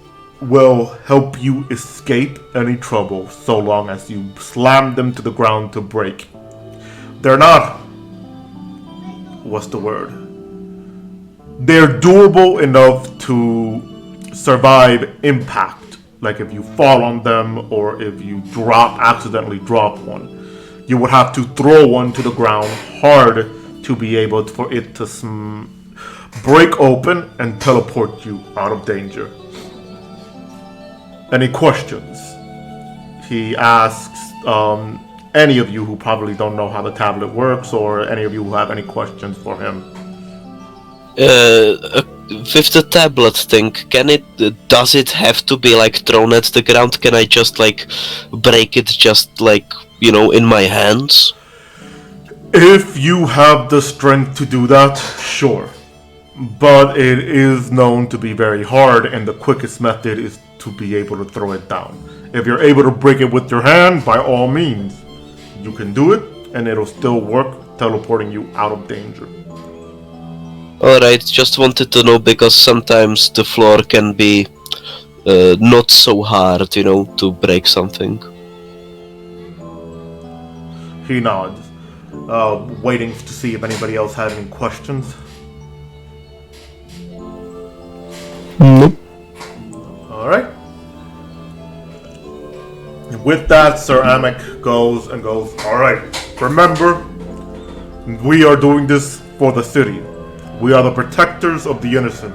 will help you escape any trouble so long as you slam them to the ground to break. They're not... what's the word? They're durable enough to survive impact. Like if you fall on them or if you accidentally drop one. You would have to throw one to the ground hard to be able for it to break open and teleport you out of danger. Any questions? He asks any of you who probably don't know how the tablet works, or any of you who have any questions for him. With the tablet thing, does it have to be like thrown at the ground? Can I just like break it just like, in my hands? If you have the strength to do that, sure. But it is known to be very hard, and the quickest method is to be able to throw it down. If you're able to break it with your hand, by all means, you can do it, and it'll still work, teleporting you out of danger. Alright, just wanted to know because sometimes the floor can be not so hard, to break something. He nods, waiting to see if anybody else had any questions. Nope. Alright. With that, Sir Amek goes, alright, remember, we are doing this for the city. We are the protectors of the innocent.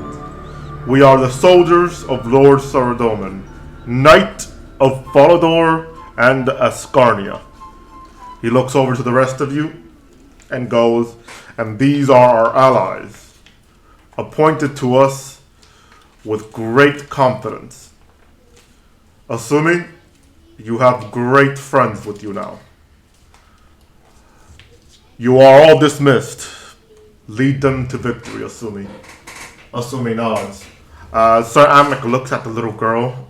We are the soldiers of Lord Saradomin, Knight of Falador and Ascarnia. He looks over to the rest of you and goes, and these are our allies, appointed to us with great confidence. Assuming you have great friends with you now. You are all dismissed. Lead them to victory, assuming nods. Sir Amik looks at the little girl,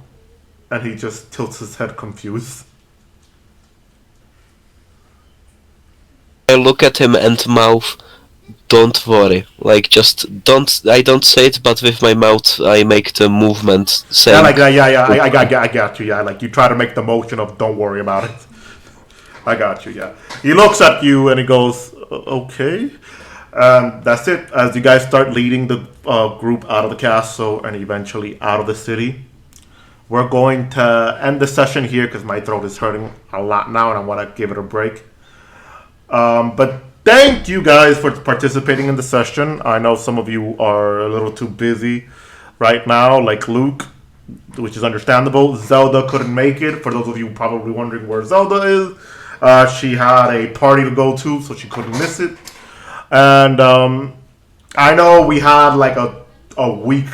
and he just tilts his head confused. I look at him and mouth, don't worry. Like, just don't, I don't say it, but with my mouth I make the movement saying... Yeah, like that, I got you, yeah. Like, you try to make the motion of don't worry about it. I got you, yeah. He looks at you and he goes, okay. That's it. As you guys start leading the group out of the castle and eventually out of the city, we're going to end the session here because my throat is hurting a lot now and I want to give it a break. But thank you guys for participating in the session. I know some of you are a little too busy right now, like Luke, which is understandable. Zelda couldn't make it. For those of you probably wondering where Zelda is, she had a party to go to, so she couldn't miss it. And I know we had like a week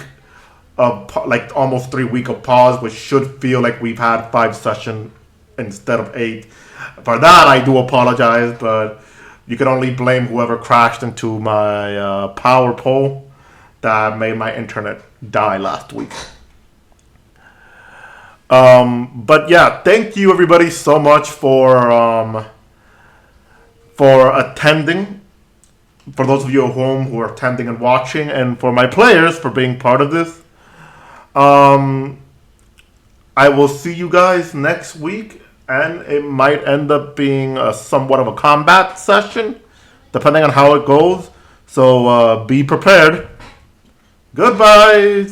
of, like almost 3 weeks of pause, which should feel like we've had 5 sessions instead of 8. For that, I do apologize, but you can only blame whoever crashed into my power pole that made my internet die last week. But yeah, thank you everybody so much for attending. For those of you at home who are attending and watching, and for my players for being part of this. I will see you guys next week, and it might end up being somewhat of a combat session, depending on how it goes. So be prepared. Goodbye.